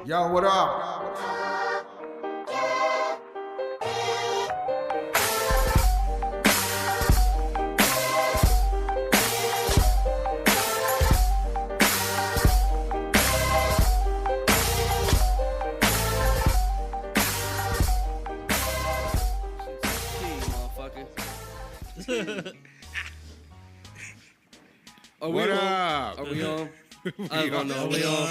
Yo, what up? What up? Are we on? I don't know. Are we on?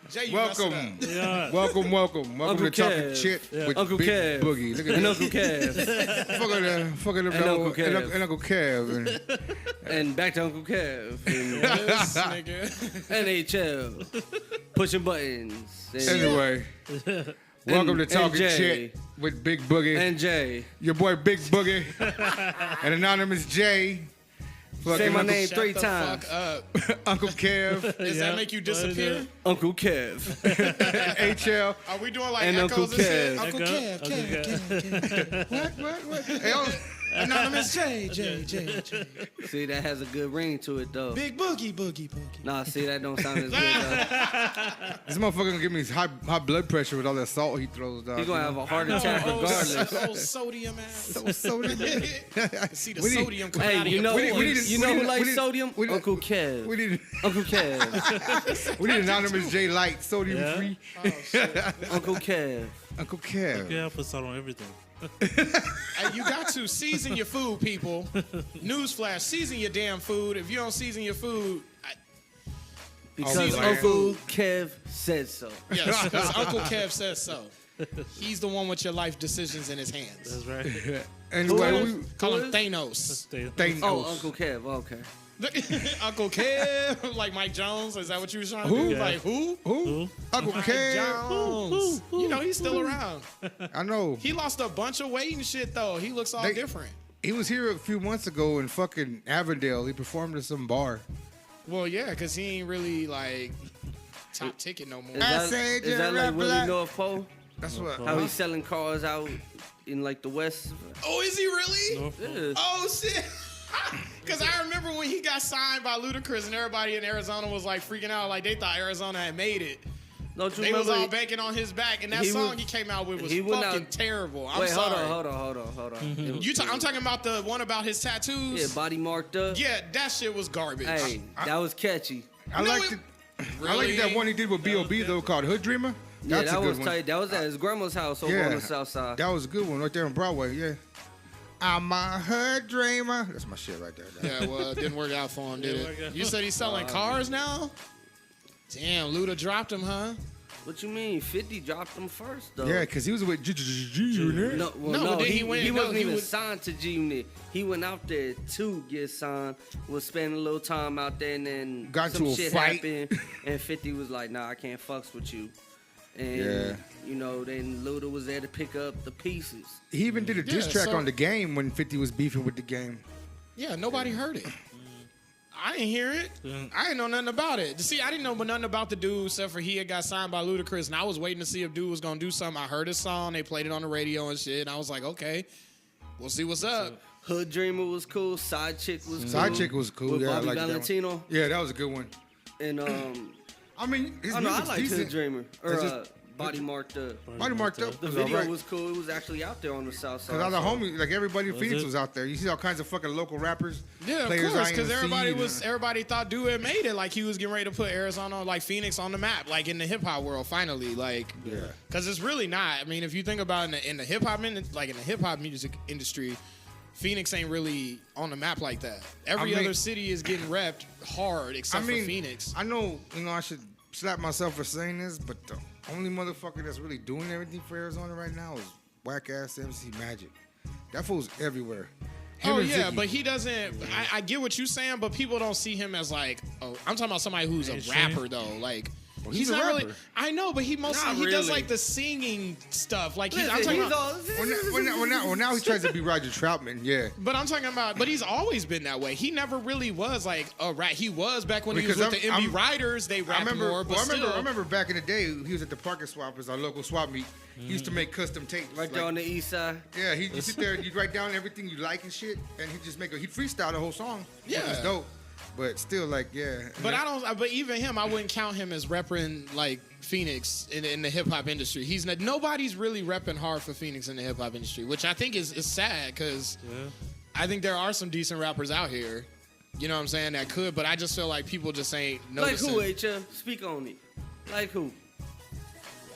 Jay, Welcome to Talking Chit with Uncle Big Kev. Boogie. Look at And that. Uncle Kev. Fucking And Uncle Kev. and Uncle Kev. And back to Uncle Kev. This nigga. NHL. Pushing buttons. And, Anyway, welcome to and Talking Jay. Chit with Big Boogie. And Jay. Your boy Big Boogie. And Anonymous Jay. Say my name Shut 3 the times. fuck up. Uncle Kev. Does that make you disappear? Uncle Kev. HL. Are we doing like And echoes Uncle and shit? Kev. Uncle Kev. What? Hey, Anonymous Jay. See, that has a good ring to it, though. Big Boogie. Nah, see, that don't sound as good, though. this motherfucker gonna give me high blood pressure with all that salt he throws down. He's going to have a heart attack regardless. Oh, sodium ass. sodium. See the We need- sodium coming Hey, out of you your know, we need- you know we who need- likes we need- sodium? we need- Uncle Kev. We need Uncle Kev. Anonymous J Light, sodium free. Oh, shit. Uncle Kev. Uncle Kev. Yeah, I put salt on everything. Hey, you got to season your food, people. Newsflash, season your damn food. If you don't season your food, Because man. Uncle Kev said so. yes, because Uncle Kev says so. He's the one with your life decisions in his hands. That's right. Anyway, we Call Who him is? Thanos. Stay. thank Oh, Uncle Kev. Okay. Uncle Kev, like Mike Jones. Is that what you were trying to Who? do? Yeah. Like who? Who? Uncle Mike Kev. Jones. You know he's still around. I know. He lost a bunch of weight and shit though. He looks all They- different. He was here a few months ago in fucking Avondale. He performed at some bar. Well, yeah, because he ain't really like top ticket no more. Is that like Willie North Pole? That's what. How he's selling cars out in like the West? Oh, is he really? Yeah. Oh shit. Because I remember when he got signed by Ludacris and everybody in Arizona was like freaking out, like they thought Arizona had made it. Don't you They was remember? all banking on his back, and that he song was- he came out with was he went fucking out- terrible. I'm Wait, sorry. hold on. I'm talking about the one about his tattoos. Yeah, body marked up. Yeah, that shit was garbage. Hey, that was catchy. I No, liked it- it. I Really? like that one he did with B.O.B. though called Hood Dreamer. Yeah, That's that a good was one. tight. That was at his grandma's house over on the south side. That was a good one right there on Broadway. Yeah. I'm a hood dreamer. That's my shit right there. Yeah, well, it didn't work out for him, did Didn't work it? out. You said he's selling cars now? Damn, Luda dropped him, huh? What you mean? 50 dropped him first, though. Yeah, because he was with G Unit. No, well, No, no, but then he, he went- he no, wasn't he even was- signed to G Unit. He went out there to get signed, was spending a little time out there, and then Got some into a shit fight. happened, and 50 was like, nah, I can't fucks with you. And, Yeah. you know, then Luda was there to pick up the pieces. He even did a diss Yeah, track so- on the game when 50 was beefing with the game. Yeah, nobody heard it. I didn't hear it. I didn't know nothing about it. See, I didn't know nothing about the dude except for he had got signed by Ludacris, and I was waiting to see if dude was gonna do something. I heard his song, they played it on the radio and shit, and I was like, okay, we'll see what's up. Hood Dreamer was cool. Side Chick was cool. Side Chick was cool. With Yeah, I Bobby liked that one. Valentino. Yeah, that was a good one. And, I mean, his oh no, I music's like Hood decent. Dreamer. Or, It's just- Body Marked Up. Body marked up. The was video alright. was cool. It was actually out there on the south side. Cause all the so- homies, like everybody in Was Phoenix it? was out there. You see all kinds of fucking local rappers. Yeah, players of course, I ain't because even seen. everybody thought dude had made it, like he was getting ready to put Arizona, like Phoenix, on the map, like in the hip hop world, finally, like, Yeah. because it's really not. I mean, if you think about it in the hip hop, like in the hip hop music industry, Phoenix ain't really on the map like that. Every I mean- other city is getting repped hard except for Phoenix. I know, I should slap myself for saying this, but the only motherfucker that's really doing everything for Arizona right now is whack ass MC Magic. That fool's everywhere. Him Oh and yeah, Ziggy. but he doesn't. I get what you're saying, but people don't see him as like. Oh, I'm talking about somebody who's a Mainstream. rapper though. Like Well, he's he's a not really. rapper. I know, but he mostly Not he does really. like the singing stuff. Like I'm Listen, talking he's about. all- Well, now he tries to be Roger Troutman. Yeah. But I'm talking about. But he's always been that way. He never really was like a rap. He was back when he was Because with the MB Riders. They I rapped remember. more, but I still. remember back in the day, he was at the Parker Swappers, our local swap meet. He used to make custom tapes. Right there on the east side. Yeah, he'd sit there and you'd write down everything you like and shit, and he'd just he'd freestyle the whole song. Yeah. It was dope. But still, like, yeah. But I don't. But even him, I wouldn't count him as repping like Phoenix in the hip hop industry. He's not. Nobody's really repping hard for Phoenix in the hip hop industry, which I think is sad because I think there are some decent rappers out here. You know what I'm saying? That could, but I just feel like people just ain't noticing. Like who, Speak on it. Like who?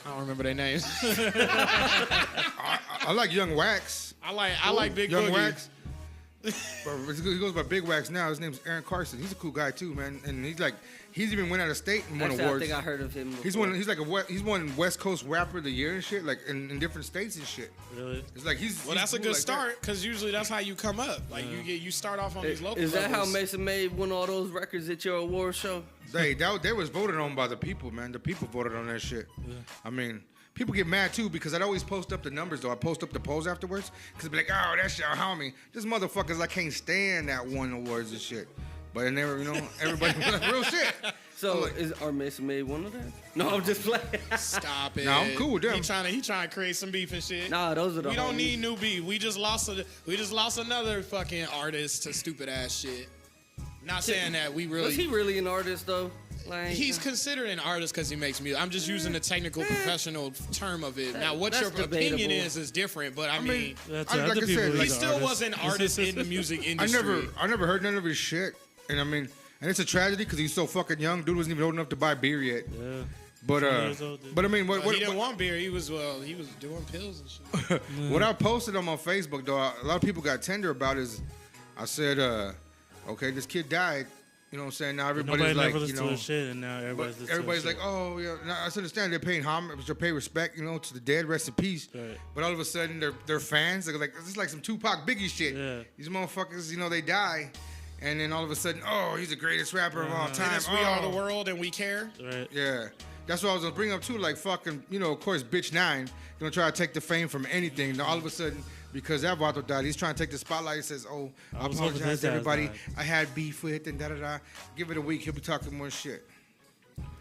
I don't remember their names. I like Young Wax. I like Big Young Boogie. Wax. He goes by Big Wax now. His name's Aaron Carson. He's a cool guy too, man. And he's even went out of state and won Actually, awards. I think I heard of him before. He's won West Coast Rapper of the Year and shit, like in different states and shit. Really? It's like he's That's a cool good like start because usually that's how you come up. Like you start off on these local. Is that how levels. Mason Made won all those records at your award show? They was voted on by the people, man. The people voted on that shit. Yeah. I mean, people get mad too because I'd always post up the numbers though. I post up the polls afterwards because they'd be like, oh, that's your homie. This motherfuckers, I can't stand that one awards and shit. But then everybody was like, real shit. So are Mason Made one of them? No, I'm just playing. Stop it. No, I'm cool with them. He trying to create some beef and shit. Nah, those are the. We don't homies. need new beef. We just lost another fucking artist to stupid ass shit. Not saying that we really. Was he really an artist though? Like, He's considered an artist because he makes music. I'm just using the technical professional term of it. Now, what your debatable. opinion is different, but I mean, That's like other I people said, who's he an still artist. was an artist in the music industry. I never heard none of his shit, and I mean, and it's a tragedy because he's so fucking young. Dude wasn't even old enough to buy beer yet. Yeah. But I mean, He didn't want beer. He was doing pills and shit. What I posted on my Facebook though, a lot of people got tender about is, I said, okay, this kid died. You know what I'm saying? Now everybody's Nobody like, never listened to his shit, and now everybody's like, oh yeah. Now, I understand they're paying homage, they pay respect, to the dead, rest in peace. Right. But all of a sudden, they're fans. They're like, this is like some Tupac Biggie shit. Yeah. These motherfuckers, they die, and then all of a sudden, oh, he's the greatest rapper of all time. We are the world and we care. Right. Yeah. That's what I was gonna bring up too. Like fucking, of course, bitch 9 gonna try to take the fame from anything. Now all of a sudden, because that Vato died, he's trying to take the spotlight. He says, "Oh, I was hoping apologize his to ass everybody. died. I had beef with and da da da." Give it a week, he'll be talking more shit.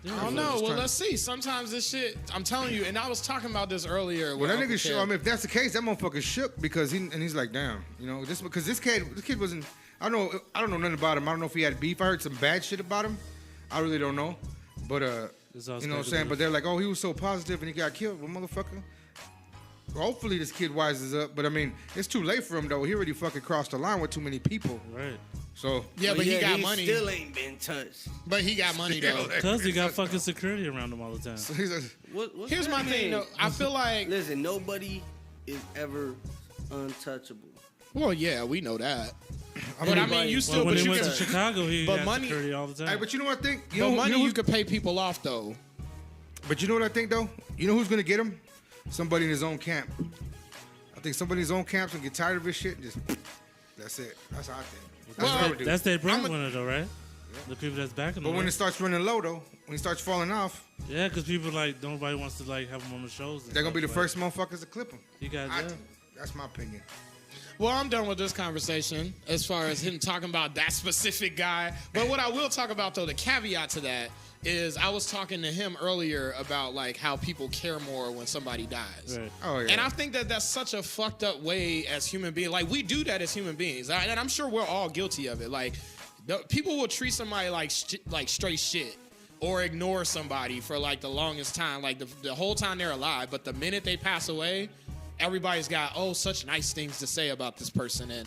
I don't know. Well, let's see. Sometimes this shit, I'm telling you, and I was talking about this earlier. Well, that nigga shook. I mean, if that's the case, that motherfucker shook because he's like, damn, just because this kid wasn't. I don't know nothing about him. I don't know if he had beef. I heard some bad shit about him. I really don't know, but you know what I'm saying? But they're like, oh, he was so positive and he got killed. Well, motherfucker. Hopefully this kid wises up. But I mean, it's too late for him though. He already fucking crossed the line with too many people. Right. So yeah, but he got money. Still ain't been touched. But he got money though. Because he got fucking security around him all the time. So he's like, Here's my thing though. I feel like listen, nobody is ever untouchable. Well, yeah, we know that. But I mean, you still. When But he you went to can. Chicago, he but had money- security all the time. hey, but you know what I think? But money, you who's- could pay people off though. But you know what I think though? You know who's gonna get him? Somebody in his own camp. I think somebody in his own camp's gonna get tired of his shit and just. That's it. That's how I think. That's what I would do. That's their breadwinner, though, right? The people that's backing But him. when it starts running low though, when he starts falling off, Yeah, because people nobody wants to have him on the shows. and they're gonna be the stuff, first motherfuckers to clip him. You got That's my opinion. Well, I'm done with this conversation as far as him talking about that specific guy. But what I will talk about, though, the caveat to that is I was talking to him earlier about, how people care more when somebody dies. Right. Oh, yeah. And I think that that's such a fucked up way as human beings. We do that as human beings. And I'm sure we're all guilty of it. People will treat somebody like straight shit or ignore somebody for, the longest time. The whole time they're alive. But the minute they pass away, everybody's got, such nice things to say about this person. And,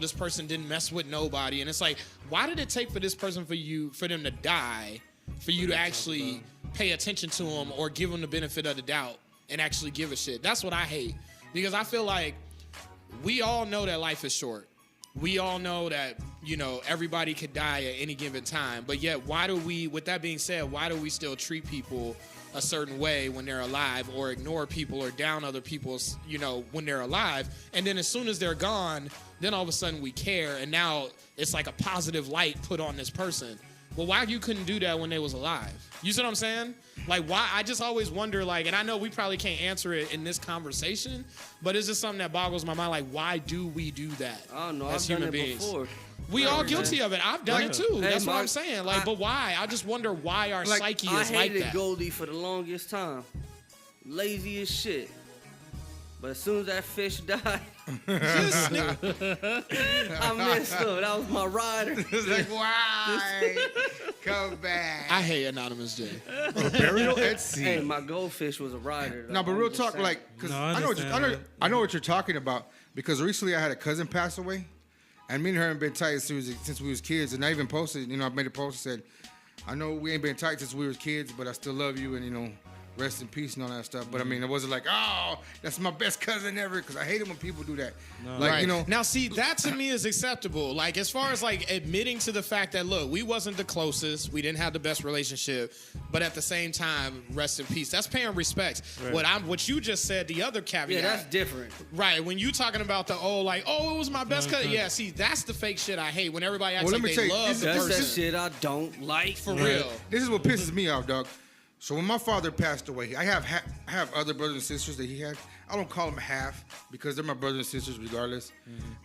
this person didn't mess with nobody. And it's like, why did it take for this person for them to die, for you to actually pay attention to them or give them the benefit of the doubt and actually give a shit? That's what I hate. Because I feel like we all know that life is short. We all know that, everybody could die at any given time. But yet, with that being said, why do we still treat people a certain way when they're alive or ignore people or down other people's, when they're alive? And then as soon as they're gone, then all of a sudden we care. And now it's like a positive light put on this person. Well, why you couldn't do that when they was alive? You see what I'm saying? Why? I just always wonder, and I know we probably can't answer it in this conversation, but it's just something that boggles my mind. Why do we do that? I don't know. as I've human done it beings? before. We all guilty of it. I've done it too. Hey, That's what Mark, I'm saying. But why? I just wonder why our psyche I is like hated that. Goldie for the longest time. Lazy as shit. But as soon as that fish died, This nigga- I missed him. That was my rider. It's like, why? Come back. I hate Anonymous J. Burial at sea. Hey, my goldfish was a rider. No, but I'm real just talk, saying. like, because No, I I know understand. I know what you're talking about. Because recently I had a cousin pass away, and me and her have been tight since we was kids. And I even posted, I made a post that said, I know we ain't been tight since we was kids, but I still love you, and rest in peace and all that stuff. But I mean, it wasn't like, oh, that's my best cousin ever, because I hate it when people do that. No. Like, Right. Now, see, that to me is acceptable. Like, as far as like admitting to the fact that, look, we wasn't the closest, we didn't have the best relationship, but at the same time, rest in peace. That's paying respect. Right. What you just said, the other caveat. Yeah, that's different. Right. When you talking about the it was my best cousin. Yeah, see, that's the fake shit I hate. When everybody acts Well, let like me they tell you, love the That's that person. shit I don't like. For real. This is what pisses me off, dog. So when my father passed away, I have other brothers and sisters that he had. I don't call them half because they're my brothers and sisters regardless.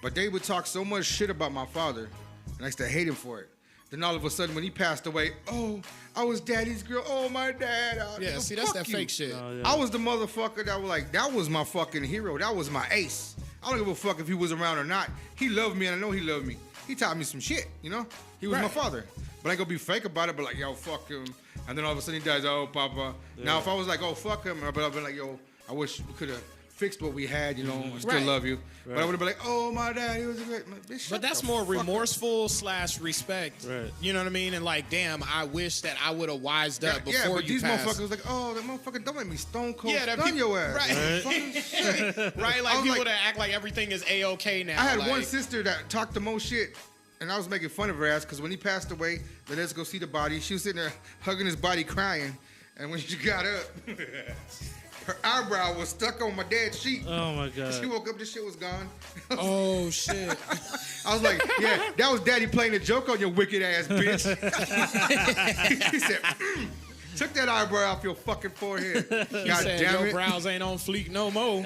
But they would talk so much shit about my father, and I used to hate him for it. Then all of a sudden, when he passed away, oh, I was daddy's girl. Oh, my dad. Yeah, see, that's that fake shit. Oh, yeah. I was the motherfucker that was like, that was my fucking hero. That was my ace. I don't give a fuck if he was around or not. He loved me, and I know he loved me. He taught me some shit, He was my Right. father. But I ain't gonna be fake about it, but like, yo, fuck him. And then all of a sudden he dies, oh, papa. Yeah. Now, if I was like, oh, fuck him, but I've been like, yo, I wish we could have fixed what we had, I still Right. love you. But I would have been like, oh, my dad, he was a great man. Bitch, shut But that's the more fuck up. remorseful / respect. Right. You know what I mean? And like, damn, I wish that I would have wised up Yeah, before but you these passed. motherfuckers like, oh, that motherfucker, don't make me stone cold Yeah, that stun peop- your ass. Right. Fucking shit. Right? I Like was people like- that act like everything is A-okay now. I had like, one sister that talked the most shit, and I was making fun of her ass because when he passed away, they let us go see the body. She was sitting there hugging his body, crying, and when she got up, her eyebrow was stuck on my dad's sheet. Oh my god. She woke up, this shit was gone. Oh shit. I was like, yeah, that was daddy playing a joke on your wicked ass bitch. He said, took that eyebrow off your fucking forehead. He God said damn your it. brows ain't on fleek no more.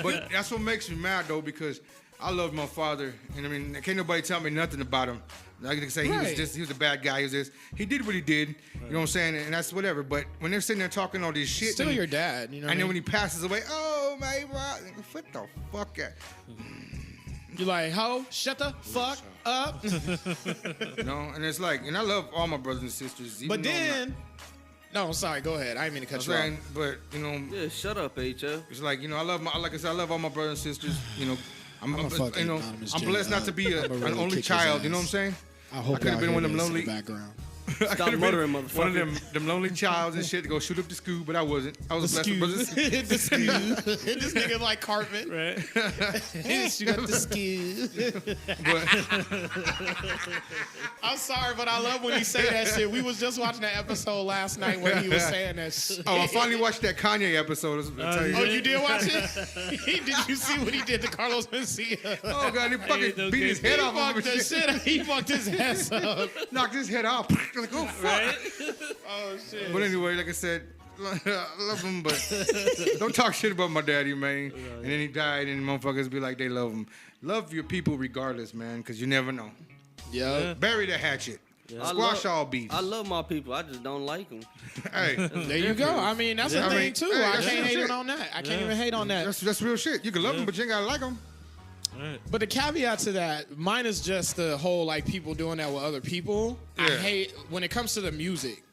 But that's what makes me mad though, because I love my father, and I mean, can't nobody tell me nothing about him. I can say Right. he was a bad guy. He was this. He did what he did. You know what I'm saying? And that's whatever. But when they're sitting there talking all this shit, Still and, your dad, you know. and then when he passes away, oh my God, what the fuck? You're like, ho, shut the fuck up. And it's like, and I love all my brothers and sisters. Even But though I'm then, no, I'm sorry. Go ahead. I didn't mean to not, cut you off. saying, but Yeah, shut up, HF. it's like I love like I said, I love all my brothers and sisters. I'm I'ma fuck Anonymous I'm J blessed not up. to be I'ma an really only kick his child. You know what I'm ass. saying? I hope I could've y'all been hear one of them this in the lonely- background. Stop muttering, motherfucker. One of them lonely childs and shit to go shoot up the school, but I wasn't. I was blessed with brothers. The skew. This nigga like Cartman. Right. Shoot up the skew. But I'm sorry, but I love when he say that shit. We was just watching that episode last night where he was saying that shit. I finally watched that Kanye episode. I'll tell you. Oh, you did watch it? Did you see what he did to Carlos Mencia? Oh God, he fucking no beat his good. head He off. fucked Of the him. shit. He fucked his ass up. Knocked his head off. Like, oh fuck. Right. Oh shit. But anyway, like I said, I love him, but don't talk shit about my daddy, man. And then he died, and motherfuckers be like, they love him. Love your people regardless, man, because you never know. Yeah. Bury the hatchet. I Squash love- all beef. I love my people. I just don't like them. Hey, There you go. I mean, that's Yeah. a I thing mean, too. hey, I that's can't real hate shit. it on that. I can't even hate on that. that's real shit. You can love them, but you ain't gotta like them. Right. But the caveat to that, mine is just the whole like people doing that with other people. I Yeah. hate when it comes to the music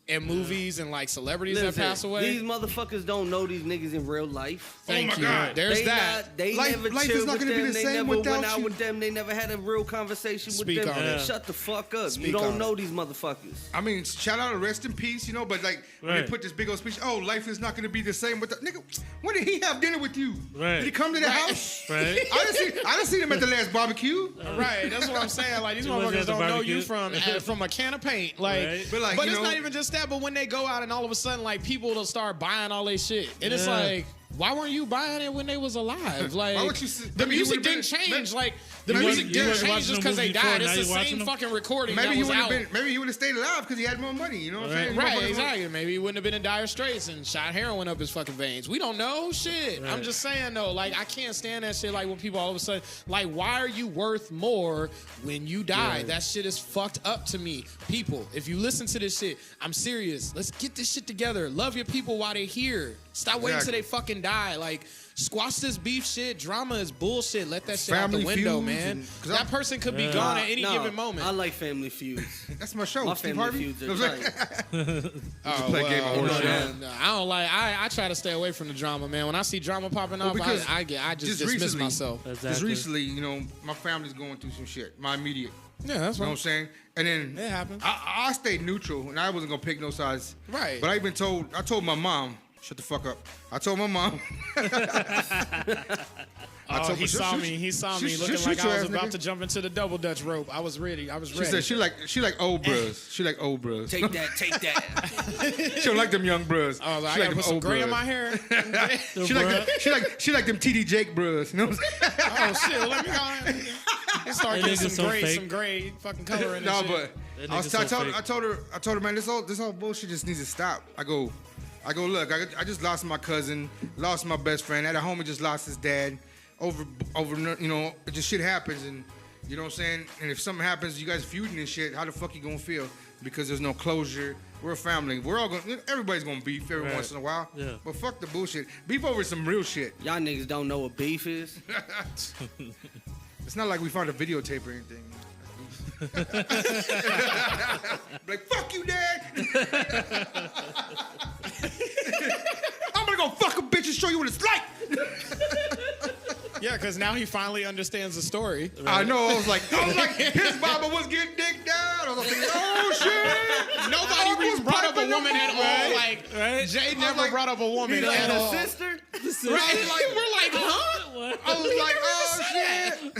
and movies and like celebrities that Listen, pass away. these motherfuckers don't know these niggas in real life. Thank Oh my you. God. There's they that. Not, they Life- never life is chilled not with gonna be them. the They same never without went out you. with them. They never had a real conversation Speak with them. on it. Shut the fuck up. Speak you don't on know it. these motherfuckers. I mean, shout out to rest in peace, but like when they Right. put this big old speech, oh, life is not gonna be the same with the nigga. When did he have dinner with you? Right. Did he come to the house? Right. I didn't see him at the last barbecue. Right, that's what I'm saying. Like these You wasn't motherfuckers at the don't know barbecue? you from a can of paint. Like, Right. But, like, but you it's know- not even just that. But when they go out and all of a sudden, like people will start buying all their shit, and it's Yeah. like, why weren't you buying it when they was alive? Like, Why would you s- the maybe you music would've didn't been- change. maybe- Like the maybe music you didn't wasn't change watching just the because they movie before, died. now It's the you watching same them? fucking recording Maybe that he was would have out. been. Maybe he would have stayed alive because he had more money. You know what I'm saying? Right, Motherfuckers- exactly. Maybe he wouldn't have been in dire straits and shot heroin up his fucking veins. We don't know. Shit. I'm Right. just saying though, like I can't stand that shit. Like when people all of a sudden, like, why are you worth more when you die? Yeah. That shit is fucked up to me. People, if you listen to this shit, I'm serious. Let's get this shit together. Love your people while they're here. Stop waiting till Exactly. they fucking die. Like Squash this beef shit. Drama is bullshit. Let that shit out Family the window, feuds man. That person could be Yeah. gone at any given moment. I like Family Feuds. That's my show. My Steve Family Harvey. Feuds are tight. play Game of Horses. I don't like. I try to stay away from the drama, man. When I see drama popping up, because I just dismiss recently- myself. Just Exactly. recently, you know, my family's going through some shit. My immediate. Yeah, that's You know what I'm right. saying? And then It happens. I stayed neutral, and I wasn't gonna pick no sides. Right. But I told my mom, shut the fuck up. I told my mom. Oh, he saw me. He saw me looking shoot like your I was ass, about nigga. to jump into the double dutch rope. I was ready. I was She ready. said she like old bros. She like old bros. Take that, take that. She don't like them young bros. I was like, She I gotta them put some old gray in bros. my hair. She like them TD Jake bros. You know what I'm saying? Oh shit! Let me go. Let's start That getting nigga's some so gray, fake. some gray fucking color in this No, shit. but That I nigga's so fake. told her, man, this whole bullshit just needs to stop. I go, look, I just lost my cousin, lost my best friend. That a homie just lost his dad. Over, you know, it just shit happens, and you know what I'm saying. And if something happens, you guys feuding and shit. How the fuck you gonna feel? Because there's no closure. We're a family. We're all gonna. Everybody's gonna beef every Right. once in a while. Yeah. But fuck the bullshit. Beef over some real shit. Y'all niggas don't know what beef is. It's not like we found a videotape or anything. Like, fuck you, Dad. I'm gonna go fuck a bitch and show you what it's like. Yeah, because now he finally understands the story. I know. I was like, his mama was getting dick down. I was like, oh shit. Nobody was brought up a piping woman them at up. all. Like, Right? Jay never like, brought up a woman You like at the all. sister? Right? We're like, huh? What? I was like, oh shit.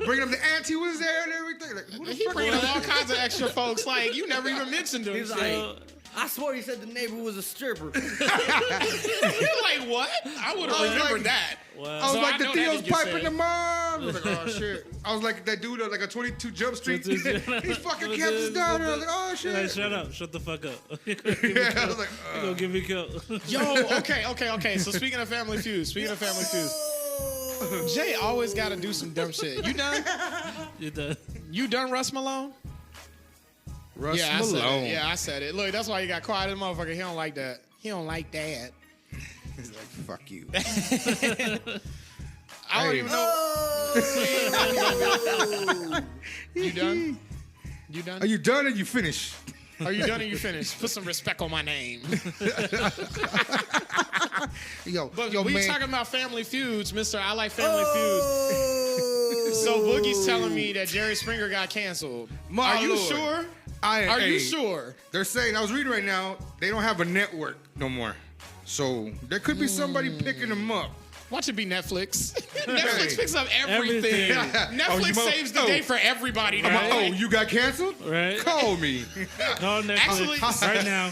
Bringing up the auntie was there and everything. Like, who the He fuck bringing is up all kinds of extra folks. Like, you never even mentioned him. He's like, I swear he said the neighbor was a stripper. You're like, what? I would have I was remembered like- that. I was So like, I the know that Theo's didn't get piping said. the mom. I was like, oh shit. I was like that dude on like a 22 Jump Street. He's fucking kept his daughter. I was like, oh shit. Like, shut up. Shut the fuck up. Yeah, I was like, You gonna give me killed. Yo, okay. So speaking of Family Feud, Jay always got to do some dumb shit. You done? You done? You done, Russ Malone? Russ I said Malone. it. Yeah, I said it. Look, that's why he got quiet. This motherfucker, he don't like that. He don't like that. He's like, fuck you. I don't Hey. even know. You done? You done? Are you done or you finished? Are you done and you finished? Put some respect on my name. Yo, But yo, we man. talking about Family Feuds, Mr. I like Family Feuds. So Boogie's telling me that Jerry Springer got canceled. My Are you Lord. sure? Are Are you sure? They're saying, I was reading right now, they don't have a network no more. So there could be somebody picking them up. Watch it be Netflix. Netflix picks up everything. Everything. Netflix saves the day for everybody. I'm like, dog. oh, you got canceled? Right? Call me. Call Netflix Actually- right now.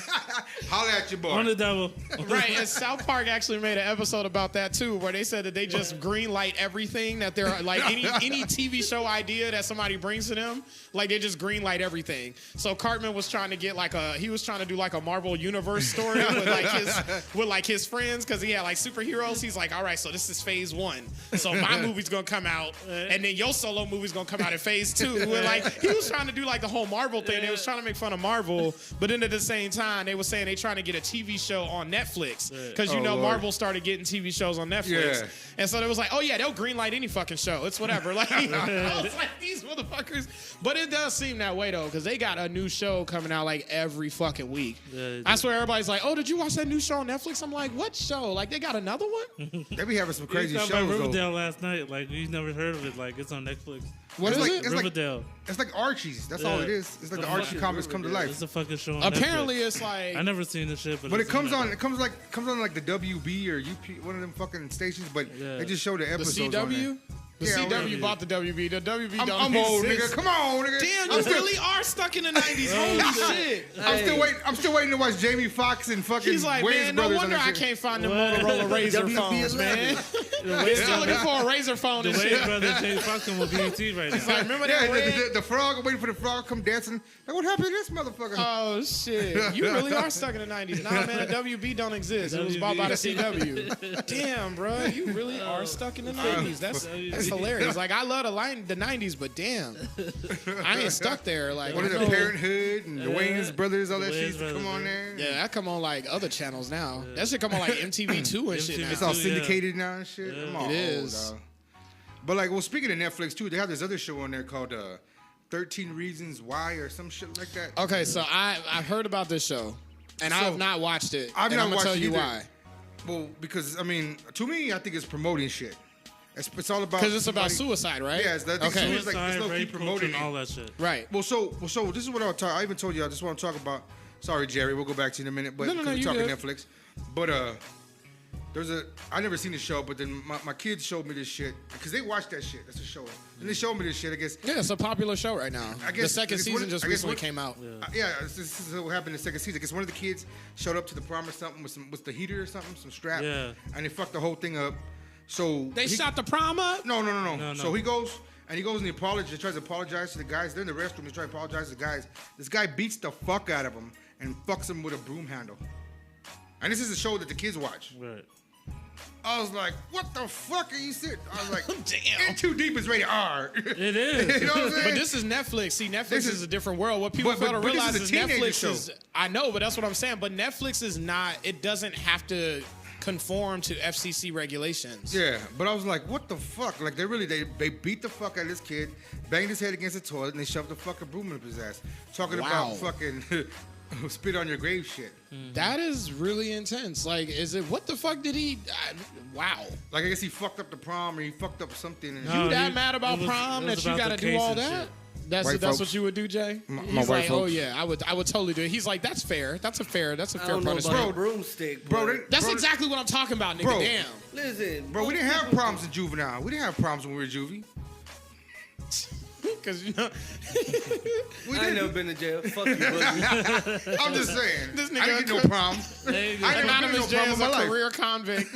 Holla at your boy. On the double. Right, and South Park actually made an episode about that too, where they said that they just green light everything that they're like any TV show idea that somebody brings to them, like they just green light everything. So Cartman was trying to get he was trying to do like a Marvel Universe story with his friends because he had like superheroes. He's like, all right, so this is phase 1. So my movie's gonna come out, and then your solo movie's gonna come out in phase 2. And like he was trying to do like the whole Marvel thing. They was trying to make fun of Marvel, but then at the same time they were saying they trying to get a TV show on Netflix because you Oh, know Lord. Marvel started getting TV shows on Netflix, Yeah. and so they was like, oh yeah, they'll greenlight any fucking show. It's whatever. Like I was like, these motherfuckers. But it does seem that way though, because they got a new show coming out like every fucking week. Yeah, I swear everybody's like, oh, did you watch that new show on Netflix? I'm like, what show? Like they got another one? They be having some We crazy talked shows about though. Riverdale last night. Like, we never heard of it. Like, it's on Netflix. What it's is like, it? It's like, Riverdale. it's like Archie's. That's all Yeah. it is. It's like the The Archie fuck comics come to life. It's a fucking show on Apparently Netflix. it's like I never seen this shit, But it it's comes on on. Netflix. It comes on like the WB or UP, one of them fucking stations. But Yeah. they just show the the episodes on there. CW. The Yeah, CW whatever. bought the WB. The WB don't I'm old, exist. nigga. Come on, nigga. Damn, I'm you still, really are stuck in the 90s. Holy shit. I'm still waiting to watch Jamie Foxx and fucking He's like, Wayans man, no brothers on wonder that I shit. can't find the What? Motorola Razr WB11. phones, man. He's still looking for a Razr phone The and Wayne shit. brother James Fox on BET right now. Like, remember Yeah, that red? the frog. I'm waiting for the frog to come dancing. Like, what happened to this motherfucker? Oh shit! You really are stuck in the 90s. Nah, man, the WB don't exist. It was bought by the CW. Damn, bro, you really are stuck in the 90s. That's That's hilarious. Like I love the 90s, but damn, I ain't stuck there. Like What is I it? know- Parenthood and the Wayans brothers, all that Wayans shit used to come brothers, on there. Yeah, that come on like other channels now. That should come on like MTV2 and shit MTV. now. It's all Yeah. syndicated now and shit. I'm all It old, is. dog. But like, well, speaking of Netflix too, they have this other show on there called 13 Reasons Why or some shit like that. Okay, so I've heard about this show, and I So, have not watched it. I've and not I'm gonna watched tell you either. why. Well, because I mean, to me, I think it's promoting shit. It's all about Because it's about somebody- suicide, right? Yeah, it's okay. like Suicide, it's low-key rape culture, promoting and it. all that shit. Right. Well, so this is what I'll talk. I even told you I just want to talk about. Sorry, Jerry. We'll go back to you in a minute. But No, we're you talking good. Netflix. But I never seen the show. But then my kids showed me this shit because they watched that shit. That's a show. And they showed me this shit. I guess. Yeah, it's a popular show right now. I guess the second it's season one- just I guess recently one- came out. Yeah, this is what happened in the second season. Because one of the kids showed up to the prom or something with the heater or something, some strap. Yeah. And they fucked the whole thing up. So They shot the prom up? No. No. So he goes and he apologizes, tries to apologize to the guys. They're in the restroom. He's trying to apologize to the guys. This guy beats the fuck out of him and fucks him with a broom handle. And this is a show that the kids watch. Right. I was like, what the fuck are you sitting? I was like, Damn. In Too Deep is rated R. It is. You know what I'm saying? But this is Netflix. See, Netflix This is is- a different world. What people But- fail to but this realize is a is teenager Netflix show. is. I know, but that's what I'm saying. But Netflix is not. It doesn't have to conform to FCC regulations. Yeah, but I was like, what the fuck? Like, they beat the fuck out of this kid, banged his head against the toilet, and they shoved the fucking broom up his ass. Talking Wow. about fucking spit on your grave shit. That is really intense. Like, is it what the fuck did he? Wow. Like, I guess he fucked up the prom or he fucked up something. And No. You that he- mad about it was- prom it was that you about got to the do case all and that? shit. That's White what folks. you would do, Jay. My He's white like, oh folks. yeah, I would totally do it. He's like, that's fair. That's a fair I fair don't know punishment. about a broomstick, Bro, but That's bro, exactly what I'm talking about, nigga. Bro. Damn. listen, Bro, we most didn't have people- proms in juvenile. We didn't have proms when we were juvie. Because you know, We I ain't never didn't. been to jail. Fuck you, Boogie. I'm just saying. This nigga I didn't get no could- prom. Hey, I ain't never been Anonymous to no Jay prom in is my a life. career convict.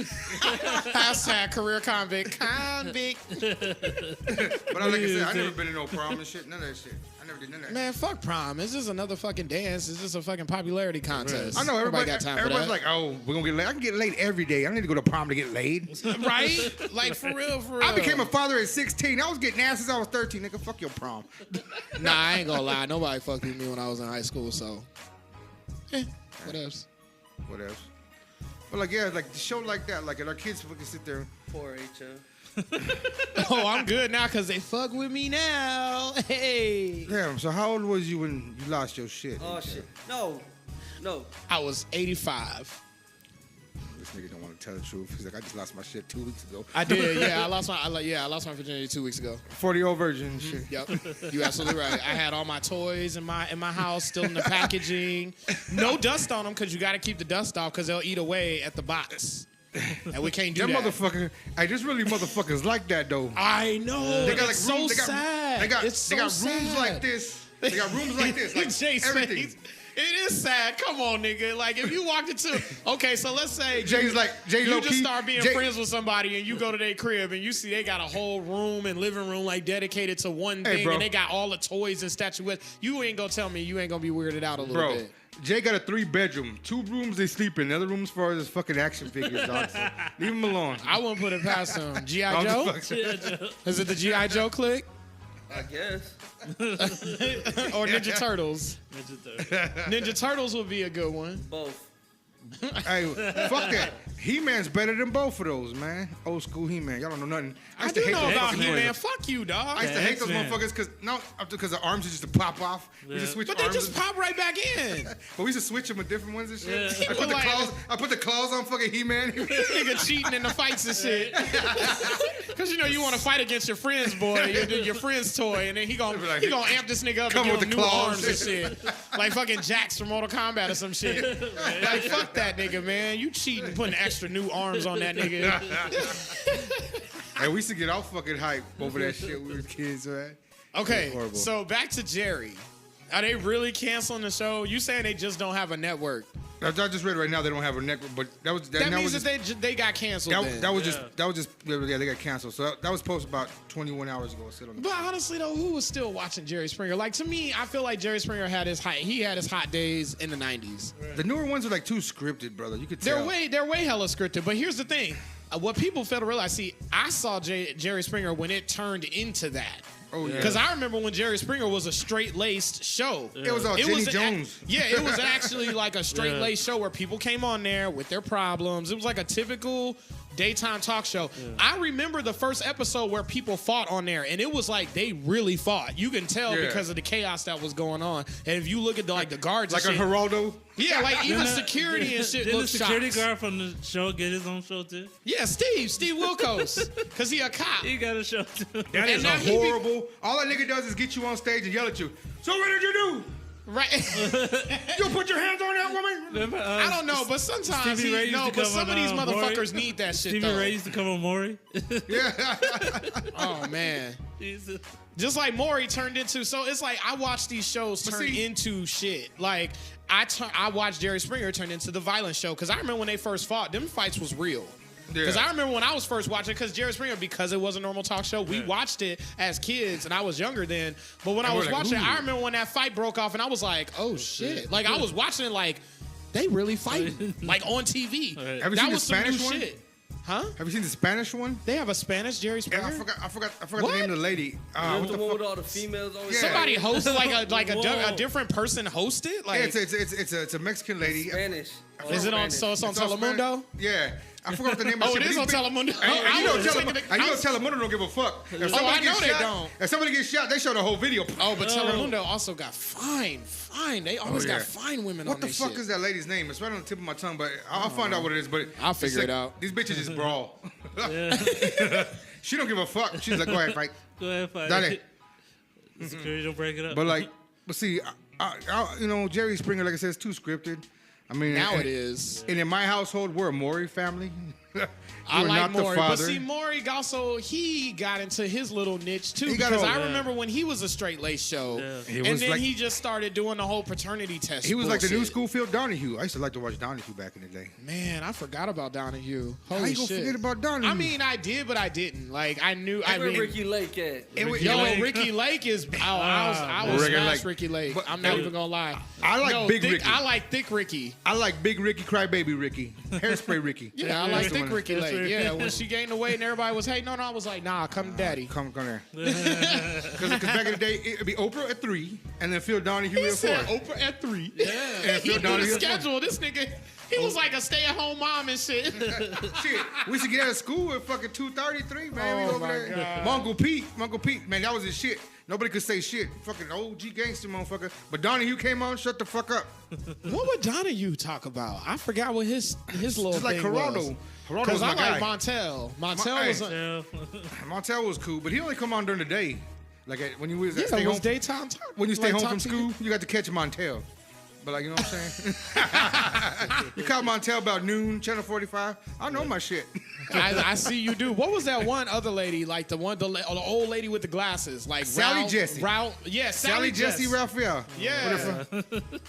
Hashtag career convict. Convict. But like I said, I never been to no prom and shit. None of that shit. I never did none of that. Man, fuck prom. It's just another fucking dance. It's just a fucking popularity contest. I know Nobody everybody. got time for Everybody's that. like, oh, we're gonna get laid. I can get laid every day. I don't need to go to prom to get laid. Right? Like, for real, for real. I became a father at 16. I was getting ass since I was 13. Nigga, fuck your prom. Nah, I ain't gonna lie. Nobody fucked with me when I was in high school, so. What else? What else? But like, yeah, like the show like that, like, and our kids fucking sit there. Poor HL. Oh, I'm good now because they fuck with me now. Hey. Damn. So how old was you when you lost your shit? Oh shit. No. I was 85. This nigga don't want to tell the truth. He's like, I just lost my shit 2 weeks ago. I did, yeah. I lost my virginity 2 weeks ago. 40-year-old virgin and shit. Yep, you absolutely right. I had all my toys in my house, still in the packaging. No dust on them because you got to keep the dust off because they'll eat away at the box, and we can't do That that. motherfucker. Hey, there's really motherfuckers like that though. I know. They got like it's rooms. so sad. They got it's they so got rooms sad. like this. They got rooms like this. Like Jay's everything. face. It is sad. Come on, nigga. Like if you walked into okay, so let's say Jay's like Jay you low just key. start being Jay, friends with somebody and you go to their crib and you see they got a whole room and living room like dedicated to one Hey, thing bro. and they got all the toys and statuettes. You ain't gonna tell me you ain't gonna be weirded out a little Bro, bit. Jay got a 3-bedroom. 2 rooms they sleep in. The other rooms for his fucking action figures, dog. So leave him alone. I wouldn't put it past him. G.I. I'm Joe? just fucking- Is it the G.I. Joe clique? I guess. Or Ninja Turtles? Ninja Turtles would be a good one. Both. Hey, fuck that. He-Man's better than both of those, man. Old school He-Man. Y'all don't know nothing. I used to do hate know those about fucking He-Man. toys. Fuck you, dog. I used to hate those X-Men. motherfuckers because the arms used to pop off. We just switch But they arms. just pop right back in. But we used to switch them with different ones and shit. Yeah. I put the claws on fucking He-Man. Nigga cheating in the fights and shit. Cause you know you want to fight against your friend's boy, your friend's toy, and then he gonna amp this nigga up and Come give with him the new claws. arms and shit, like fucking Jax from Mortal Kombat or some shit. Like fuck that nigga, man. You cheating, putting extra new arms on that nigga. Hey, we used to get all fucking hype over that shit when we were kids, man. Okay, Horrible. so back to Jerry. Are they really canceling the show? You saying they just don't have a network? I just read right now they don't have a network, but that was That means was that just, they got canceled. then. that was just yeah, they got canceled. So that was posted about 21 hours ago. Sit on the But honestly, though, who was still watching Jerry Springer? Like, to me, I feel like Jerry Springer had his hot days in the 90s. The newer ones are like too scripted, brother. You could They're tell. way hella scripted. But here's the thing. what people fail to realize, see, I saw Jerry Springer when it turned into that. Oh yeah. Because I remember when Jerry Springer was a straight-laced show. It was all Jenny Jones. It was actually like a straight-laced show where people came on there with their problems. It was like a typical daytime talk show. Yeah. I remember the first episode where people fought on there, and it was like they really fought. You can tell because of the chaos that was going on. And if you look at the guards, like and a shit, Geraldo. Yeah, like even security and shit. Did the security shocked. guard from the show get his own show too? Yeah, Steve Wilkos, because he a cop. He got a show too. That is a horrible. All that nigga does is get you on stage and yell at you. So what did you do? Right. You put your hands on that woman? Remember, I don't know, but sometimes but some of these motherfuckers need that shit. Stevie Ray used to come on Maury. Yeah. Oh man. Jesus. Just like Maury turned into, so it's like I watch these shows turn into shit. Like I watched Jerry Springer turn into the violent show because I remember when they first fought, them fights was real. Because I remember when I was first watching, because Jerry Springer, because it was a normal talk show, we watched it as kids, and I was younger then. But when I was watching it, I remember when that fight broke off, and I was like, oh shit! Like I was watching it, like they really fighting, like on TV. Have you seen the Spanish one? Shit. Huh? Have you seen the Spanish one? They have a Spanish Jerry Springer. Yeah, I forgot the name of the lady. What the one with all the females? Somebody hosted a different person hosted. Like it's a Mexican lady. Spanish. Is it on? So it's on Telemundo. Yeah. I forgot the name of it. It is on Telemundo. You know Telemundo don't give a fuck. I know they don't. If somebody gets shot, they show the whole video. Oh, but Telemundo also got fine. They always got fine women on their shit. What the fuck is that lady's name? It's right on the tip of my tongue, but I'll find out what it is. But I'll figure it out. These bitches just brawl. She don't give a fuck. She's like, go ahead, fight. Go ahead, fight. Dale. Security don't break it up. But see, Jerry Springer, like I said, it's too scripted. I mean, now it is. And in my household, we're a Maury family. I like Maury, but see, Maury also he got into his little niche too. Because I remember when he was a straight lace show, and then he just started doing the whole paternity test. He was like the new Schoolfield Donahue. I used to like to watch Donahue back in the day. Man, I forgot about Donahue. How you gonna forget about Donahue? I mean, I did, but I didn't. Like I knew. Where Ricky Lake at? Ricky Lake is. I was smash Ricky Lake. I'm not even gonna lie. I like Big Ricky. I like Thick Ricky. I like Big Ricky, Crybaby Ricky, Hairspray Ricky. Yeah, I like Thick Ricky Lake. Yeah, when she gained the weight and everybody was hating on her, I was like, nah, come to daddy. Come there. Because back in the day, it'd be Oprah at 3, and then Phil Donahue at 4. Oprah at 3. Yeah. And He knew the schedule. This nigga, he was like a stay-at-home mom and shit. Shit, we used to get out of school at fucking 2:33, man. Oh, my God. Uncle Pete, man, that was his shit. Nobody could say shit. Fucking OG gangster motherfucker. But Donahue came on, shut the fuck up. What would Donahue talk about? I forgot what his little just thing like Geraldo. was. Because I like Montel. Montel was cool, but he only come on during the day. Like when you was at stay it was home, daytime talk. when you stay like home from TV. school, you got to catch Montel. But like, you know what I'm saying? You caught Montel about noon, Channel 45. I know my shit. I see you do. What was that one other lady, like the old lady with the glasses, like Sally Jesse. Sally Jesse Raphael. Yeah,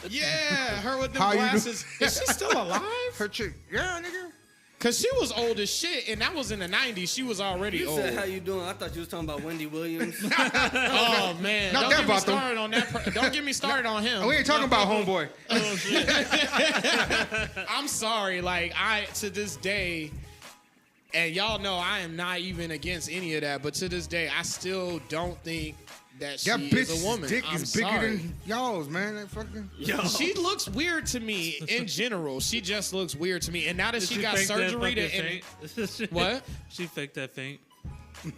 yeah, her with the glasses. Is she still alive? Her chick, yeah, nigga. Cause she was old as shit, and that was in the '90s. She was already old. Said, how you doing? I thought you was talking about Wendy Williams. Oh man, Not don't that get me Vato. started on that. Don't get me started on him. We ain't talking about homeboy. Oh, shit. I'm sorry. Like to this day, and y'all know I am not even against any of that, but to this day, I still don't think that she That is a bitch's woman. dick I'm is bigger sorry. than y'all's, man. That fucking. She looks weird to me in general. She just looks weird to me. And now that she got faked that surgery fucking faint? What? She faked that faint.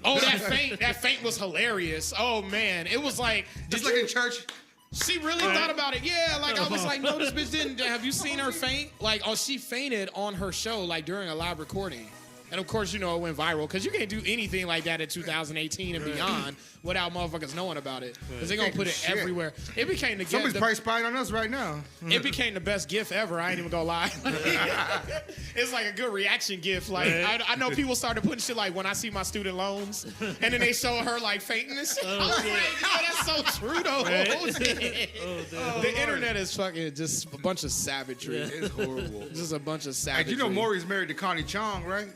Oh, that faint was hilarious. Oh man, it was like Just like in church. She really thought about it. Yeah, like I was like, no, this bitch didn't. Have you seen her faint? Like, she fainted on her show, like during a live recording. And of course, it went viral because you can't do anything like that in 2018 and beyond without motherfuckers knowing about it. Because they're going to put it everywhere. It became the Somebody's probably spying on us right now. It became the best GIF ever. I ain't even gonna lie. It's like a good reaction GIF. Like I know people started putting shit like when I see my student loans, and then they show her like fainting and shit. I was like, yo, that's so true though. The internet is fucking just a bunch of savagery. It's horrible. Just a bunch of Hey, savagery. you know Maury's married to Connie Chong, right?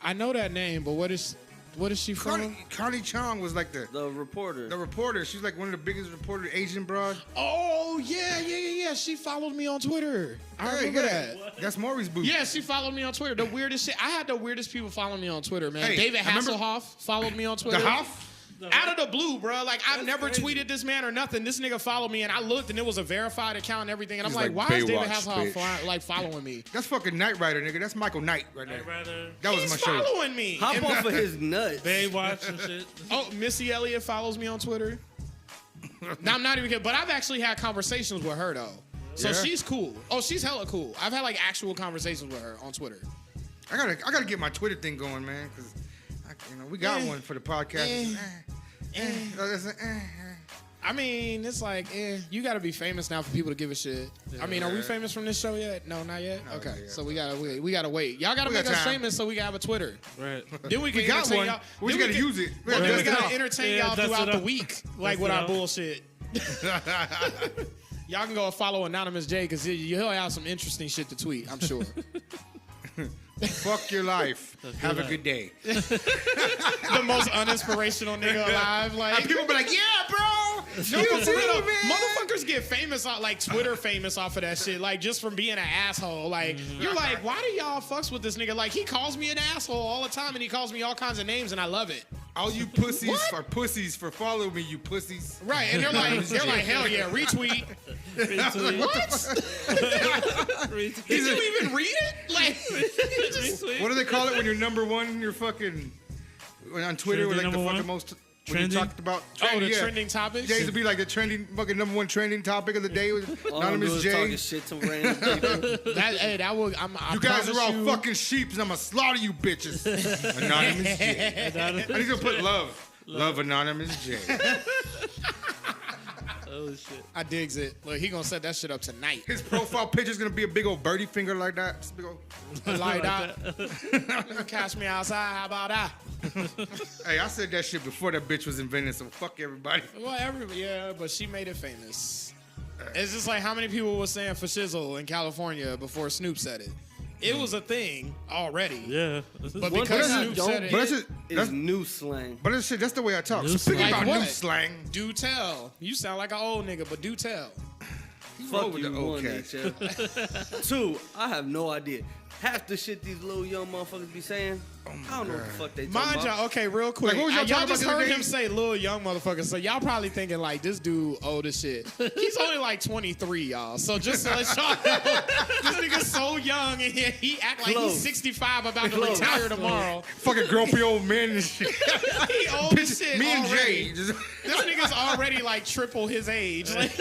I know that name, but what is? What is she from? Connie Chong was like The reporter. the reporter. She's like one of the biggest reporter Asian broad. Oh yeah. She followed me on Twitter. I remember that. That's Maury's booth. Yeah, she followed me on Twitter. The weirdest shit. I had the weirdest people following me on Twitter, man. Hey, David I remember- Hasselhoff followed me on Twitter. The Hoff? Out of the blue, bro. Like, I've That's never crazy. tweeted this man or nothing. This nigga followed me, and I looked, and it was a verified account and everything. And I'm He's like, like, why is David Baywatch, Hasselhoff following me? That's fucking Knight Rider, nigga. That's Michael Knight right there. I'd rather That was He's my show. following me. Hop And- off of his nuts. Baywatch and shit. Oh, Missy Elliott follows me on Twitter. Now, I'm not even kidding, but I've actually had conversations with her, though. So Yeah? she's cool. Oh, she's hella cool. I've had, like, actual conversations with her on Twitter. I gotta get my Twitter thing going, man, because we got one for the podcast. I mean, it's like, you got to be famous now for people to give a shit. I mean, are we famous from this show yet? No, not yet. No, Okay, yeah. so we gotta wait. Y'all gotta We make got us time. famous so we can have a Twitter. Right. Then we can We got entertain one. y'all. We just then gotta use it. We Well, gotta then we dust it gotta off. entertain Yeah, y'all dust throughout it the off. week, like Dust with it our off. bullshit. Y'all can go follow Anonymous J because he'll have some interesting shit to tweet. I'm sure. Fuck your life. Have a good day. The most uninspirational nigga alive. Like And people be like, yeah, bro. No, You for too, real, man. motherfuckers get famous off like Twitter famous off of that shit, like just from being an asshole. Like you're like, why do y'all fucks with this nigga? Like he calls me an asshole all the time, and he calls me all kinds of names, and I love it. All you pussies are pussies for following me, you pussies. Right? And they're like, hell yeah, retweet. Retweet. What? Retweet. Did you even read it? Like, you just- Retweet. What do they call it when you're number one? You're fucking on Twitter, Trending like the number fucking one? most. When Trending? you talked about oh, the yeah. trending topics. Jay's would be like the trending, fucking number one trending topic of the day with All I'm doing Anonymous is Jay. talking shit to random people. That would. I You guys are promise all you- fucking sheeps, and I'm gonna slaughter you bitches. Anonymous Jay. I need to put love Anonymous Jay. Oh shit. I digs it. Look, he gonna set that shit up tonight. His profile picture's gonna be a big old birdie finger like that. Just big old. Like that. Catch me outside. How about that? Hey, I said that shit before that bitch was invented, so fuck everybody. Well, yeah, but she made it famous. It's just like how many people were saying for shizzle in California before Snoop said it. It was a thing already. Yeah. But One because thing I Snoop don't said it, But get that's is new slang. But that's shit. That's the way I talk. New So speaking slang. about Like new what? slang, do tell. You sound like an old nigga, but do tell. roll Fuck with you, the old one, cat. H.F. Two, I have no idea. Half the shit these little young motherfuckers be saying, I don't know what the fuck they talking Mind about. y'all, okay, real quick. Like, what was y'all y'all talking just about the heard other him day? say little young motherfucker, so y'all probably thinking like this dude old as shit. He's only like 23, y'all. So just to let y'all know, this nigga's so young and he act like Close. he's 65 about to Close. retire tomorrow. fucking grumpy old men and shit. He old as shit Me and already. Jay. Just, This nigga's already like triple his age. Like,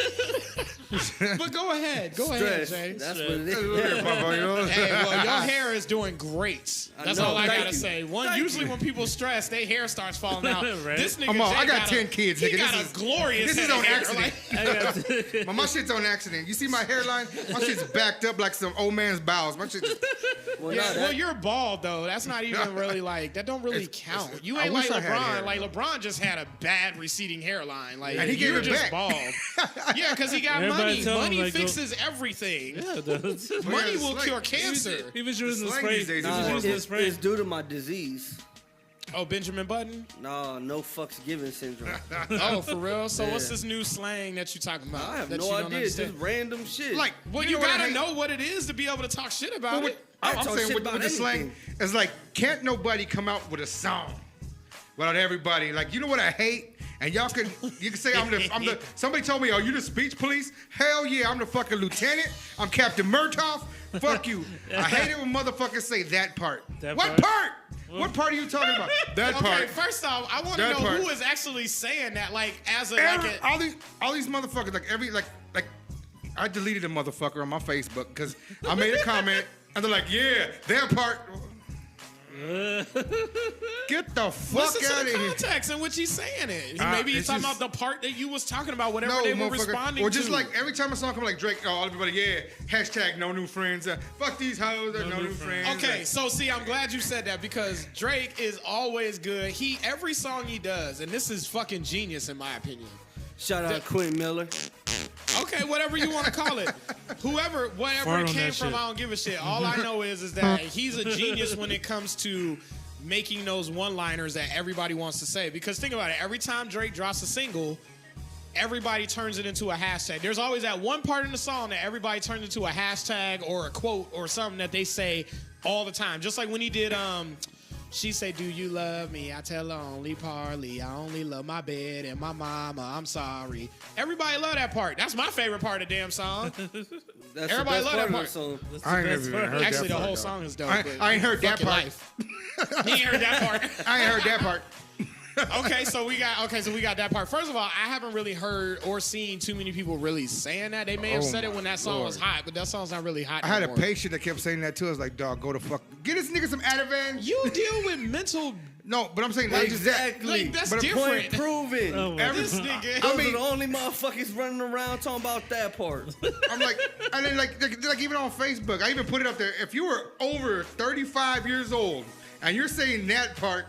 but go ahead, Stress. Jay. That's Stress. what it Look at is. it, Papa, you know? Hey, well, your hair is doing great. That's know. all I Thank gotta you. say. One, Thank usually when people stress, their hair starts falling out. Right. This nigga, Come on, Jay I got 10 a- kids, He nigga. got This a glorious. this is head on of hair. accident. Like, My shit's on accident. You see my hairline? My shit's backed up like some old man's bowels. My shit. Well, yeah, nah, well, that- you're bald though. That's not even really like that. Don't really It's- count. You I ain't like wish I had hair. LeBron. Like LeBron just had a bad receding hairline. Like And he gave you're it just back. bald. Yeah, because he got Everybody money. tell him, Money like, go- fixes everything. Yeah, it does. Money Yeah, will it's cure like- cancer. He was using the slang spray. these days He is was Nah, using the it's, spray. it's due to my disease. Oh, Benjamin Button. Nah, no fucks given syndrome. Oh, for real? So what's Yeah. this new slang that you talking about? I have that no you don't idea. It's understand? just random shit. Like, Well, you know what I gotta hate? know what it is to be able to talk shit about it. I I'm talk saying shit with about the slang, anything. it's like, can't nobody come out with a song without everybody. Like, you know what I hate? And y'all can, you can say I'm the, somebody told me, are you the speech police? Hell yeah, I'm the fucking lieutenant. I'm Captain Murtaugh. Fuck you. I hate it when motherfuckers say that part. That What part? part? What part are you talking about? That Okay, part. first off, I want to That know part. who is actually saying that, like, as a, Every- like, all these motherfuckers, like I deleted a motherfucker on my Facebook because I made a comment and they're like, yeah, that part. Get the fuck listen out to of the here. context in which he's saying it. Uh, Maybe he's it's talking just- about the part that you was talking about, whatever No, they were motherfucker. responding Or just to. like every time a song comes like Drake, oh, everybody, yeah, hashtag no new friends. Fuck these hoes, no new friends. Okay, so see, I'm glad you said that because Drake is always good. Every song he does, and this is fucking genius in my opinion. Shout out Quinn Miller. Okay, whatever you want to call it. Whatever Fart it on came that from, shit. I don't give a shit. All I know is that he's a genius when it comes to making those one-liners that everybody wants to say. Because think about it, every time Drake drops a single, everybody turns it into a hashtag. There's always that one part in the song that everybody turns into a hashtag or a quote or something that they say all the time. Just like when he did she say, do you love me? I tell her only partly. I only love my bed and my mama. I'm sorry. Everybody love that part. That's my favorite part of the damn song. That's Everybody the best love that part of part. the song. I ain't never even heard Actually, that the part, whole though. song is dope. I ain't heard that Fuck your part. life. He ain't heard that part. I ain't heard that part. Okay, so we got that part. First of all, I haven't really heard or seen too many people really saying that. They may have Oh said it my when that song was Lord. hot, but that song's not really hot I had a anymore. patient that kept saying that too. I was like, dog, go to fuck. Get this nigga some Ativan. You deal with mental. No, but I'm saying not just that. Exactly. Like, that's But a different. Point proven. Oh, my This God. nigga. Those mean- are the only motherfuckers running around talking about that part. I'm like, and then like even on Facebook, I even put it up there. If you were over 35 years old and you're saying that part,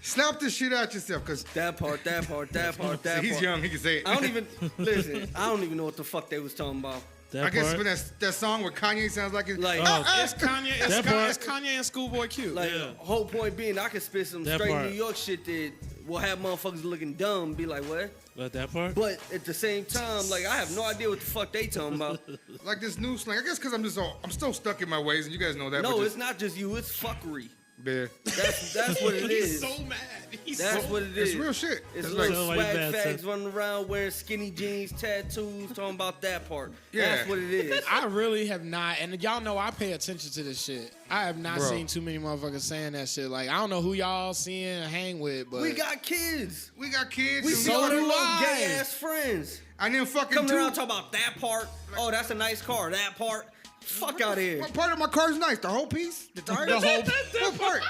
slap the shit out yourself, cause That part, that part, that part, that he's part. young, he can say it. I don't even listen. I don't even know what the fuck they was talking about. That I guess part? when that song where Kanye sounds like it's Like, It's Kanye. That part- It's Kanye and Schoolboy Q. like Yeah. whole point being, I could spit some That straight part. New York shit that will have motherfuckers looking dumb, be like, what? But that part? But at the same time, like I have no idea what the fuck they talking about. like this new slang. I guess because I'm still stuck in my ways, and you guys know that. No, but it's not just you. It's fuckery. yeah. That's what it He's is. so mad. He's That's so what it is. It's real shit. It's It's little like- swag Like that, fags running around wearing skinny jeans, tattoos, talking about that part. Yeah. That's what it is. I really have not, and y'all know I pay attention to this shit. I have not Bro. seen too many motherfuckers saying that shit. Like, I don't know who y'all seeing and hang with, but We got kids. We got kids. We and see so all do them little I. gay ass friends. and then fucking Coming two. around talking about that part. Oh, that's a nice car. That part. Fuck out of here. What part of my car is nice? The whole piece? The tires? The whole- What part?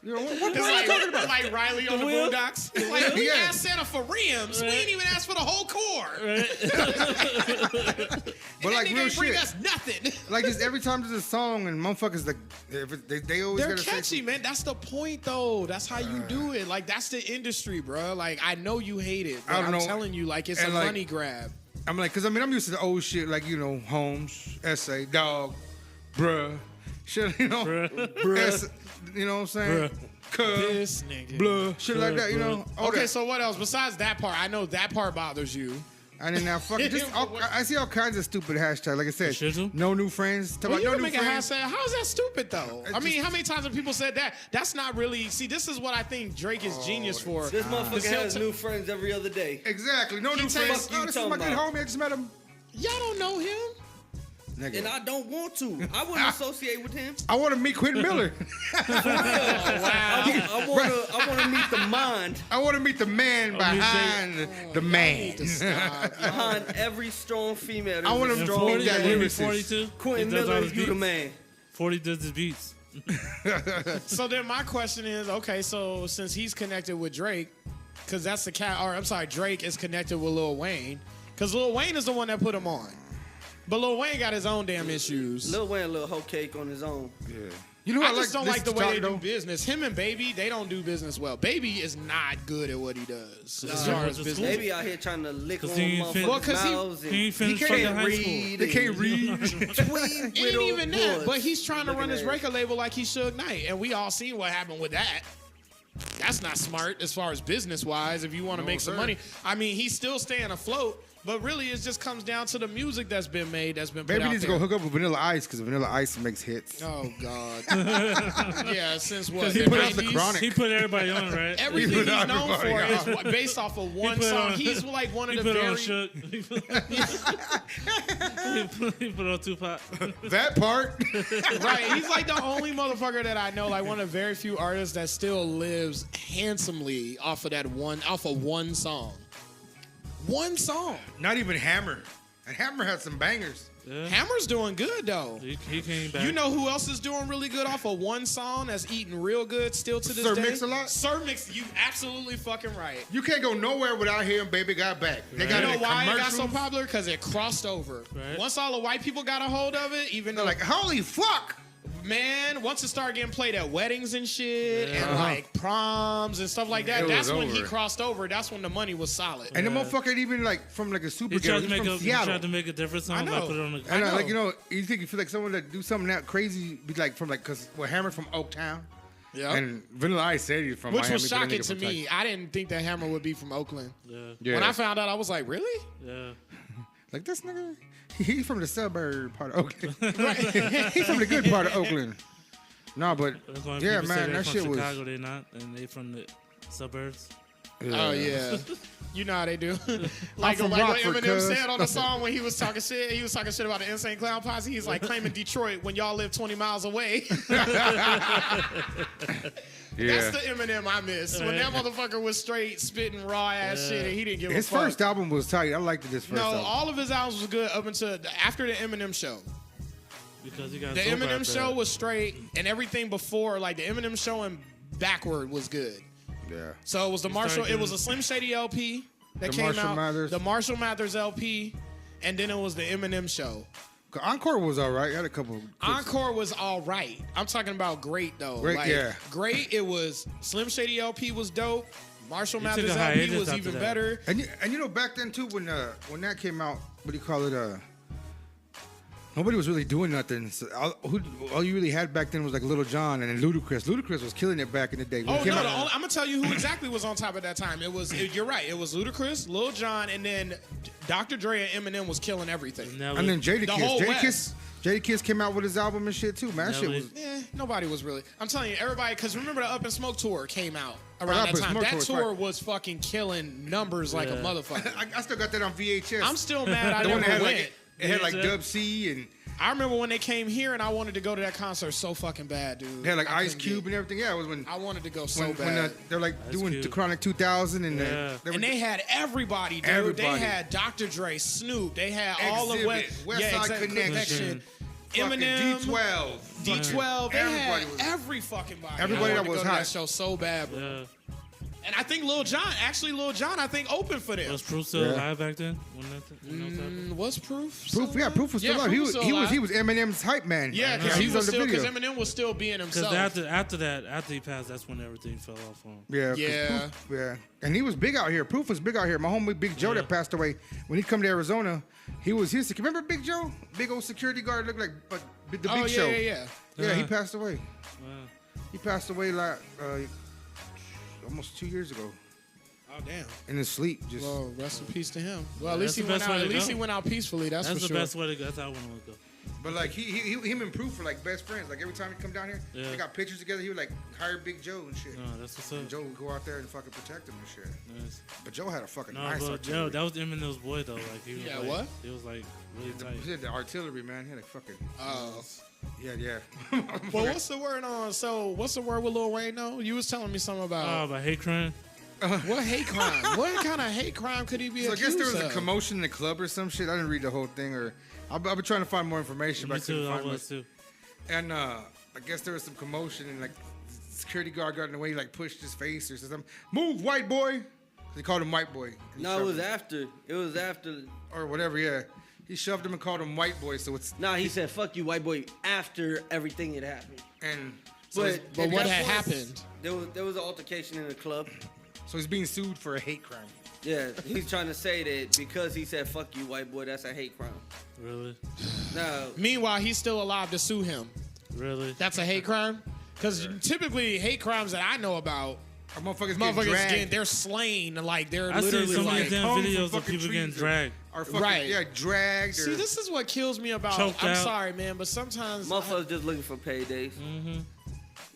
You know, what it's part are you talking about? like Riley on the wheel? Boondocks. It's like, we Yeah. asked Santa for rims. We ain't even asked for the whole core. But like That nigga real ain't bring shit. us nothing. Like just every time there's a song and motherfuckers like they always They're gotta say catchy, man. That's the point, though. That's how you do it. Like, that's the industry, bro. Like, I know you hate it, but I don't I'm know. telling you, like, it's a And, like, money grab. I'm like, cause I mean I'm used to the old shit like Holmes, essay, dog, bruh, shit, Bruh. S- you know what I'm saying? Bruh. Cuz, This nigga. blah, shit like that, you know. All Okay, that. so what else? Besides that part, I know that part bothers you. And then now fucking I see all kinds of stupid hashtags. Like I said, Shizzle? no new friends. Talk Well, about you no can new make a friends. hashtag. How is that stupid, though? It I mean, just- how many times have people said that? That's not really. See, this is what I think Drake is genius for. This motherfucker he'll has ta- new friends every other day. Exactly, no new takes- friends. Fuck you Oh, this is my talking good about. homie. I just met him. Y'all don't know him. Nigga. And I don't want to. I wouldn't associate with him. I want to meet Quentin Miller. I want to meet the mind I want to meet the man behind the man. Stop. behind every strong female. I wanna There's a meet strong that man. lyricist. 42? Quentin He does all Miller, his you the beats. man. 40 does his beats. So then my question is, okay, so since he's connected with Drake, because that's the cat, or I'm sorry, Drake is connected with Lil Wayne, because Lil Wayne is the one that put him on. But Lil Wayne got his own damn issues. Lil Wayne, a little hoe cake on his own. Yeah. You know I what just don't like the listen way to they do talk, business. Him and Baby, they don't do business well. Baby is not good at what he does as far as Just business. Maybe out here trying to lick on 'Cause he ain't fin- Well, motherfuckers' 'cause he- mouths and He ain't finished can't fucking high read. school. They can't read. tweet Ain't with even that, boys. but he's trying to run Looking his at record label like he Suge Knight, and we all seen what happened with that. That's not smart as far as business wise. If you want to No, make some sir. money, I mean, he's still staying afloat, but really, it just comes down to the music that's been made, that's been put Baby out needs to there. go hook up with Vanilla Ice because Vanilla Ice makes hits. Oh God. Yeah, since what? 'Cause he the put out the 90s? Chronic. He put everybody on, right? Everything He he's put known for everybody is based off of one put song. on- He's like one of He the put on very. Shook. He put on Tupac. That part. Right, he's like the only motherfucker that I know, like one of the very few artists that still lives handsomely off of one song. One song. Not even Hammer. And Hammer had some bangers. Yeah. Hammer's doing good though. He came back. You know who else is doing really good off of one song that's eating real good still to this Sir day? Mix-a-Lot? Sir Mix, you absolutely fucking right. You can't go nowhere without hearing Baby Got Back. They Right. got You it know in why it got so commercials. popular? Because it crossed over. Right. Once all the white people got a hold of it, even though They're like, holy fuck. man, once it started getting played at weddings and shit, and Uh-huh. like proms and stuff like that, It that's was when he over. crossed over. That's when the money was solid. And the motherfucker ain't even like from like a super He tried ghetto. to He's make from a he Seattle. tried to make a different song. I know. But put it on the. And I know. like you feel like someone that do something that crazy, be like from like because Hammer from Oaktown, Yeah. And Vanilla Ice said he's from Which Miami. was but that shocking nigga to from me. Texas. I didn't think that Hammer would be from Oakland. Yeah. Yeah. When I found out, I was like, really? Yeah. Like this nigga, he's from the suburb part of Oakland. He's from the good part of Oakland. No, but That's why yeah, people say man, they're that from shit was. Chicago, they not, and they from the suburbs. Oh yeah, you know how they do. like from what Rockford, Eminem cuz. said on the song when he was talking shit. He was talking shit about the Insane Clown Posse. He's like claiming Detroit when y'all live 20 miles away. Yeah. That's the Eminem I miss. When that motherfucker was straight spitting raw ass shit and he didn't give His a fuck. first album was tight. I liked his first No, album. all of his albums was good up until after the Eminem show. Because you got The so Eminem bad show was straight, and everything before, like the Eminem show and backward was good. Yeah. So it was the Marshall. started It was a Slim Shady LP that The came Marshall out. Mathers. The Marshall Mathers LP, and then it was the Eminem show. Encore was all right. Had a couple. Encore was all right. I'm talking about great though. Great, like, yeah. Great. It was Slim Shady LP was dope. Marshall took Mathers a LP hiatus was after even that. better. And you know back then too when that came out, what do you call it? Nobody was really doing nothing. So all you really had back then was like Little John and then Ludacris. Ludacris was killing it back in the day. When Oh it came no! out, I'm gonna tell you who exactly was on top at that time. You're right. It was Ludacris, Lil Jon, and then Dr. Dre and Eminem was killing everything. and then The whole West. Jadakiss came out with his album and shit too. Man, that shit was. Nobody was really. I'm telling you, everybody, because remember the Up in Smoke tour came out Up around in that time. Smoke That tour was tour right. was fucking killing numbers like a motherfucker. I still got that on VHS. I'm still mad I the one that never had went. like it had like Dub C and I remember when they came here and I wanted to go to that concert so fucking bad, dude. it had like I Ice couldn't Cube get- and everything. Yeah, it was when I wanted to go so when bad. they're like Ice doing Cube. the Chronic 2000 and Yeah. And they had everybody, dude. Everybody. They had Dr. Dre, Snoop. They had all of Exhibit, West Side exactly, Connection. fucking Eminem, D12. D12. They Everybody had was- every fucking body. Everybody I that wanted to was go to hot. that show so bad, bro. Yeah. And I think Lil Jon, I think opened for them. Was Proof still Yeah. alive back then? When that was happening? Was Proof? Proof, still yeah, alive? Proof was still Yeah, alive. Proof He was alive. Eminem's hype man. Yeah, because he's he was on the still, because video. Eminem was still being Because himself. after he passed, that's when everything fell off for him. Yeah, 'cause Yeah. Proof, yeah. And he was big out here. Proof was big out here. My homie Big Joe that passed away when he come to Arizona, he was remember Big Joe, big old security guard, looked like the Big Oh, yeah, Show. yeah. Yeah, he Uh-huh. passed away. Wow. He passed away like almost 2 years ago Oh, damn. in his sleep. Just Well, rest in peace to him. Well, at Yeah, least he that's the went best out. way At to least go. he went out peacefully. That's That's for the sure. best way to go. That's how I want to go. But like him and Proof were like best friends. Like every time he come down here, Yeah. they got pictures together. He would like hire Big Joe and shit. No, that's what's up. And Joe would go out there and fucking protect him and shit. Nice. But Joe had a fucking No, nice but artillery. yo, that was Eminem's boy though. Like he was Yeah, like, what? He was like really tight. He had the artillery, man. He had a fucking. Oh. Yeah. Well, what's the word on? So, what's the word with Lil Wayne? though? You was telling me something Oh, about but hate crime. what hate crime? What kind of hate crime could he be So I accused guess there was a of? commotion in the club or some shit. I didn't read the whole thing, or I've been trying to find more information, but Me I couldn't too. I find much. was too. And I guess there was some commotion, and like security guard got in the way, he like pushed his face or something. Move, white boy. They called him white boy. He No, it shoved was him. after. It was after. or whatever. Yeah, he shoved him and called him white boy. So it's Nah, he said, "Fuck you, white boy." After everything had happened, and so but he's- But at what that had point, happened? There was an altercation in the club. so he's being sued for a hate crime. Yeah, he's trying to say that because he said "fuck you, white boy," that's a hate crime. Really, No, Meanwhile, he's still alive to sue him. really. That's a hate crime? Because typically, hate crimes that I know about, Our motherfuckers, motherfuckers dragged. they're slain. Like, they're I see literally so many like. damn hung from videos of fucking people getting trees or- dragged. Or fucking, Right. Yeah, dragged. See, or, this is what kills me about. Choked I'm out. sorry, man, but sometimes motherfuckers just looking for paydays.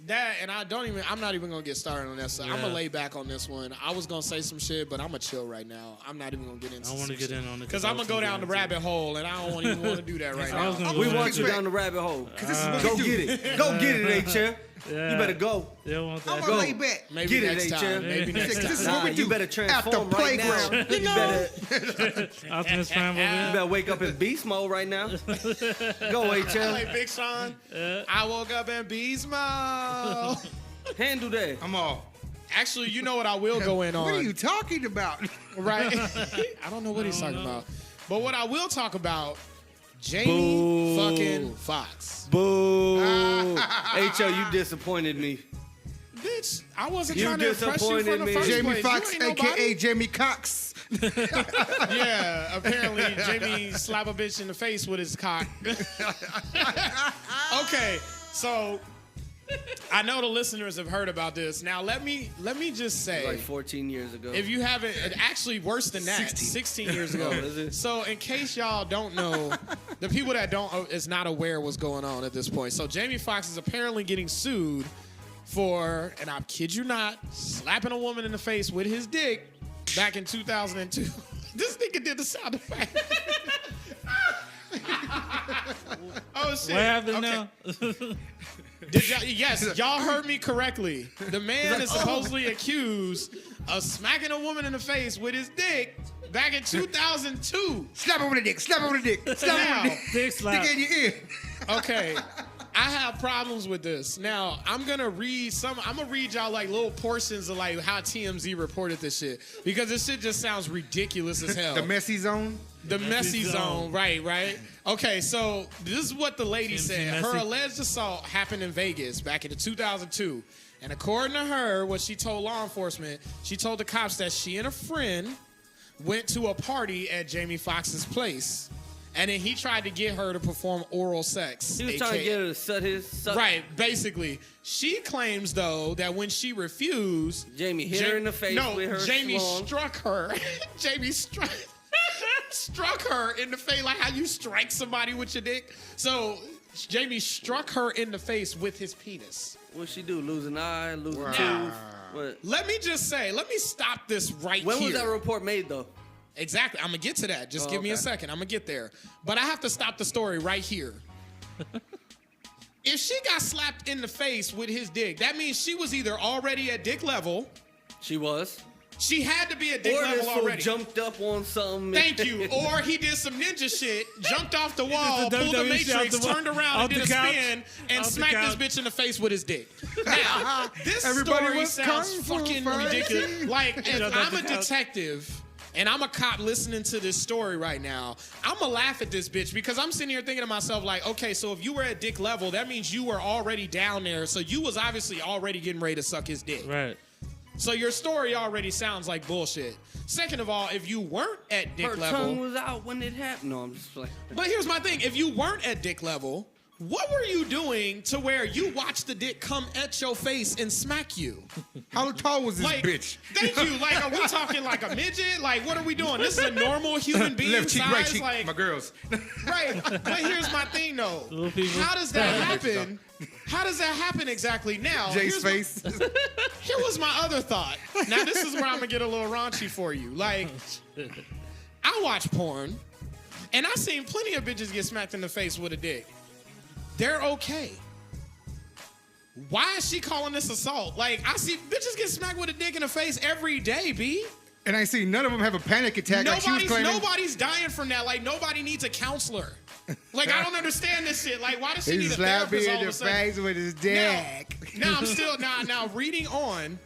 that, and I'm not even gonna get started on that. So I'm Yeah. gonna lay back on this one. I was gonna say some shit, but I'm gonna chill right now. I'm not even gonna get into. I want to get in on it because I'm gonna go down the rabbit hole, and I don't even want to do that right I was now. gonna We go want into you it. down the rabbit hole. Cause this is what Go we do. get it. Go get it, H-Chair. Yeah. You better go. Yeah, I want I'm that. gonna lay back. Maybe Get it, next H.M. time. Maybe Yeah. next This is time. what we you do better after transform right now. playground. You better, Optimus Prime over you there. better wake up in beast mode right now. Go, H-Chair. Like Big Sean, I woke up in beast mode. Handle that. I'm off. Actually, you know what I will go in on, What are you talking about? right? I don't know what he's talking about, but what I will talk about, Jamie Boo. fucking Foxx. Boo. H.O., you disappointed me. Bitch, I wasn't You trying to impress you from disappointed the me. first Jamie place. You Foxx, ain't nobody. aka Jamie Cox. Yeah, apparently Jamie slap a bitch in the face with his cock. Okay, so I know the listeners have heard about this. Now let me just say, Like 14 years ago. if you haven't, actually worse than that, 16 years ago. Oh, is it? So in case y'all don't know, the people that is not aware what's going on at this point. So Jamie Foxx is apparently getting sued for, and I kid you not, slapping a woman in the face with his dick back in 2002. This nigga did the sound effect. Oh shit! What happened Okay. now? Yes, y'all heard me correctly. The man is supposedly accused of smacking a woman in the face with his dick back in 2002. Slap her with a dick. Slap her with a dick. Slap her Now, with a dick. Dick slap. Dick in your ear. okay, I have problems with this. Now, I'm gonna read y'all like little portions of like how TMZ reported this shit because this shit just sounds ridiculous as hell. The messy zone. The messy zone, right. Okay, so this is what the lady said. Her messy. alleged assault happened in Vegas back in 2002. And according to her, what she told law enforcement, she told the cops that she and a friend went to a party at Jamie Foxx's place. And then he tried to get her to perform oral sex. He was trying to get her to suck. Right, basically. She claims, though, that when she refused... Jamie hit her in the face with her Jamie schlong. struck her. Jamie struck her in the face, like how you strike somebody with your dick. So Jamie struck her in the face with his penis. What'd she do? Lose an eye, lose a Wow. tooth? What? Let me just say, let me stop this right When here. was that report made, though? Exactly. I'm going to get to that. Just Oh, give me a okay. second. I'm going to get there. But I have to stop the story right here. If she got slapped in the face with his dick, that means she was either already at dick level. She was. She had to be at dick Or level this fool already. jumped up on something. Thank you. Or he did some ninja shit, jumped off the wall, the pulled the WWE shit off Matrix, the wall- turned around off and did a the couch. spin, and Off the smacked this couch. bitch in the face with his dick. Now, this Everybody story was sounds kung fu fucking fighting. ridiculous. Like, if Jumped off I'm a the couch. detective and I'm a cop listening to this story right now, I'm gonna laugh at this bitch because I'm sitting here thinking to myself, like, okay, so if you were at dick level, that means you were already down there, so you was obviously already getting ready to suck his dick. Right. So your story already sounds like bullshit. Second of all, if you weren't at dick Her level, tongue was out when it happened. No, I'm just like. but here's my thing: if you weren't at dick level, what were you doing to where you watched the dick come at your face and smack you? How tall was this Like, bitch? thank you. Like, are we talking like a midget? Like, what are we doing? This is a normal human being Left cheek, size. right cheek. Like, My girls. right. But here's my thing, though. Little people. How does that happen? How does that happen exactly? Now, Jay's here's my- face. Here was my other thought. Now, this is where I'm gonna get a little raunchy for you. Like, I watch porn, and I've seen plenty of bitches get smacked in the face with a dick. They're okay. Why is she calling this assault? Like, I see bitches get smacked with a dick in the face every day, B. And I see none of them have a panic attack like she was claiming. Nobody's dying from that. Like, nobody needs a counselor. Like, I don't understand this shit. Like, why does she He need a slapped me therapist all in of the a sudden? face with his dick. Now I'm still now reading on.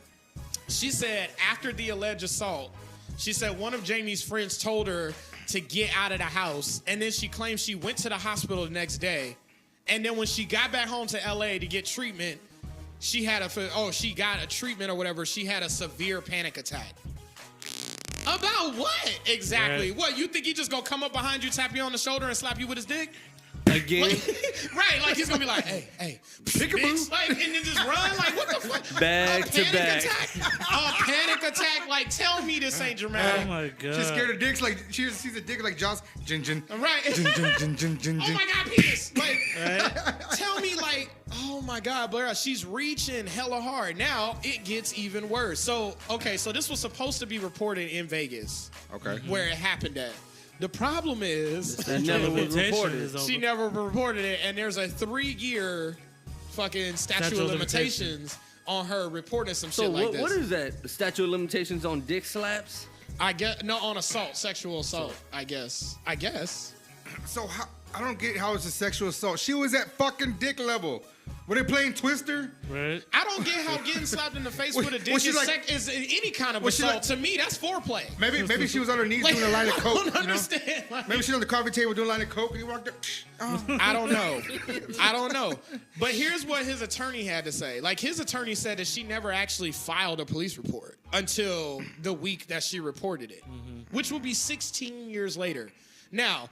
She said after the alleged assault, she said one of Jamie's friends told her to get out of the house, and then she claimed she went to the hospital the next day, and then when she got back home to LA to get treatment, she got a treatment or whatever. She had a severe panic attack. About what exactly? Right. What, you think he just gonna come up behind you, tap you on the shoulder, and slap you with his dick? Again. Right, like he's gonna be like, hey, bitch, like, and then just run, like, what the fuck? Back A to panic back. attack? A panic attack? Like, tell me this ain't dramatic. Oh my god. She's scared of dicks like she sees a dick like Joss. Jin jin. Right. Jin jin jin jin jin. Oh my god, penis. Like, tell me, like, oh my god, bro, she's reaching hella hard. Now it gets even worse. So, okay, so this was supposed to be reported in Vegas, Okay. where it happened at. The problem is That never was Limitation reported. is over. she never reported it, and there's a 3-year fucking statute of limitations on her reporting some So shit like what this. is that? The statute of limitations on dick slaps? I guess no, on assault, sexual assault. I guess. So how, I don't get how it's a sexual assault. She was at fucking dick level. Were they playing Twister? Right. I don't get how getting slapped in the face with a dick was she is, like- is any kind of was she assault. like- To me, that's foreplay. Maybe she was on her knees Like, doing a line of I coke. don't You know? understand. Like, Maybe she's on the coffee table doing a line of coke and he walked up. I don't know. But here's what his attorney had to say. Like, his attorney said that she never actually filed a police report until the week that she reported it, which will be 16 years later. Now,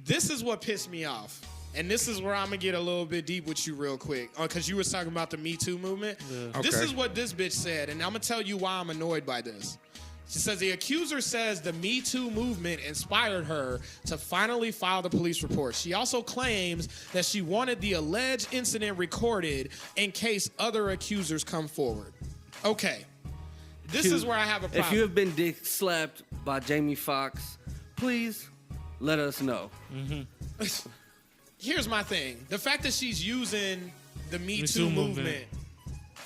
this is what pissed me off. and this is where I'm gonna get a little bit deep with you real quick, because you was talking about the Me Too movement. Yeah. This Okay. is what this bitch said, and I'm gonna tell you why I'm annoyed by this. She says the accuser says the Me Too movement inspired her to finally file the police report. She also claims that she wanted the alleged incident recorded in case other accusers come forward. Okay. This is where I have a problem. If you have been dick slapped by Jamie Foxx, please let us know. Here's my thing. The fact that she's using the Me Me Too Too movement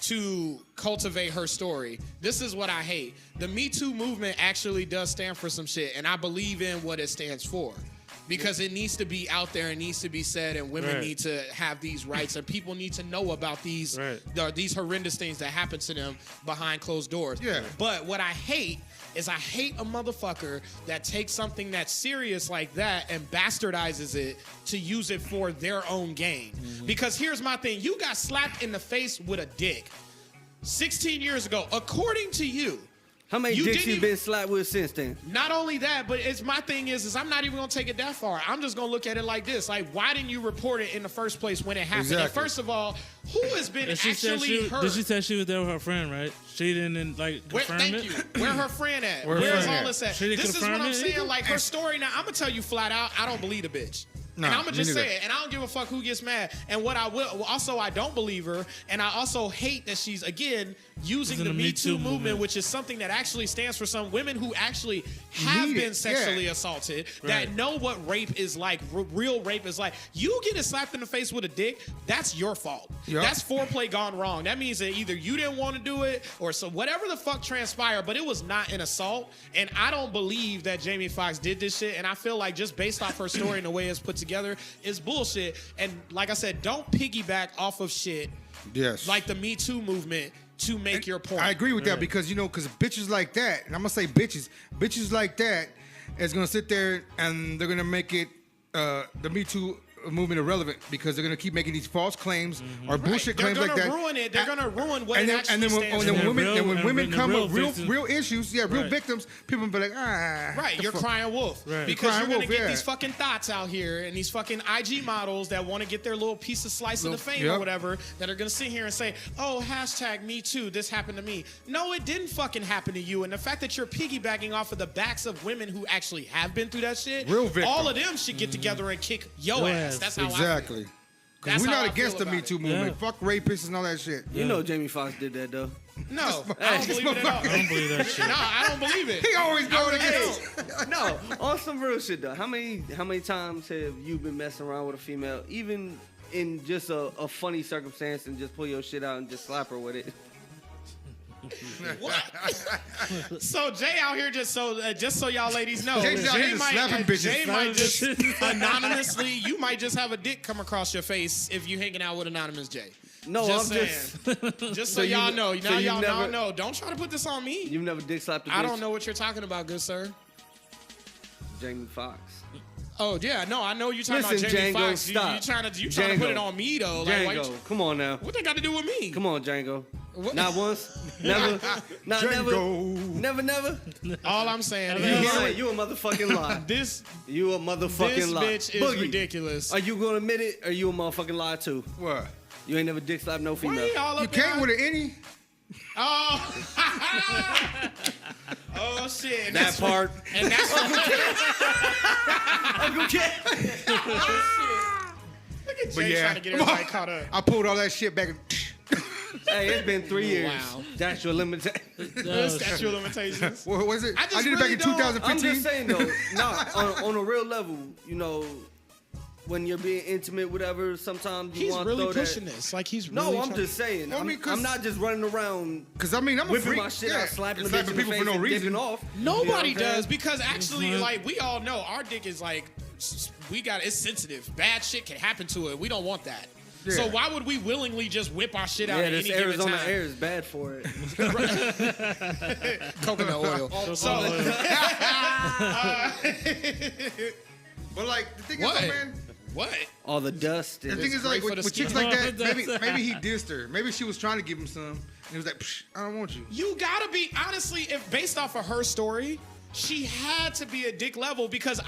to cultivate her story. This is what I hate. The Me Too movement actually does stand for some shit, and I believe in what it stands for. Because it needs to be out there, it needs to be said, and women Right. need to have these rights, and people need to know about these these horrendous things that happen to them behind closed doors. Yeah. But what I hate is I hate a motherfucker that takes something that's serious like that and bastardizes it to use it for their own gain. Because here's my thing. You got slapped in the face with a dick 16 years ago, according to you. How many You dicks didn't you been slapped with since then? Not only that, but it's my thing is I'm not even gonna take it that far. I'm just gonna look at it like this: like, why didn't you report it in the first place when it happened? And Exactly. first of all, who has been And she said actually hurt? did she say she was there with her friend, right? She didn't confirm Thank it. you. Where her friend at? Where her Where's friend all at? this at? She didn't This is what confirm I'm it saying. either? Like her story. Now I'm gonna tell you flat out, I don't believe the bitch. No, and I'm gonna me just neither. say it, and I don't give a fuck who gets mad. And what I will also, I don't believe her, and I also hate that she's again using the Me Too movement, which is something that actually stands for some women who actually have Need it, been sexually yeah. assaulted, Right. that know what rape is like, real rape is like. You getting slapped in the face with a dick, that's your fault. Yup. That's foreplay gone wrong. That means that either you didn't want to do it, or so whatever the fuck transpired, but it was not an assault. And I don't believe that Jamie Foxx did this shit. And I feel like just based off her story and the way it's put together is bullshit. And like I said, don't piggyback off of shit Yes. like the Me Too movement to make your point. I agree with that because because bitches like that, and I'm gonna say bitches like that is gonna sit there and they're gonna make it the Me Too movement irrelevant because they're gonna keep making these false claims or bullshit They're claims like gonna that. ruin it. They're gonna ruin what and it then, actually and then when, stands when for. women real- and when and women the come real with victims- real issues, real Right. victims, people be like, Right, the you're fuck? crying wolf. Right. Because Crying you're gonna wolf, get yeah. these fucking thoughts out here and these fucking IG models that want to get their little piece of slice of the fame or Yep. whatever that are gonna sit here and say, oh, hashtag me too, this happened to me. No, it didn't fucking happen to you. And the fact that you're piggybacking off of the backs of women who actually have been through that shit, Real victim. all of them should get together and kick your Your ass. ass. That's how I feel. Exactly. That's Because we're how not I against feel the Me about Too it. movement. Yeah. Fuck rapists and all that shit. You know Jamie Foxx did that though. No, I Hey, don't believe it at all. I don't believe that shit. No, I don't believe it. He always going really against. No, on some real shit though. How many times have you been messing around with a female, even in just a funny circumstance, and just pull your shit out and just slap her with it? What? So Jay out here just so y'all ladies know, Jay's out here just slapping bitches. Jay might just Slapping anonymously, you might just have a dick come across your face if you hanging out with anonymous Jay. No, Just I'm saying. Just so, So you- y'all know. so Now you y'all never- know. Don't try to put this on me. You've never dick slapped a bitch? I don't know what you're talking about, good sir. Jamie Foxx. Oh yeah, no, I know you're talking Listen, about Jamie Django, Foxx. stop. You trying to put it Django. on me though? Like, why you- Django, come on now. what they got to do with me? Come on, Django. What- Not once, never, not Django. never. All I'm saying You is lying. You a motherfucking lie. this You a motherfucking this lie. bitch is Boogie, ridiculous. Are you gonna admit it? Or you a motherfucking lie too? What? You ain't never dick slapped no Why female. y'all You up came here? with an any? Oh, oh shit! And That that's part. and that's Uncle Ken. look at But Jay yeah, trying to get everybody caught up. I pulled all that shit back. And Hey, it's been 3 years. Wow. That's your limit. Statute of limitations. what was it? I just did it back really in don't- 2015. I'm just saying though, on a real level, you know, when you're being intimate, whatever, sometimes you He's want to really throw pushing that. this. Like he's No, really I'm trying- just saying. Well, I mean, 'cause- I'm not just running around Because I mean, I'm a whipping freak. my shit yeah. out, slapping And the bitch in the people face for no and reason. dicking off. Nobody You know what I'm does saying? because actually, like we all know, our dick is like it's sensitive. Bad shit can happen to it. We don't want that. So Yeah. why would we willingly just whip our shit out Yeah, at this any given Arizona time? air is bad for it. Coconut oil. So But like the thing What? is, though, man. what? All the dust. The And thing It's is, like great for with the chicks skin. like that, maybe he dissed her. Maybe she was trying to give him some, and he was like, Psh, "I don't want you." You gotta be honestly, if based off of her story, she had to be a dick level because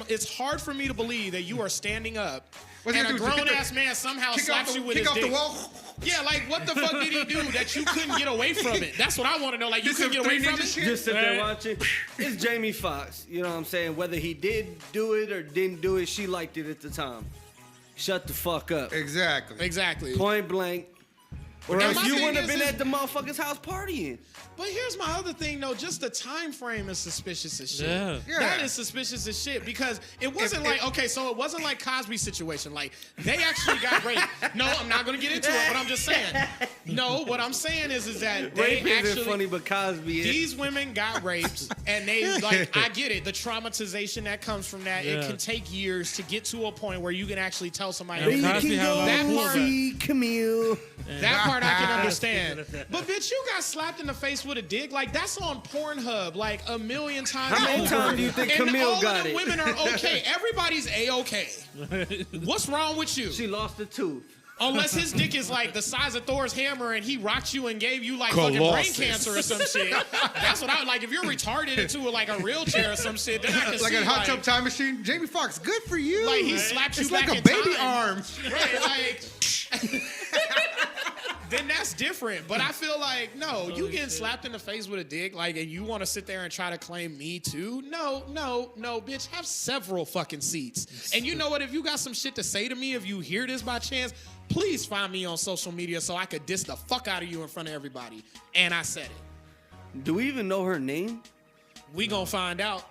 it's hard for me to believe that you are standing up What's and he a gonna do? grown-ass man somehow slaps you with kick his off dick. the wall. Yeah, like, what the fuck did he do that you couldn't get away from it? That's what I want to know. Like, you couldn't get away from it? Just sit there watching. It's Jamie Foxx. You know what I'm saying? Whether he did do it or didn't do it, she liked it at the time. Shut the fuck up. Exactly. Point blank. Or now else my you thing wouldn't have is been at the motherfucker's house partying. But here's my other thing, though. Just the time frame is suspicious as shit. Yeah. That is suspicious as shit because it wasn't it wasn't like Cosby's situation. Like, they actually got raped. No, I'm not going to get into it, but I'm just saying. No, what I'm saying is that they Rape isn't actually... funny, but Cosby is. These women got raped, and they, like, I get it. The traumatization that comes from that, it can take years to get to a point where you can actually tell somebody... And Cosby had a lot of that part, see Camille. that part I can understand. But, bitch, you got slapped in the face with a dick. Like, that's on Pornhub, like, a million times How many over. times do you think And Camille all got of the it? women are okay. Everybody's A-okay. What's wrong with you? She lost a tooth. Unless his dick is like the size of Thor's hammer and he rocked you and gave you like fucking brain cancer or some shit. That's what I would like. If you're retarded into like a wheelchair or some shit, then I can Like see a hot tub time machine. Jamie Foxx, good for you. like he slapped you It's back like a in baby time. arm. Right, like then that's different. But I feel like, no, you getting slapped in the face with a dick, like, and you want to sit there and try to claim me too? No, bitch. Have several fucking seats. And you know what? If you got some shit to say to me, if you hear this by chance, please find me on social media so I could diss the fuck out of you in front of everybody. And I said it. Do we even know her name? We gonna find out.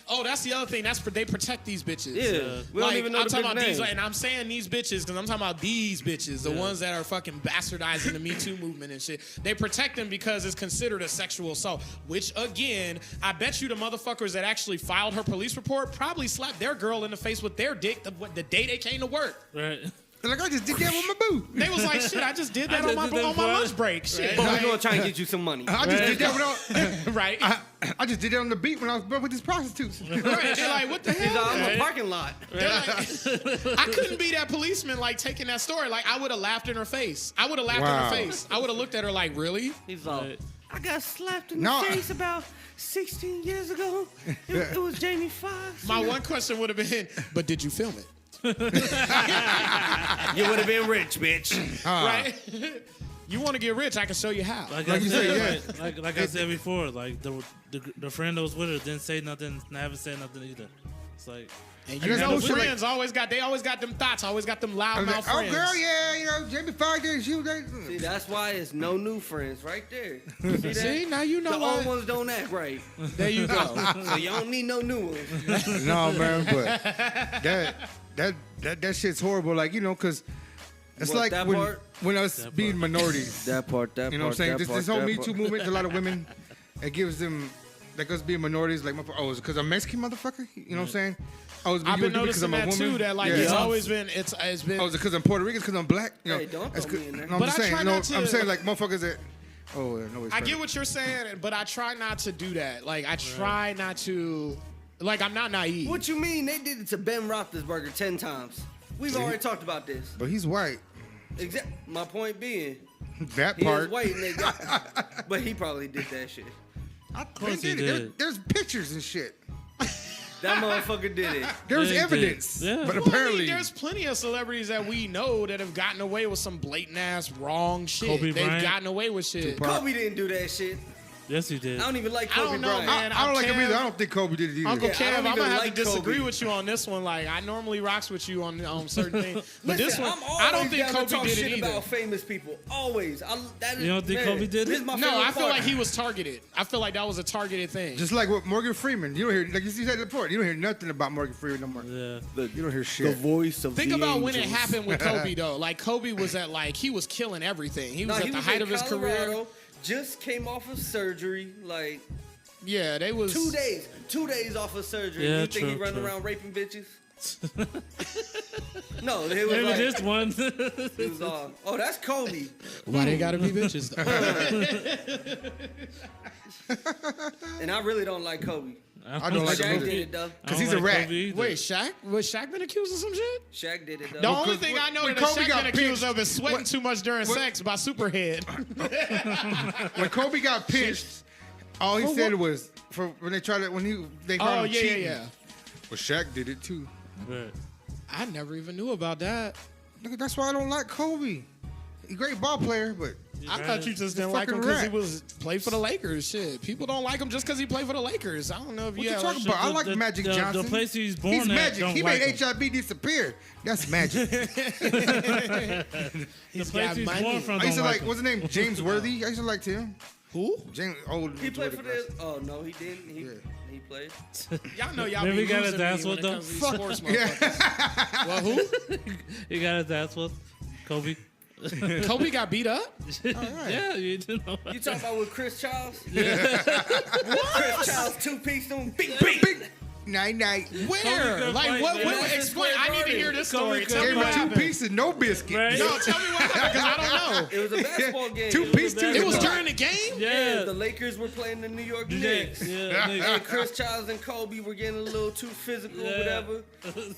Oh, that's the other thing. They protect these bitches. Yeah, we don't even know I'm the talking bitch about these, name. and I'm saying these bitches because I'm talking about these bitches, the ones that are fucking bastardizing the Me Too movement and shit. They protect them because it's considered a sexual assault. Which, again, I bet you the motherfuckers that actually filed her police report probably slapped their girl in the face with their dick the day they came to work. Right. Like, I just did that with my boo. They was like, shit, I just did that on my lunch break. Shit. But Like, we're gonna try and get you some money. I just did that when right. I just did that on the beat when I was with these prostitutes. Right. They're like, what the He's hell? out in the parking lot. They're like, I couldn't be that policeman like taking that story. Like I would have laughed in her face. I would have laughed in Wow. her face. I would have looked at her like, really? He's all, Right. I got slapped in No. the face about 16 years ago. It was Jamie Foxx. My one question would have been, but did you film it? You would have been rich, bitch. Right? You want to get rich? I can show you how. Like Like I you said, said, like I said before, like the friend that was with her didn't say nothing, and I haven't said nothing either. It's like, And And you there's know, no shit friends always got them thoughts, always got them I was loudmouth like, oh, friends. girl, yeah, you know, Jamie Foxx did shoot that. See, that's why it's no new friends right there. See that? See, now you know The why. old ones don't act right. There you go. So you don't need no new ones. No, man, but that shit's horrible. Like, you know, because it's What, like that when, part? when us being minorities. That part, You know what I'm saying? This whole Me Too movement, a lot of women, it gives them, like us being minorities, like, oh, is it because I'm Mexican, motherfucker? You know what I'm saying? Oh, is it I've you been do it 'cause noticing I'm a that woman? too. That like Yeah. it's always been it's been. Oh, is it because I'm Puerto Rican? Because I'm black? You know, Hey, don't that's throw me in there. No, I'm But just I saying. try No, not to- I'm saying like motherfuckers that. Oh, no, I get what you're saying, but I try not to do that. Like I try not to. Like I'm not naive. What you mean? They did it to Ben Roethlisberger 10 times. We've already talked about this. But he's white. My point being, That he part. is white and they got, but he probably did that shit. Of course he did. There's pictures and shit. That motherfucker did it. There's Yeah, he did. evidence. Yeah. But Well, apparently. there's plenty of celebrities that we know that have gotten away with some blatant ass wrong shit. Kobe They've Bryant. gotten away with shit. Tupac. Kobe didn't do that shit. yes, he did. I don't even like I Kobe don't know, Bryant. man. I don't like him Kev- either. I don't think Kobe did it either. Uncle Yeah, I Kev, don't I'm gonna even have like to disagree Kobe. with you on this one. Like, I normally rocks with you on certain things, but Listen, this one, I'm I don't always think down to Kobe talk did shit it either. about famous people. Always. That is, You don't think man, Kobe did this it? is my No, favorite I feel part. like he was targeted. I feel like that was a targeted thing. Just like with Morgan Freeman. You don't hear, like you said before, you don't hear nothing about Morgan Freeman no more. Yeah. You don't hear the shit. voice of Think the about when it angels. happened with Kobe though. Like Kobe was at he was killing everything. He was Nah, at the height in of his career. Colorado, just came off of surgery, like Yeah, they was 2 days off of surgery. Yeah, You think he true, running true. around raping bitches? No, it was Maybe like, this one. it was all, oh, that's Kobe. Why they gotta be bitches though? And I really don't like Kobe. I don't like Shaq him did either. it though. Because he's a rat. Wait, Shaq? Was Shaq been accused of some shit? Shaq did it though. The only Because thing I know when that Kobe Shaq got been accused pinched- of is sweating too much during sex by Superhead. When Kobe got pinched, All he For said what? was for when they tried to they called Oh him yeah, cheating. yeah. Well, Shaq did it too. Right. I never even knew about that. Nigga, that's why I don't like Kobe. He's a great ball player, but I thought you just didn't like him fucking because he rat. was played for the Lakers. Shit, people don't like him just because he played for the Lakers. I don't know if what you you have talking about? I like Magic Johnson. The place he's born He's at magic. don't He like made him. HIB disappear. That's magic. The He's place got he's money. born from I used don't to like like him. what's his name? James Worthy. I used to like him. Who? James old. He played for the. Oh no, he didn't. He played. Y'all know y'all Maybe be he got his losing me ass when whooped, it comes to these Fuck, sports yeah. motherfuckers. Well, who? He got his ass whooped. Kobe. Kobe got beat up? Yeah, you didn't know. You talking about with Chris Charles? Yeah. Chris Charles 2-piece them big big. Night night. Where? good Like, fight, what? man. What? Explain. I need to hear this Kobe story. good Tell me Gave what him two happened. pieces, no biscuit. Right? No, tell me what happened because I don't know. It was a basketball game. Two piece, It two. was It was No. during the game? Yeah, the Yeah. Lakers were playing the New York The Knicks. Knicks. Yeah, And Knicks. Chris Charles and Kobe were getting a little too physical, Yeah. whatever.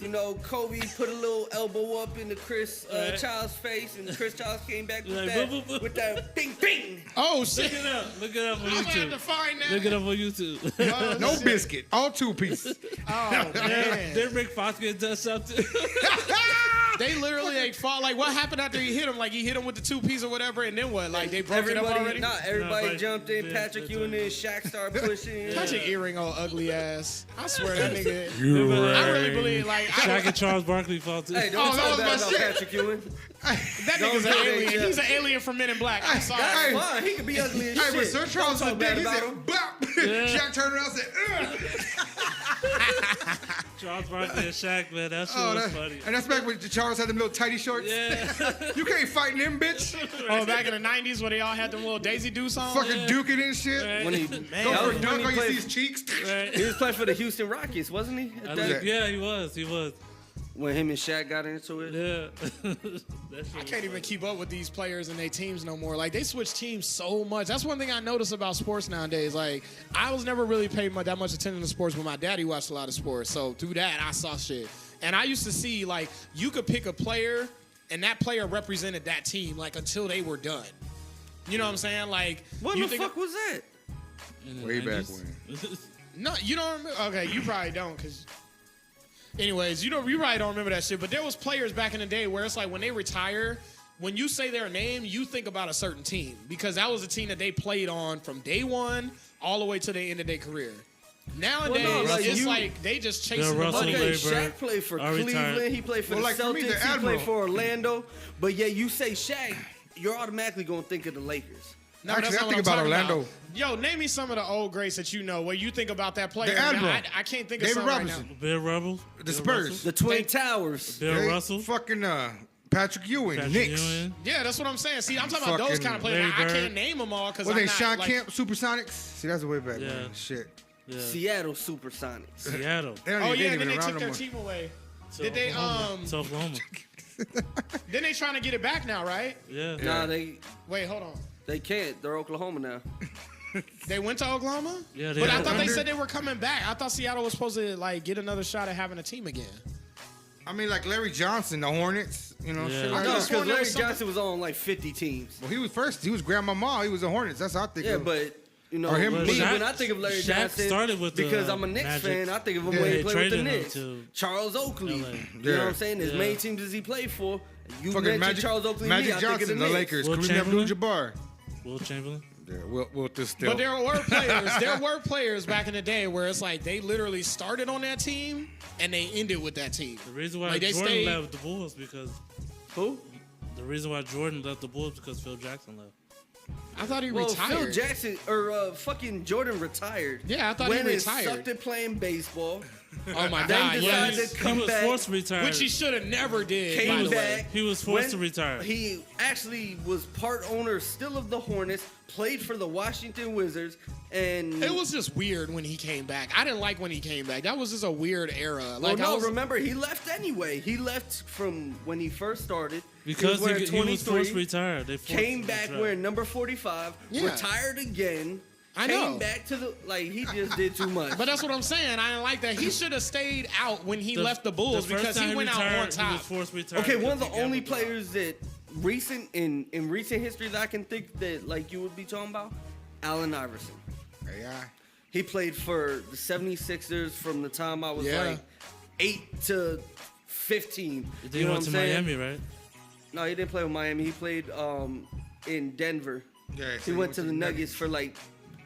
You know, Kobe put a little elbow up into Chris Right. Charles' face, and Chris Charles came back with, Like, that, boop, boop, boop. with that bing bing. Oh, Look shit. it up. Look it up on I'm going to have to YouTube. find that. Look it up on YouTube. Oh, No shit. biscuit. All two pieces. Oh, man. Did Rick Fox get touched out too? They literally like fought. Like, what happened after he hit him? Like, he hit him with the 2-piece or whatever, and then what? Like, they broke it up already? Everybody No, jumped in. yeah, Patrick that's Ewing right. and Shaq started pushing. Touch your earring, old ugly ass. I swear that nigga. You're I really believe, like, Shaq and Charles Barkley fought too. Hey, Oh, don't that talk was bad my about shit. Patrick Ewing. that Don't nigga's an do that, alien. yeah. He's an alien from Men in Black. I'm sorry. Hey. That's fine. He could be ugly as Hey, shit. but Sir Charles Don't was talk dead. bad He about said, him. "Bop." Shaq turned around and said, "Ugh." Charles Barkley and Shaq, man, that shit Oh, was that- funny. and that's back when Charles had them little tighty shorts. Yeah. You can't fight them, bitch. Oh, back in the 90s when they all had them little Daisy Dukes on? Fucking duking and shit. Right. When he, Go that for was a when dunk, he all you see played- his cheeks. Right. He was playing for the Houston Rockets, wasn't he? I At think- that- yeah, he was. When him and Shaq got into it. Yeah. That shit I was can't even keep up with these players and their teams no more. Like, they switch teams so much. That's one thing I notice about sports nowadays. Like, I was never really paying that much attention to sports, but my daddy watched a lot of sports. So through that, I saw shit. And I used to see, like, you could pick a player, and that player represented that team, like, until they were done. You know what I'm saying? Like, What you the think fuck was that? in the Way back 90s. No, you don't remember? Okay, you probably don't, because... Anyways, you probably don't remember that shit, but there was players back in the day where it's like when they retire, when you say their name, you think about a certain team because that was the team that they played on from day one all the way to the end of their career. Nowadays, Well, no, like it's you- like they just chasing the Russell money. Okay, Wilson. Shaq played for I retired. Cleveland. He played for Well, the like, for me, Celtics. the He Admiral. played for Orlando. But yeah, you say Shaq, you're automatically gonna think of the Lakers. No, Actually, that's I not think what I'm about talking Orlando. Yo, name me some of the old greats that you know where you think about that player. The Admiral. I can't think of David some Robinson. right Bill Russell. The Bill Spurs. Russell, The Twin Towers. Bill Hey, Russell. Fucking Patrick Ewing. Patrick Knicks. Ewing. now. Yeah, that's what I'm saying. See, I'm talking about those Fucking kind of players. I Larry can't Bird. name them all because What I'm they not Sean like, Camp Supersonics? See, that's the way back. Yeah. Man. Shit. Yeah. Seattle Supersonics. Seattle. They don't Oh even- yeah, they and then ain't they even took around their no team away. To Did they Oklahoma. To Oklahoma. Then they trying to get it back now, right? Yeah. Nah, they Wait, hold on. can't. They're Oklahoma now. They went to Oklahoma? Yeah, they But I were thought they under- said they were coming back. I thought Seattle was supposed to like get another shot at having a team again. I mean, like Larry Johnson, the Hornets. You know, Yeah. shit I like No, that. just sworn because there Larry was something- Johnson was on like 50 teams. Well, he was first. He was Grandmama. He was the Hornets. That's how I think. Yeah, of. but you know, Or him, me, Shaq- when I think of Larry Shaq Johnson, started with the, because I'm a Knicks Magic. fan, I think of him Yeah, when they he played with the traded him Knicks. to Charles Oakley. LA. You know Yeah. what I'm saying? As Yeah. many teams as he played for, you fucking mentioned Magic, Charles Oakley. Magic me, I think of Johnson, the the Knicks. Lakers. Will Kareem Chamberlain? Abdul-Jabbar. Will Chamberlain. Yeah, Will still. But there were players. There were players back in the day where it's like they literally started on that team and they ended with that team. The reason why Like, they Jordan stayed- left the Bulls because Who? the reason why Jordan left the Bulls because Phil Jackson left. I thought he Well, retired. Phil Jackson or fucking Jordan retired. Yeah, I thought he Went retired. and sucked at playing baseball. Oh my Then god! decided Yeah, to He come was back. forced to retire. which he should have never did. by Came the way. back. He was forced went- to retire. He actually was part owner still of the Hornets, played for the Washington Wizards, and It was just weird when he came back. I didn't like when he came back. That was just a weird era. well, Like, I no, was, remember he left anyway. He left from when he first started. because he was wearing he was 23, forced to retire. They forced came him to back retire. wearing number 45, Yeah. retired again. I came know. back to the he just did too much. But that's what I'm saying. I didn't like that. He should have stayed out when he left the Bulls first because time he went out retired, on He was top. forced to retire. Okay, one of the because he only gambled a lot. players that in recent history that I can think that like you would be talking about, Allen Iverson. AI. He played for the 76ers from the time I was like 8 to 15. He went to Miami, right? No, he didn't play with Miami. He played in Denver. Yeah, he went to the Nuggets for like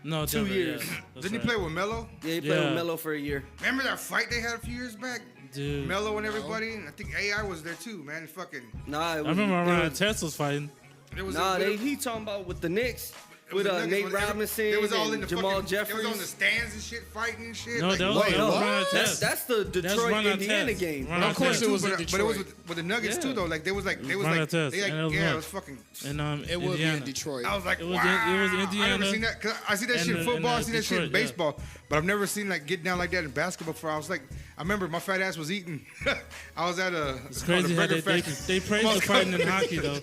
2 years. Yeah. Didn't he play with Melo? Yeah, he played with Melo for a year. Remember that fight they had a few years back? Dude. Melo and everybody? And I think AI was there too, man. Fucking. Nah, it was, I remember Ron Artest was fighting. He talking about with the Knicks. With Nate Robinson and Jamal Jeffries. They was on the stands and shit, fighting and shit. No, like, that was Ron Artest. That's the Detroit, Indiana game. Of course it was in Detroit. But it was with the Nuggets too, though. Like, it was it was fucking. And it would be in Detroit. I was like, it was wow. Indiana. I never seen that. 'Cause I see that shit in football. I see that shit in baseball. But I've never seen like get down like that in basketball before. I was like, I remember my fat ass was eating. I was at It's crazy how they praise the fighting in hockey though.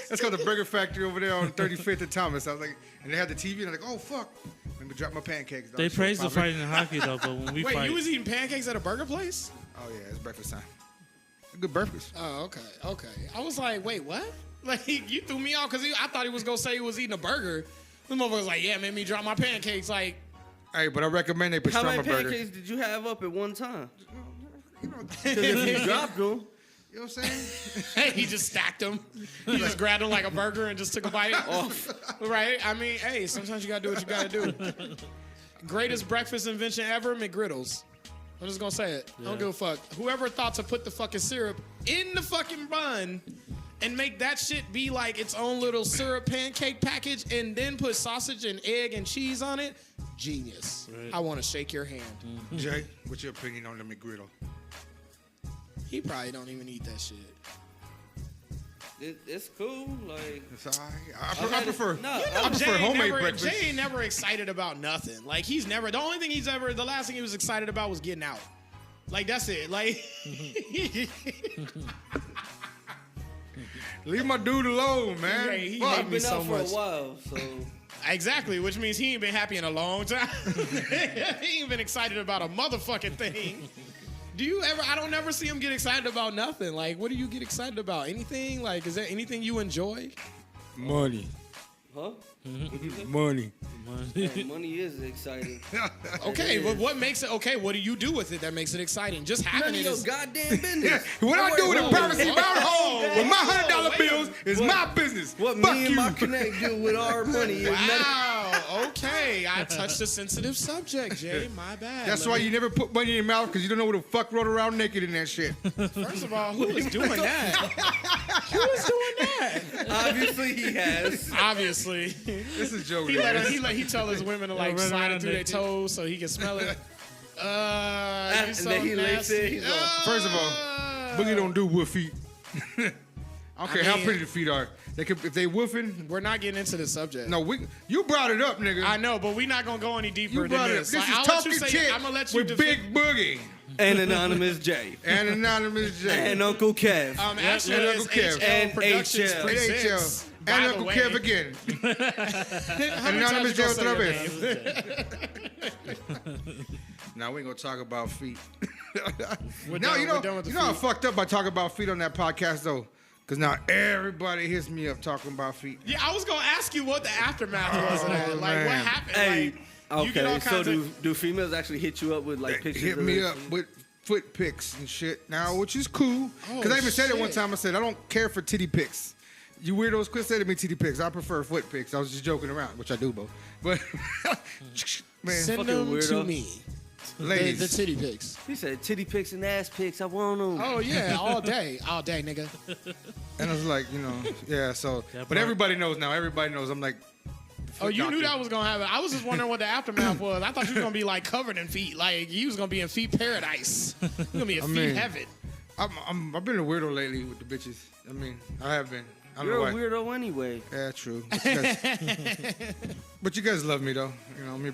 That's called the Burger Factory over there on 35th and Thomas. I was like, and they had the TV, and I'm like, oh fuck. Let me drop my pancakes. They praise the fighting in hockey though, but when we fight, you was eating pancakes at a burger place? Oh yeah, it's breakfast time. Good breakfast. Oh, okay. I was like, wait, what? Like, you threw me off because I thought he was gonna say he was eating a burger. The motherfucker was like, yeah, made me drop my pancakes. Like, hey, but I recommend they How many pastrama burger. pancakes did you have up at one time? You know, Because if you dropped them, you know what I'm saying? he just stacked them. He just grabbed them like a burger and just took a bite off. Right? I mean, hey, sometimes you gotta do what you gotta do. Greatest breakfast invention ever, McGriddles. I'm just gonna say it. I don't give a fuck. Whoever thought to put the fucking syrup in the fucking bun and make that shit be like its own little syrup pancake package and then put sausage and egg and cheese on it, genius. Right. I want to shake your hand. Jay, what's your opinion on the McGriddle? He probably don't even eat that shit. it's cool. Like, It's all right. I prefer Jay homemade never, breakfast. Jay ain't never excited about nothing. Like, he's never, the only thing the last thing he was excited about was getting out. Like, that's it. Like, Leave my dude alone, man. Yeah, he Fuck. hate me been so out for much. a while, so Exactly, which means he ain't been happy in a long time. He ain't been excited about a motherfucking thing. Do you ever? I don't never see him get excited about nothing. Like, what do you get excited about? Anything? Like, is there anything you enjoy? Money. huh? Money. Man, money is exciting. Okay, but what makes it okay? What do you do with it that makes it exciting? Just None having of it your is. goddamn business. What I do with the privacy of my home with my $100 wait. bills is my business. What Fuck me and you. my connect do with our money is nothing. Wow. Okay, I touched a sensitive subject, Jay. My bad. That's why you never put money in your mouth because you don't know who the fuck rode around naked in that shit. First of all, who is doing that? Who is doing that? Obviously, he has. Obviously. This is Joe. He tell his women to like run slide around it through their naked. toes so he can smell it. You And so then he licks nasty. it. He's like, First of all, Boogie don't do wolf feet. I don't care how mean- pretty the feet are. They could, if they woofing. We're not getting into the subject. No, you brought it up, nigga. I know, but we're not gonna go any deeper You than brought it up. this. This Like, is I'll let you Talking say, Chit I'm gonna let you with Big Boogie and Anonymous J. and Anonymous J. And Uncle Kev. Actually, and it's Uncle Kev. HL And Productions HL. presents. NHL. By And the Uncle way, Kev again. how many Anonymous times J you otra gonna vez. say Now we ain't gonna talk about feet. We're No, done- you know, we're done with the you know I feet. fucked up by talking about feet on that podcast though, because now everybody hits me up talking about feet. Yeah, I was gonna ask you what the aftermath was of that. Like, man. what happened? Hey, Like, you get all okay, so kinds do females actually hit you up with like pictures Hit of me their up feet? with foot pics and shit now, which is cool. Oh, Because I even said it one shit. time. I said I don't care for titty pics. You weirdos quit sending me titty pics. I prefer foot pics. I was just joking around, which I do both. But man, Send fucking them to weirdo. me. ladies, The titty pics. He said titty pics and ass pics. I want them. Oh yeah, all day, nigga. and I was like, you know, yeah. So, That but part- everybody knows now. Everybody knows. I'm like, Oh, you knew doctor. that was gonna happen. I was just wondering what the aftermath was. I thought you was gonna be like covered in feet, like you was gonna be in feet paradise. You gonna be in feet mean- heaven. I've been a weirdo lately with the bitches. I mean, I have been. I don't You're know a why. weirdo anyway. Yeah, true. But you guys love me though. You know, I'm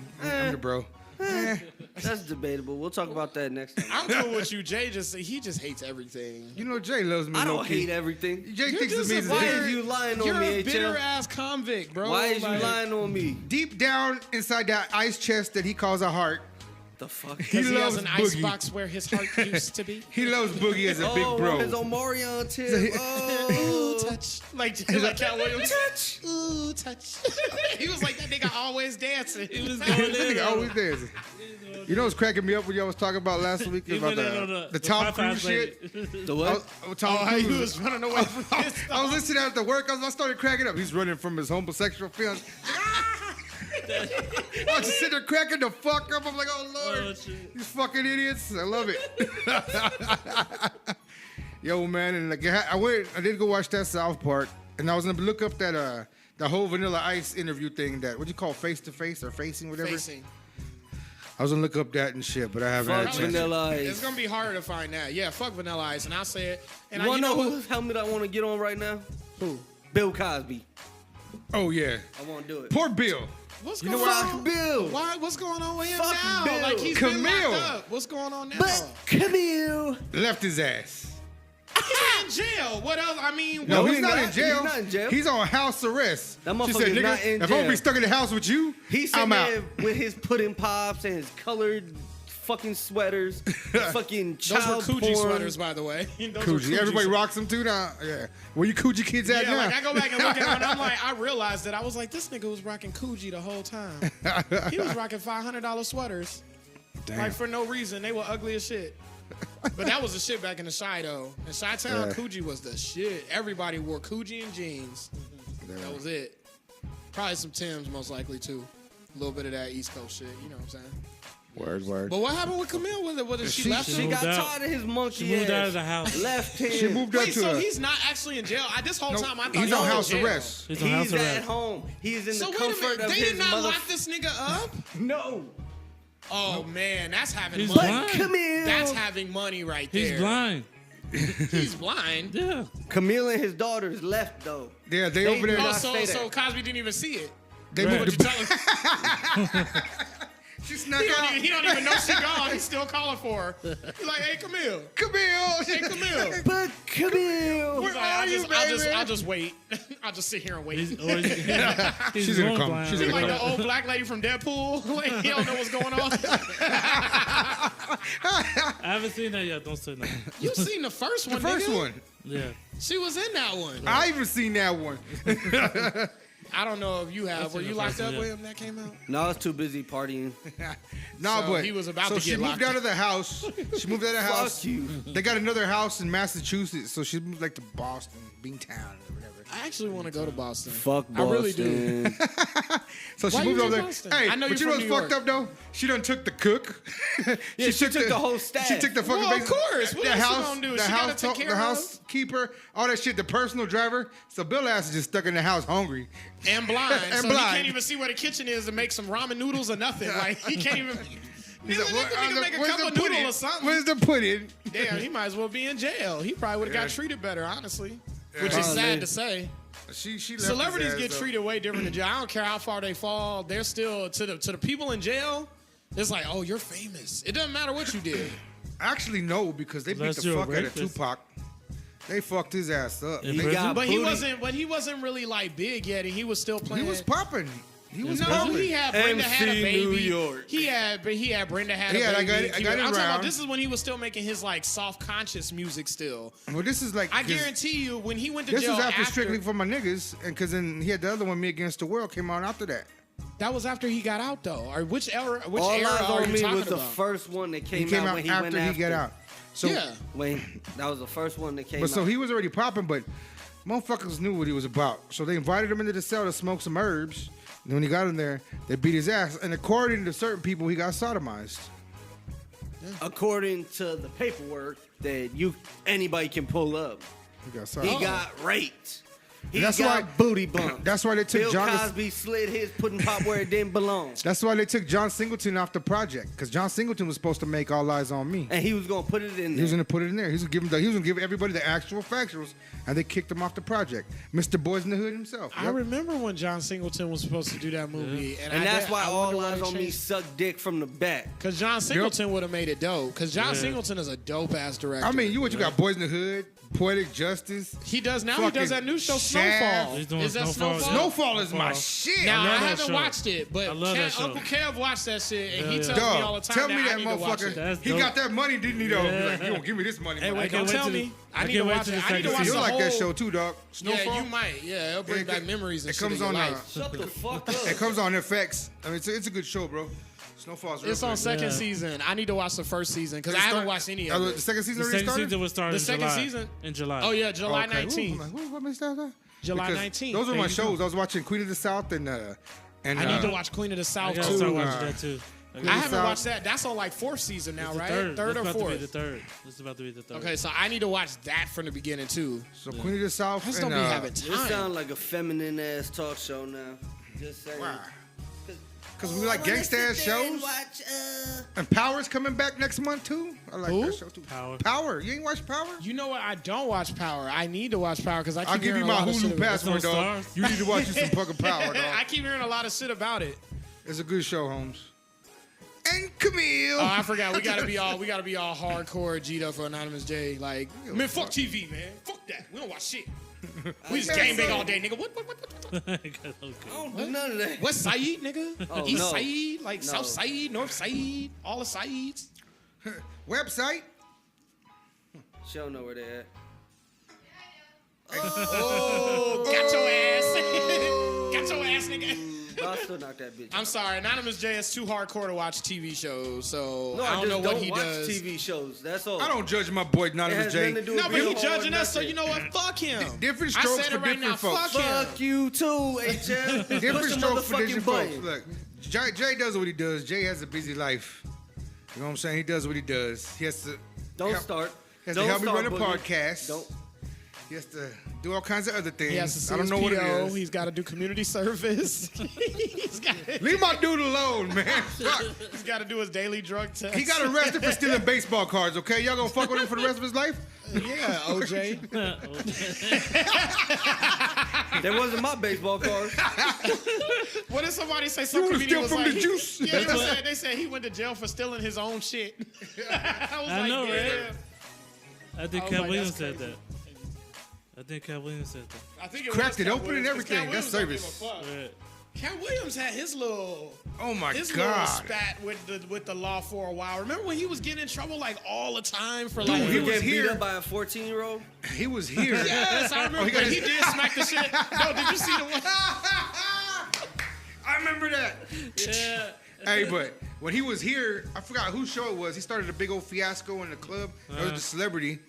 your bro. That's debatable. We'll talk about that next time. I'm cool with you. Jay he just hates everything. You know, Jay loves me. I don't low-key. hate everything. Jay You're thinks of just me a as a Why dick. are you lying on You're me, a bitter HL? ass convict, bro. Why is you Like, lying on me? Deep down inside that ice chest that he calls a heart, The fuck? he Because he has loves an Boogie. icebox where his heart used to be. He loves Boogie as a big Oh, bro. his Omarion tip. Oh, touch. Like Cat Williams. Touch. Ooh, touch. He was like that nigga always dancing. He was That going in. nigga always dancing. You know what's cracking me up when y'all was talking about last week He about went in on the Tom Cruise shit? The what? Tom How he Cruise. was running away from this. I was listening after work. I started cracking up. He's running from his homosexual feelings. I was just sitting there cracking the fuck up. I'm like, oh Lord, Oh, shit. these fucking idiots. I love it. Yo, man, and like I did go watch that South Park, and I was gonna look up that the whole Vanilla Ice interview thing, that what you call face to face or facing, whatever. Facing. I was gonna look up that and shit, but I haven't had a Fuck chance. Vanilla It's Ice. gonna be harder to find that. Yeah, fuck Vanilla Ice, and I'll say it. And You I, wanna you know know whose helmet I want to get on right now? who? Bill Cosby. Oh yeah, I want to do it. poor Bill. What's You going know on? Fuck Bill. Why? What's going on with him Fuck now? Bill. Like he's been Camille. locked up. What's going on now? But Camille. Left his ass. He's in jail. What else? I mean, No, No, he's he's not not. in jail. He's not in jail. He's on house arrest. That She motherfucker said, is nigga, not in if I'm gonna be jail. stuck in the house with you, He's sitting I'm out. there with his pudding pops and his colored fucking sweaters, fucking those were child Coogee porn. sweaters, by the way. Those were Coochie. Everybody sweaters. rocks them too now. Yeah. Where you Coochie kids at Yeah, now? like I go back and look at it, and I'm like, I realized that I was like, this nigga was rocking Coogee the whole time. He was rocking $500 sweaters, Damn. like for no reason. They were ugly as shit. But that was the shit back in the Chi though. In Chi-Town, Yeah. Coogee was the shit. Everybody wore Coogee and jeans. That was it. Probably some Timbs most likely too. A little bit of that East Coast shit. You know what I'm saying? Word. But what happened with Camille? Was it she She- left She him? got Moved out. tired of his monkey She moved ass. out of the house. Left him. She moved up Wait, to so a. he's not actually in jail? This whole time I thought he's he on was in house jail. arrest. He's on house He's at arrest. home. He's in So the wait a comfort minute, of they his did not mother. lock this nigga up? No. Oh man, that's having He's money. blind. Camille. That's having money right there. He's blind. He's blind. Yeah. Camille and his daughters left though. Yeah, they They over there. do Oh, not so stay there. Cosby didn't even see it. They Right. moved What the. you telling? She snuck He out. don't even know she gone. He's still calling for her. He's like, hey, Camille. Camille. Hey, Camille. But Camille. He's like, are you, baby? I'll just wait. I'll just sit here and wait. He's, or he's She's gonna going come. blind. She's He's gonna like come. the old black lady from Deadpool. Like, he don't know what's going on. I haven't seen that yet. Don't say nothing. You seen the first one, The first nigga? one. Yeah. She was in that one. I even seen that one. I don't know if you have. I've Were seen you the locked first up one, with yeah. him that came out? No, I was too busy partying. No, So but he was about so to she get moved locked out up. of the house. She moved out of the house. Fuck you. They got another house in Massachusetts, so she moved like to Boston, Beantown, or whatever. I actually want to go to Boston. Fuck I Boston. really do. So she Why moved you over in there. Boston? Hey, I know but you're you know from what's New fucked up though? She done took the cook. Yeah, she took the whole staff. She took the fucking. Well, of course. What the else she house, gonna do? The She gotta house, take care the of housekeeper, all that shit. The personal driver. So Bill ass is just stuck in the house, hungry. And blind. And so blind. he can't even see where the kitchen is to make some ramen noodles or nothing. Like, he can't even. He's He's like, like, make a where's couple the noodle pudding? or something. Where's the pudding? Damn, he might as well be in jail. He probably would have got Yeah. treated better, honestly. Which Yeah. is sad Probably. to say. She left his Celebrities ass, get though. treated way different in jail. I don't care how far they fall. They're still to the people in jail. It's like, oh, you're famous. It doesn't matter what you did. Actually, no, because they beat Unless the you're a fuck out of rapist. Tupac. They fucked his ass up. In He prison? got But booty. he wasn't really like big yet, and he was still He playing. was popping. He was No, popping. he had Brenda had a MC baby. New York. He had Brenda had Yeah, a I baby. got it I'm talking around. about this is when he was still making his like soft conscious music still. Well, this is like. I 'cause guarantee you, when he went to This jail was after Strictly for My Niggas, and because then he had the other one, Me Against the World, came out after that. that was after he got out though. Or which era? Which All era Eyes are on you Me talking was the about? first one that He came, came out out when he after went he after. got out. So, Yeah. That was the first one that came but out. so he was already popping, but motherfuckers knew what he was about. So they invited him into the cell to smoke some herbs. And when he got in there, they beat his ass. And according to certain people, he got sodomized. According to the paperwork that anybody can pull up, He got he sodomized. got raped. He That's got why- booty bumped. That's why they took Bill John. Cosby slid his pudding pop where it didn't belong. That's why they took John Singleton off the project, because John Singleton was supposed to make All Eyes on Me. And he was gonna put it in He there. was gonna put it in there. He was gonna give everybody the actual factuals, and they kicked him off the project. Mr. Boys in the Hood himself. I Yep. remember when John Singleton was supposed to do that movie, And that's why All Eyes on Me Me. suck dick from the back. Because John Singleton would have made it dope. Because John Singleton is a dope ass director. I mean, you got Boys in the Hood, Poetic Justice. he does now. He fucking does that new show, Chit. Snowfall. He's doing Is that Snowfall. Snowfall? Snowfall is my shit. Now, I love that haven't show. watched it, but I love that show. Uncle Kev watched that shit, and he Yeah, tells yeah. me all the time Tell me that that I need to watch it. motherfucker. That's He dope. got that money, didn't he? Though, Yeah. he's like, you don't give me this money. Hey, man. wait, I don't can't tell wait me. till I need to can't wait watch till it. the I need to second watch You'll the like whole. that show too, dog. Snowfall. Yeah, you might. Yeah, it'll bring It back co- memories and it shit comes in your on, life. Shut the fuck up. It comes on FX. I mean, it's a good show, bro. Snowfall's real It's on good. second Yeah. season. I need to watch the first season because I It haven't start- watched any Oh, of the it. second season The already second started? season will start The in second July. season? In July. Oh yeah, July Okay. Ooh, 19th. I'm like, what missed out? July Because 19th. Those were There my you go. shows. I was watching Queen of the South and I need to watch Queen of the I South gotta too. start uh, watching that too. I South. haven't watched that. That's on like fourth season now, It's the right? Third Third It's or about to be fourth? the third. It's about to be the third. Okay, so I need to watch that from the beginning too. So Queen of the South I just and don't be having This time. sound like a feminine ass talk show now. Just saying. Why? Because we like gangsta ass shows. And Power's coming back next month too. I like Who? that show too. Power. Power. You ain't watch Power? You know what? I don't watch Power. I need to watch Power because I keep I'll give hearing you a my lot of shit Hulu about it. password, It's on dog. Stars. You need to watch you some fucking Power, I dog. keep hearing a lot of shit about it. It's a good show, Holmes. And Camille. Oh, I forgot. We gotta be all hardcore G'd up for Anonymous J. Like, man, fuck TV, man. Fuck that. We don't watch shit. We just game bang all day, nigga. What? I don't do none of that. West Side, nigga? Oh, East no. Side, like No. South Side, North Side, all the sides. Website. She don't know where they at. Oh, got your ass. Got your ass, nigga. But I'll still knock that bitch I'm out. sorry, Anonymous J is too hardcore to watch TV shows, so No, I don't know just what don't he watch does. TV shows. That's all. I don't judge my boy It Anonymous has J. nothing to do No, with but he being hard, judging us, so nothing. you know what? Fuck him. Different I strokes said for it right different now. folks. Fuck him. Fuck you too, HF. Different Push the strokes for motherfucking different folks. button. Look, Jay does what he does. Jay has a busy life. You know what I'm saying? He does what he does. He has to. Don't help- start. He has Don't to help me start, run a Boogie. podcast. Don't. He has to do all kinds of other things. He has to see I don't his know what it PO. is. He's got to do community service. He's Leave my dude alone, man. Fuck. got to do his daily drug test. He got arrested for stealing baseball cards, okay? Y'all gonna fuck with him for the rest of his life? Yeah, OJ. That wasn't my baseball card. What did somebody say? Some You wanna comedian steal was from like, the juice? Yeah, they said he went to jail for stealing his own shit. I was I like, know, yeah. right? I think I was Cat like, Williams that's said that. I think Cat Williams said that. I think it Cracked was it Cat open and Williams, 'cause everything. Cat That's Williams service. don't give a fuck. Yeah. Cat Williams had his little Oh my his little God. spat with the law for a while. Remember when he was getting in trouble like all the time for Dude, like he You was get beat here. up by a 14-year-old? He was here. Yes, I remember. Oh, he got but he his- did smack the shit. No, did you see the one? I remember that. Yeah. Hey, but when he was here, I forgot whose show it was. He started a big old fiasco in the club. It was the celebrity.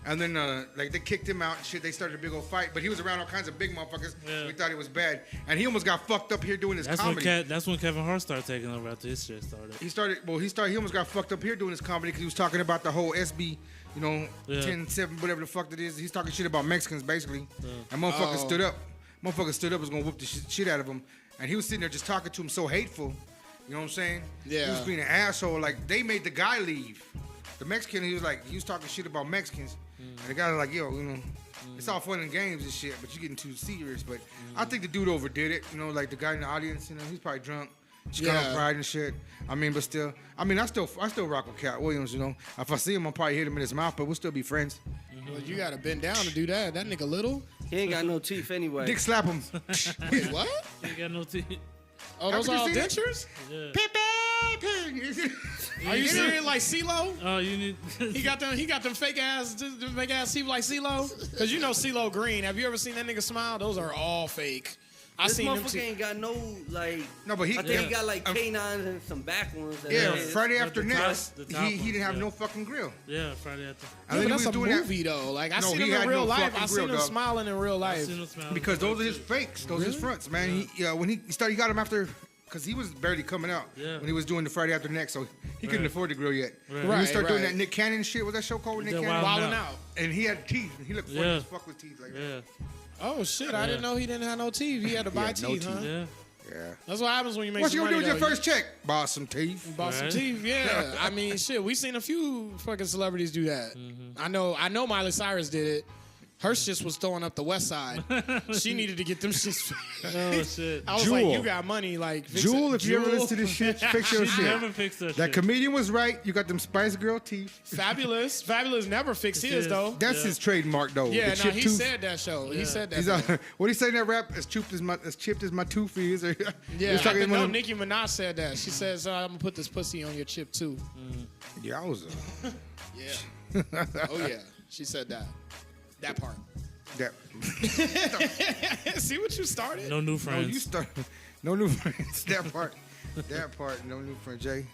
And then, like, they kicked him out and shit. They started a big old fight. But he was around all kinds of big motherfuckers. Yeah. We thought he was bad. And he almost got fucked up here doing his That's comedy. when Kevin Hart started taking over after his shit started. He almost got fucked up here doing his comedy because he was talking about the whole SB, you know, Yeah. 10-7, whatever the fuck that is. He's talking shit about Mexicans, basically. And motherfucker Oh. stood up. Motherfucker stood up, was going to whoop the shit out of him. And he was sitting there just talking to him so hateful. You know what I'm saying? Yeah. He was being an asshole. Like, they made the guy leave. The Mexican, he was talking shit about Mexicans. And the guy was like, yo, you know, it's all fun and games and shit, but you're getting too serious. But I think the dude overdid it. You know, like the guy in the audience, you know, he's probably drunk. Just got Yeah. off pride and shit. I mean, but still, I still rock with Cat Williams, you know. If I see him, I'll probably hit him in his mouth, but we'll still be friends. Well, you gotta bend down to do that. That nigga little. He ain't got no teeth anyway. Dick slap him. Wait, what? He ain't got no teeth. Oh, those Haven't all you seen dentures? Yeah. Are you serious? Like CeeLo? Oh, you need. He got them fake ass teeth like CeeLo. Cause you know CeeLo Green. Have you ever seen that nigga smile? Those are all fake. I This seen them motherfucker too. ain't got no, like... No, but he- I think he yeah. got, like, canines and some back ones. that Yeah, is. Friday But after the next, top- the top he didn't have ones, no yeah. fucking grill. Yeah, Friday after. I Yeah, think but he that's a was doing movie though. Like I No, seen he him had in real no life. fucking I seen grill, him dog. smiling in real I life. seen him smile. Because those are his fakes. Those are his fronts, man. When he got him after, because he was barely coming out Yeah. when he was doing the Friday after next, so he couldn't Right. afford the grill yet. Right. When he started doing Right. that Nick Cannon shit, was that show called with Nick He did Cannon? Wild- Wilding out. And he had teeth. He looked funny Yeah. as fuck with teeth like that. Yeah, Oh shit! I didn't know he didn't have no teeth. He had to buy had no teeth, huh? teeth. yeah. Yeah. That's what happens when you make What some you gonna do money. with your though. first check? Buy some teeth. You bought some Right. teeth, yeah. I mean, shit. We seen a few fucking celebrities do that. I know. Miley Cyrus did it. Her shits was throwing up the west side. She needed to get them shits. Oh shit. I was Jewel. like, you got money, like fix Jewel, it. if you ever listen to this shit, fix your She shit. never fixed her That shit. comedian was right. You got them Spice Girl teeth. Fabulous never fixed his is. though. That's his trademark though. Yeah, the no, chip he tooth. said that show. He said that. He's what he say in that rap? As chipped as my tooth is. Or, Yeah, He's talking I know about- Nicki Minaj said that. She says, I'm gonna put this pussy on your chip too. Yeah, I was Yeah. Oh yeah, she said that. That part. that. See what you started? No new No, friends. you start. No new friends. That part. That part. No new friend. Jay.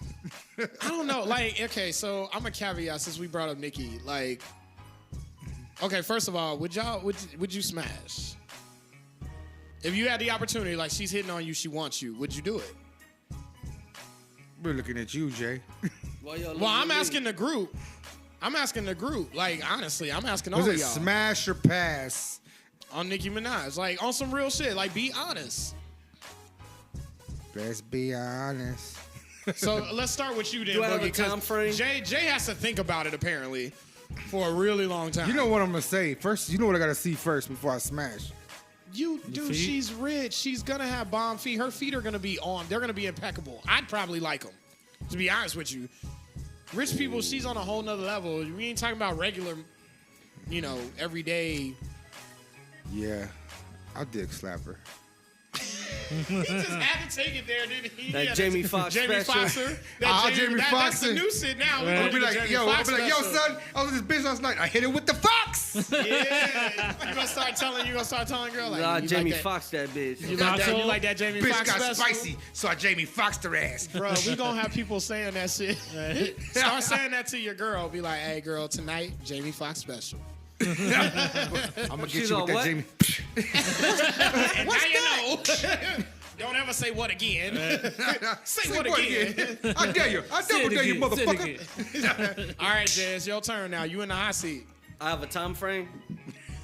I don't know. Like, okay, so I'm a caveat since we brought up Nicki. Like, okay, first of all, would you smash? If you had the opportunity, like she's hitting on you, she wants you, would you do it? We're looking at you, Jay. Well, I'm asking the group. Like, honestly, I'm asking all Was of it y'all. smash or pass? On Nicki Minaj. Like, on some real shit. Like, be honest. Let's be honest. So let's start with you then, Do I have Boogie, a time 'cause frame? Jay has to think about it apparently for a really long time. You know what I'm gonna say first. You know what I gotta see first before I smash. dude, feet? she's rich. She's gonna have bomb feet. Her feet are gonna be on. They're gonna be impeccable. I'd probably like them. To be honest with you, rich people, she's on a whole nother level. We ain't talking about regular, everyday. Yeah, I dig slap her. He just had to take it there, didn't he? That Yeah, Jamie that's- Foxx Jamie special. Foxxer. Jamie That's the Foxxer. new shit now. We're I'll gonna be do the like, Jamie yo, Foxx yo, special. son, I was with this bitch last night. I hit it with the fox. Yeah. You gonna start telling girl like Nah, you Jamie like that, Foxx that bitch. You like that? You like that Jamie Bitch Foxx got special? spicy, so I Jamie Foxxed her ass. Bro, we gonna have people saying that shit. Start saying that to your girl. Be like, hey, girl, tonight, Jamie Foxx special. I'm gonna get She's you on with that what? Jamie. And now you know. Don't ever say what again. Say what again. I dare you. I double dare you, motherfucker. All right, Jay, it's your turn now. You in the hot seat. I have a time frame.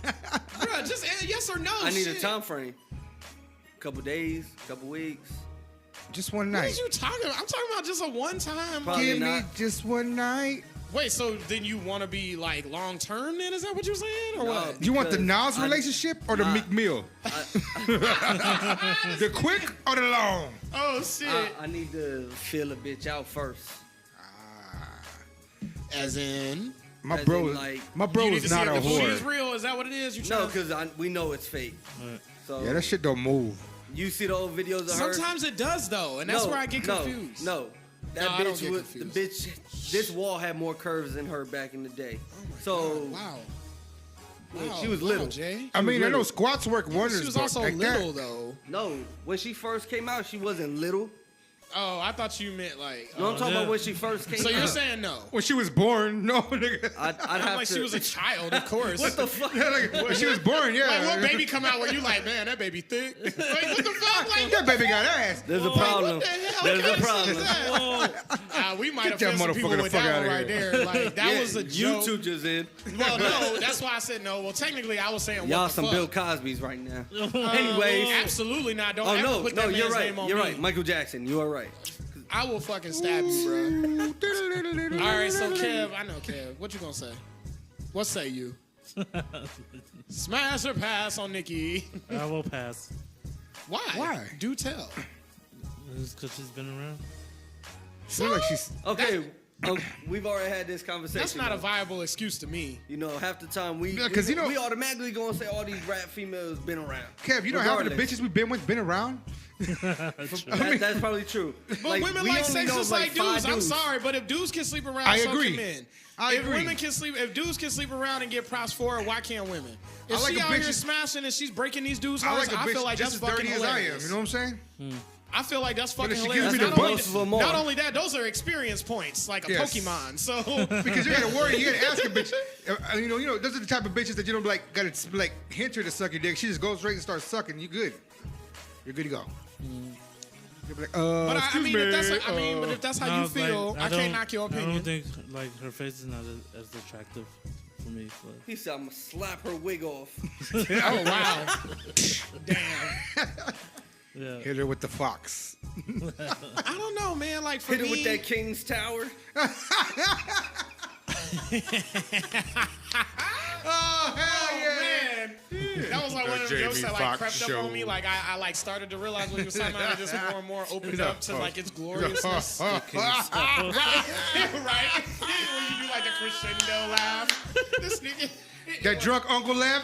Bro, just yes or no. I need shit. a time frame. Couple days, couple weeks. Just one What night. is you talking about? I'm talking about just a one time. Probably Give me not. just one night. Wait, so then you want to be like long term? Then is that what you're saying, or No. what? You want the Because Nas relationship or the Nah. Meek Mill? The quick or the long? Oh shit! I need to feel a bitch out first. As in, My As bro, in, like, my bro you need is to see not if a the booty is whore. real. Is that what it is? You No, trying? because we know it's fake. So Yeah, that shit don't move. you see the old videos of her. Sometimes it does though, and that's No, where I get confused. No, that No, I don't bitch get was the confused. bitch. This wall had more curves than her back in the day. So Oh Wow. Wow. she was little. Wow, Jay. I mean, I know little. squats work wonders. She was but also like little that, though. No, when she first came out, she wasn't little. Oh, I thought you meant like. No, I'm talking yeah. about when she first came So out. you're saying no? When she was born, no, nigga. I'd I'm have like to. she was a child, of course. what the fuck? Yeah, like, when she was born, yeah. Like what baby come out where you like, man, that baby thick? Like what the fuck? Like That baby got ass. There's a like, problem. what the hell? There's What a kind of problem. shit is that? We might Get have that offended some people motherfucker the with fuck that outta one right here. there. Like that Yeah, was a joke. YouTube just in. Well, no, that's why I said no. Well, technically, I was saying what Y'all the some fuck. Bill Cosby's right now. Anyways. Absolutely not. Don't Oh ever no, put no, that you're man's right. name on You're me. right. Michael Jackson, you are right. I will fucking stab you, bro. All right, so Kev, I know Kev. What you gonna say? What say you? Smash or pass on Nicki? I will pass. Why? Why? Do tell. It's because she's been around. Feel like she's. Okay, we've already had this conversation. That's not a though. viable excuse to me. You know, half the time we, Yeah, 'cause we, you know- we automatically gonna say all these rap females been around. Kev, you know how many Regardless. bitches we've been with been around? That's probably true. But women we like only sex know, just like five dudes. I'm sorry, but if dudes can sleep around, I so agree. can men. I if agree. women can sleep, if dudes can sleep around and get props for it, why can't women? If I like she a out bitch here is- smashing and she's breaking these dudes' I hearts, like a I bitch feel like just that's as fucking dirty as I am. hilarious. You know what I'm saying? I feel like that's fucking if she hilarious. gives me Not the only, most of them all. not only that, those are experience points, like a Yes. Pokemon. So Because you gotta worry, you gotta ask a bitch. You know, those are the type of bitches that you don't like. Gotta like hint her to suck your dick. She just goes straight and starts sucking. You good? You're good to go. You'll be like, But I excuse mean, me. if that's, I mean, but if that's how No, you it's feel, like, I don't- can't knock your I opinion. don't think like her face is not as attractive for me. But He said, "I'm gonna slap her wig off." Oh wow, damn. yeah, Hit her with the fox. I don't know, man. Like for Hit her me, with that King's Tower. Oh hell yeah! That was like one of the jokes that like Fox crept show. up on me. Like I like started to realize what he was talking about. And just more and more opened up to like its gloriousness. Right? When you do like the crescendo laugh. This nigga. That drunk uncle laugh.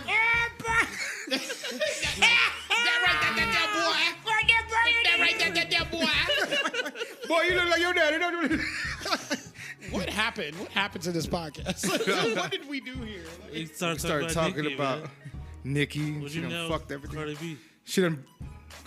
Boy, you look like your daddy. Don't do What happened? What happened to this podcast? What did we do here? We We started talking Nicki, about man. Nicki. Would She you done know fucked everything. Cardi B? She done.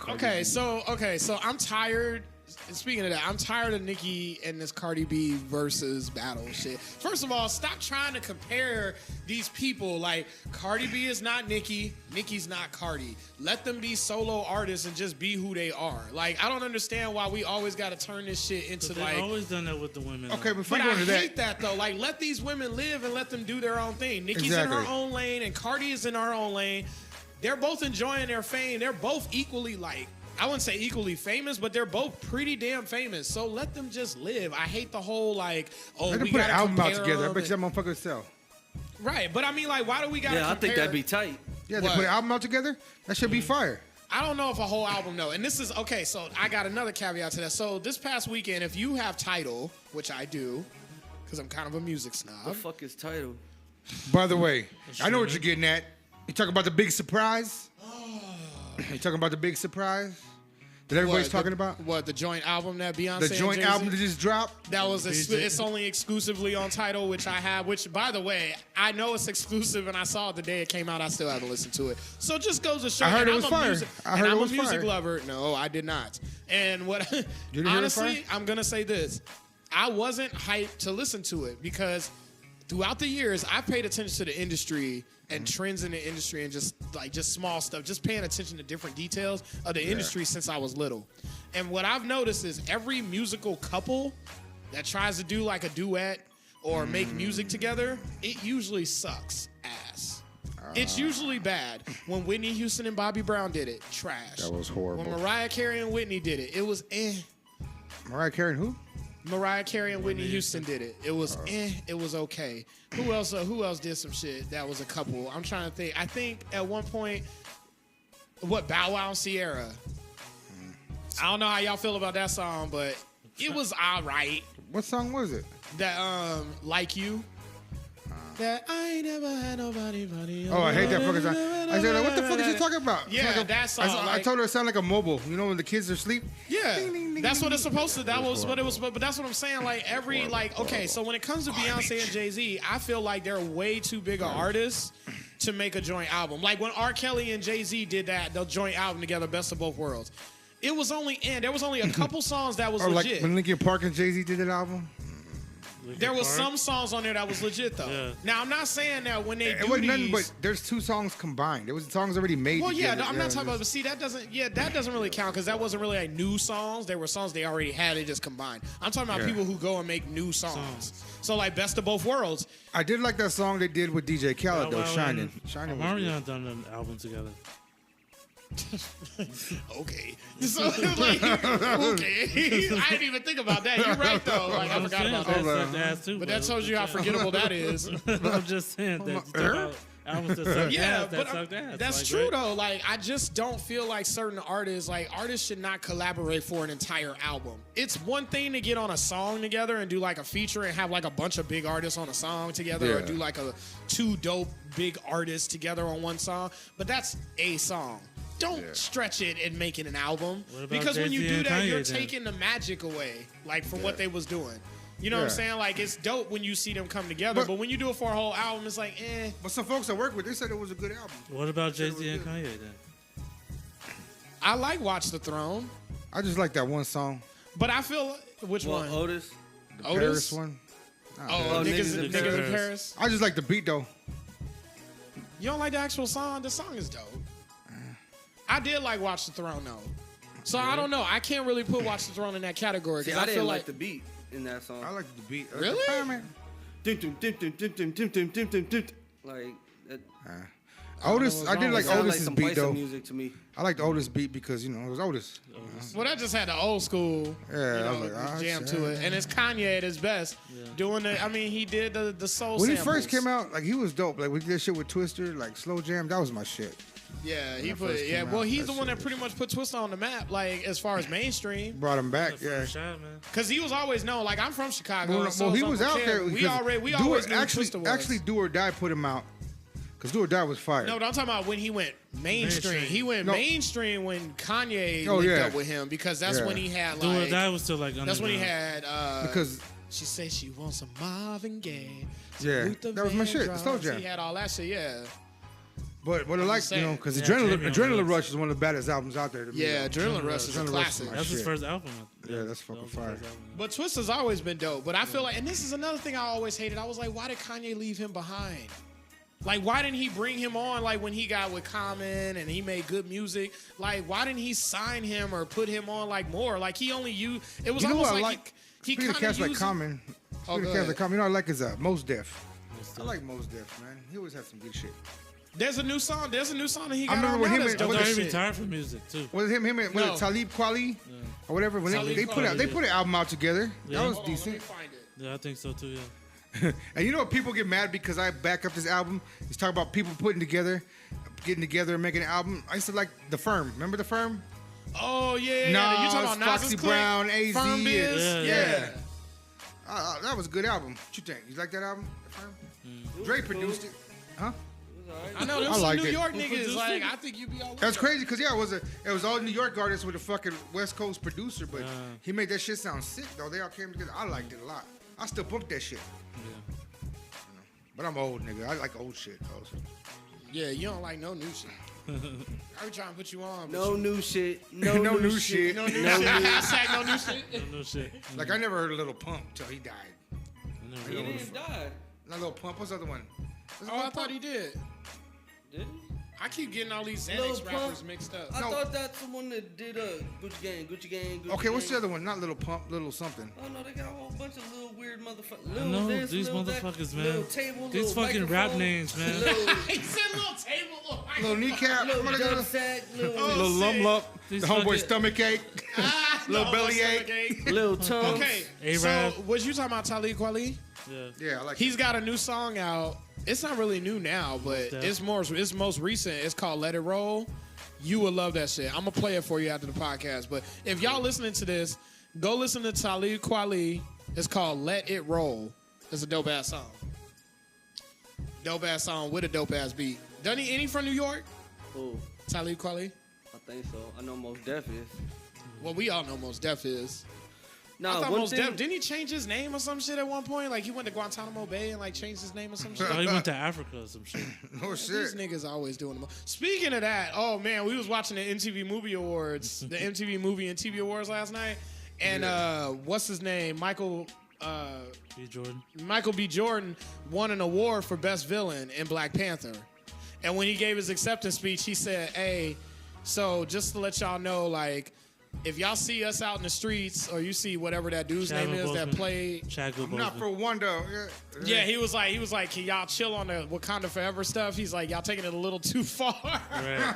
Okay, so I'm tired. Speaking of that, I'm tired of Nicki and this Cardi B versus battle shit. First of all, stop trying to compare these people. Like, Cardi B is not Nicki, Nicki's not Cardi. Let them be solo artists and just be who they are. Like, I don't understand why we always got to turn this shit into They've like. always done that with the women. Okay, though. before But you I go into hate that though. Like, let these women live and let them do their own thing. Nicki's in her Exactly. own lane and Cardi is in her own lane. They're both enjoying their fame. They're both equally like. I wouldn't say equally famous, but they're both pretty damn famous. So let them just live. I hate the whole like, oh, Let we them put an gotta album out compare together. I them bet you and- that motherfucker sell. Right, but I mean, like, why do we gotta? Yeah, I think compare- that'd be tight. Yeah, they What? put an album out together. That should be fire. I don't know if a whole album, no. And this is okay. So I got another caveat to that. So this past weekend, if you have Tidal, which I do, because I'm kind of a music The snob. fuck is title? By the way, I know what you're getting at. You talking about the big surprise? You talking about the big surprise that everybody's talking about? What, the joint album that Beyonce The and joint Jay-Z? album that just dropped? That was it's only exclusively on Tidal, which I have. Which, by the way, I know it's exclusive, and I saw it the day it came out. I still haven't listened to it. So it just goes to show. I heard and it was I'm a fire. music- I and heard it I'm was a music fire. lover. No, I did not. And what? didn't hear it Honestly, fire? I'm gonna say this: I wasn't hyped to listen to it because throughout the years, I've paid attention to the industry and trends in the industry and just small stuff, just paying attention to different details of the industry since I was little. And what I've noticed is every musical couple that tries to do like a duet or make music together, it usually sucks ass. It's usually bad. When Whitney Houston and Bobby Brown did it, trash. That was horrible. When Mariah Carey and Whitney did it, it was eh. Mariah Carey and who? Mariah Carey and Whitney Houston did it. It was it was okay. Who else did some shit that was a couple? I'm trying to think. I think at one point, Bow Wow and Sierra. I don't know how y'all feel about that song, but it was all right. What song was it? That Like You. That I ain't never had nobody but you. Oh, I hate that fucking song. I said, like, what the fuck is she talking about? Yeah, It's like that song, I like- told her it sounded like a mobile. You know when the kids are asleep? Yeah, Ding, ding, ding, that's ding, what it's ding. supposed to. That was what it was. But that's what I'm saying. Like okay. So when it comes to Beyonce and Jay-Z, I feel like they're way too big of artists to make a joint album. Like when R. Kelly and Jay-Z did the joint album together, Best of Both Worlds. It was only there was only a couple songs that was Or like legit. when Linkin Park and Jay-Z did that album? There was some songs on there that was legit though. Yeah. Now I'm not saying that when they It do wasn't nothing these. but there's two songs combined. There was songs already made Well, yeah, together. I'm not talking about. But see, that doesn't really count because that wasn't really like new songs. They were songs they already had. They just combined. I'm talking about Yeah. people who go and make new songs. So like Best of Both Worlds. I did like that song they did with DJ Khaled, though, Bow Wow Shining. and Shining was Omarion done an album together. Okay. So like, okay. I didn't even think about that. You're right though. Like I I'm forgot saying about that that. sucked ass too. But that tells you how forgettable that is. I'm just saying that you talk about albums that suck Yeah, ass, that but sucked ass. that's Like, true right? though. Like I just don't feel like certain artists should not collaborate for an entire album. It's one thing to get on a song together and do like a feature and have like a bunch of big artists on a song together or Yeah. do like two dope big artists together on one song, but that's a song. Don't stretch it and make it an album What about because when you Jay-Z do and that, Kanye you're then? taking the magic away, like from what they was doing. You know what I'm Yeah. saying? Like it's dope when you see them come together, but when you do it for a whole album, it's like, eh. But some folks I work with, they said it was a good album. What about Said it Jay-Z and was Kanye then? I like Watch the Throne, I just like that one song. but I feel which Well, one? Otis. The Otis? Paris one. Oh, niggas Niggas in in Paris. Paris. I just like the beat, though. You don't like the actual song? The song is dope. I did like Watch the Throne though, so I don't know. I can't really put Watch the Throne in that category See, because I I feel didn't like like the beat in that song. I like the beat. I like Really? the fireman. Dum, dum, dum, dum, dum, dum, dum, dum, dum, dum, dum. Like that. Otis, what's I wrong did with like Sound like Otis's some beat, Paisa though. music to me. I liked Otis' beat because, you know, it was Otis. well, that just had the old school, Yeah, I was like, jam shit. to it, and it's Kanye at his best doing the. I mean, he did the soul. When he samples. first came out, like, he was dope. Like, we did shit with Twister, like, Slow Jam. That was my shit. Yeah, he that put. first Yeah, came well, out, he's that the one shit that pretty much put Twista on the map, like as far as mainstream. Brought him back, For yeah. the shot, man. Cause he was always known. Like I'm from Chicago. Well, so he is was Uncle out Kev. there. We because always Do knew Or- who actually, Twista was. actually, Do or Die put him out. Because Do or Die was fire. No, but I'm talking about when he went mainstream. Mainstream. He went No. mainstream when Kanye Oh, linked yeah. up with him because that's Yeah. when he had Do or like. Die was still like That's when he underground. had. Because She said she wants some Marvin Gaye. some Yeah, Luther that was my shit, the Vandross. slow jam. He had all that shit, yeah. But what I like, just you know, saying. because Yeah, Adrenaline, Jamie on Adrenaline Drugs. Rush is one of the baddest albums out there to me. Yeah, though. Adrenaline Rush is a Adrenaline Rush classic. is my That's his shit. first album. Yeah, that's That fucking was his fire. first album. But Twista's always been dope. But I feel like, and this is another thing I always hated. I was like, why did Kanye leave him behind? Like, why didn't he bring him on like when he got with Common and he made good music? Like, why didn't he sign him or put him on like more? Like, he only used. It was You know almost what I like like? he Speaking kind of cats of like used. Common, Oh, speaking go of cats ahead. like Common, you know what I like is Mos Def. I like Mos Def, man. He always had some good shit. There's a new song. There's a new song that he got remember on when now him that's and- dope what No, as he shit. retired from music too. Was it him and No. Talib Kweli or whatever? When Talib they put Kweli, out, they yeah. put an album out together. Yeah. That was Hold on, let me decent. find it. Yeah, I think so too. Yeah. And you know what? People get mad because I back up this album. He's talking about people getting together and making an album. I used to like The Firm. Remember The Firm? Oh yeah, Nas, you talking about Nas's Foxy clique? Brown, AZ, Firm Biz? and- Yeah. Yeah. That was a good album. What you think? You like that album? The Firm? Dre produced it. Huh? I know there's I some liked New it. York Who niggas. produced Like, it? I think you be all. That was crazy because it was all New York artists with a fucking West Coast producer, but he made that shit sound sick though. They all came together. I liked it a lot. I still bump that shit. Yeah. But I'm old nigga. I like old shit. Also. Yeah, you don't like no new shit. I be trying to put you on. but No you- new shit. No, No new new shit. shit. no new No shit. new- Hashtag no new shit. No shit. Like I never heard a Little Pump till he died. I never He heard of didn't die. Not Little Pump. What's the other one? Was it Oh, Lil I thought he did. Did he? I keep getting all these Lil Xanax rappers Pump. mixed up. I No. thought that's the one that did Gucci Gang, Gucci Gang, Gucci Okay, what's Gang. the other one? Not Little Pump, Little something. Oh no, they got a whole bunch of little weird motherfuckers. I Little know this, these little that, motherfuckers, man. Little table, These little fucking rap microphone, names, man. Little, He said little table, Little kneecap. little Little jump sack, little, Little lump lump. These The homeboy fucking- stomach ache. Little belly ache. little tongue. Okay, A-Rap. so was you talking about Talib Kweli? Yeah. Yeah, I like He's got a new song out. It's not really new now, but Def. it's most recent. It's called Let It Roll. You will love that shit. I'm gonna play it for you after the podcast. But if y'all listening to this, go listen to Talib Kweli. It's called Let It Roll. It's a dope ass song. Dope ass song with a dope ass beat. Doesn't he? Any from New York? Oh, Talib Kweli. I think so. I know Most Def is. Well, we all know Mos Def is. I Nah, thought one Mos thing. Def didn't he change his name or some shit at one point? Like he went to Guantanamo Bay and like changed his name or some shit. Oh, he went to Africa or some shit. No These shit. niggas always doing them. Speaking of that, oh man, we was watching the MTV Movie Awards, the MTV Movie and TV Awards last night, and what's his name, Michael B. Jordan. B. Jordan won an award for Best Villain in Black Panther, and when he gave his acceptance speech, he said, "Hey, so just to let y'all know, like." If y'all see us out in the streets, or you see whatever that dude's name Chadwick is that Boseman. played, Chadwick Not Boseman. for one though. yeah, he was like, can y'all chill on the Wakanda Forever stuff? He's like, y'all taking it a little too far. Right.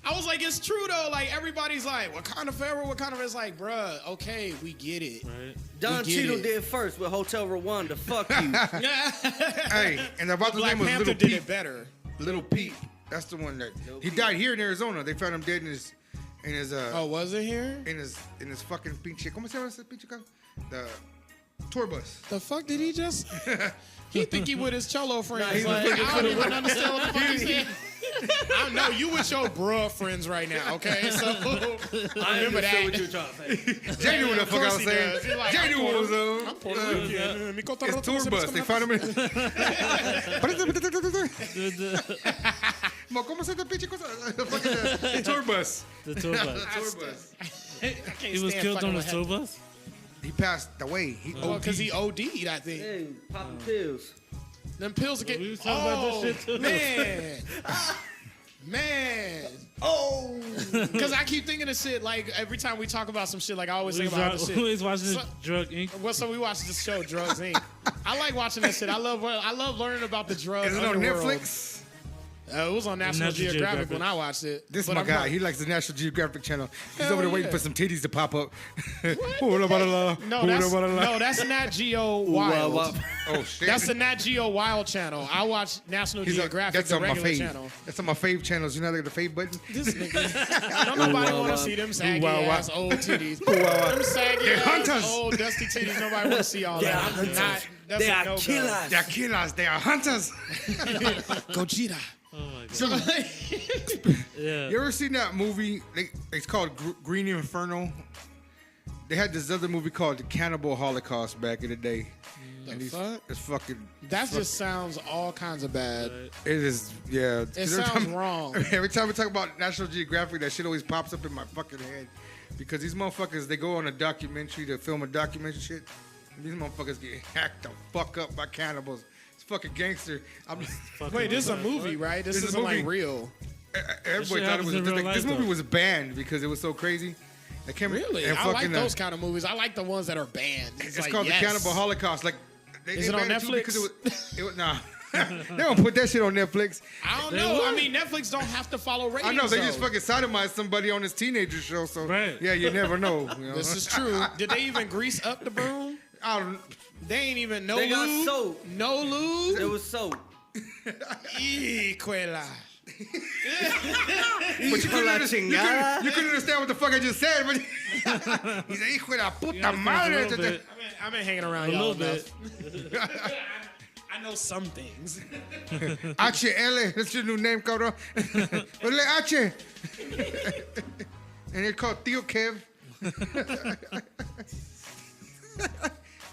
I was like, it's true though. Like everybody's like, Wakanda Forever, Wakanda Forever. It's like, bruh, okay, we get it. Right. Don We get Cheadle it. did first with Hotel Rwanda. Fuck you. Hey, and the brother's Black name was Panther Little did Pete. it better. Little Pete. That's the one that Lil he Peep. died here in Arizona. They found him dead in his Oh, was it here? in his fucking pinche. ¿Cómo se llama ese pinche carro? The tour bus. The fuck did he just? He think he with his cholo friends. he was Like, looking I for don't the- even understand what the fuck he said. I know you with your bruh friends right now, okay? So I remember understood that. what you were trying to say. Jay knew what the Of fuck I course was he saying. does. He's like, Jay I'm knew what was I'm up. Puerto Rican. Mi cotorreo It's tour se me bus. está They found him in. ¿Cómo se llama pinche cosa? The tour bus. The tour bus. Tour bus. I can't He was stand killed fucking on the with tour him. bus? He passed away. He Because he OD'd. OD'd, I think. Hey, popping pills. Them pills get. We was talking about this shit too. Man. Man. Oh, Because I keep thinking of shit, like, every time we talk about some shit, like, I always think about other shit. He's watching So- Drug Inc. Well, so we watched this show, Drugs Inc. I like watching that shit. I love learning about the drugs. Is it on underworld. Netflix? It was on National National Geographic Geographic. when I watched it. This But my I'm guy. not- He likes the National Geographic channel. He's Hell over there waiting yeah. for some titties to pop up. No, that's Nat Geo Wild. Wow. Oh shit. That's the Nat Geo Wild channel. I watch National Geographic, that's the on my regular fave. channel. That's on my fave channels. You know, like the fave button. This nigga. Don't nobody Ooh, want wow, to see them saggy wow, wow. ass old titties. wow. Them saggy They're ass hunters. old dusty titties. Nobody want to see all that. I'm not. That's They a are no-go. killers. They are killers. They are hunters. Gojira. Oh my god. So, Yeah. You ever seen that movie? It's called Green Inferno. They had this other movie called The Cannibal Holocaust back in the day. And fuck? it's fucking. that just sounds all kinds of bad. It is, yeah. It sounds wrong. Every time we talk about National Geographic, that shit always pops up in my fucking head. Because these motherfuckers, they go on a documentary to film a documentary shit. And these motherfuckers get hacked the fuck up by cannibals. It's fucking gangster. Wait, this is a movie, right? This This is a isn't like movie. real. Everybody shit thought it happens was. in real life, This movie though. was banned because it was so crazy. They came Really? and I like fucking, those kind of movies. I like the ones that are banned. It's like, called yes. The Cannibal Holocaust. Like, Is it on banned too Netflix? Because it was nah. They don't put that shit on Netflix. I don't They know. I would. mean, Netflix don't have to follow ratings. I know they just though. fucking sodomized somebody on this teenager show. So Right. yeah, you never know. You know? This is true. Did they even grease up the broom? I don't. They ain't even no They got lube. soap. No lube. It was soap. Equela. But you couldn't, you couldn't understand what the fuck I just said. But he's a hijo de la puta Yeah, madre. a little bit. I've been hanging around A y'all little enough. bit. I know some things. HL, that's your new name, cabrón. Ole H. And it's called Tío Kev.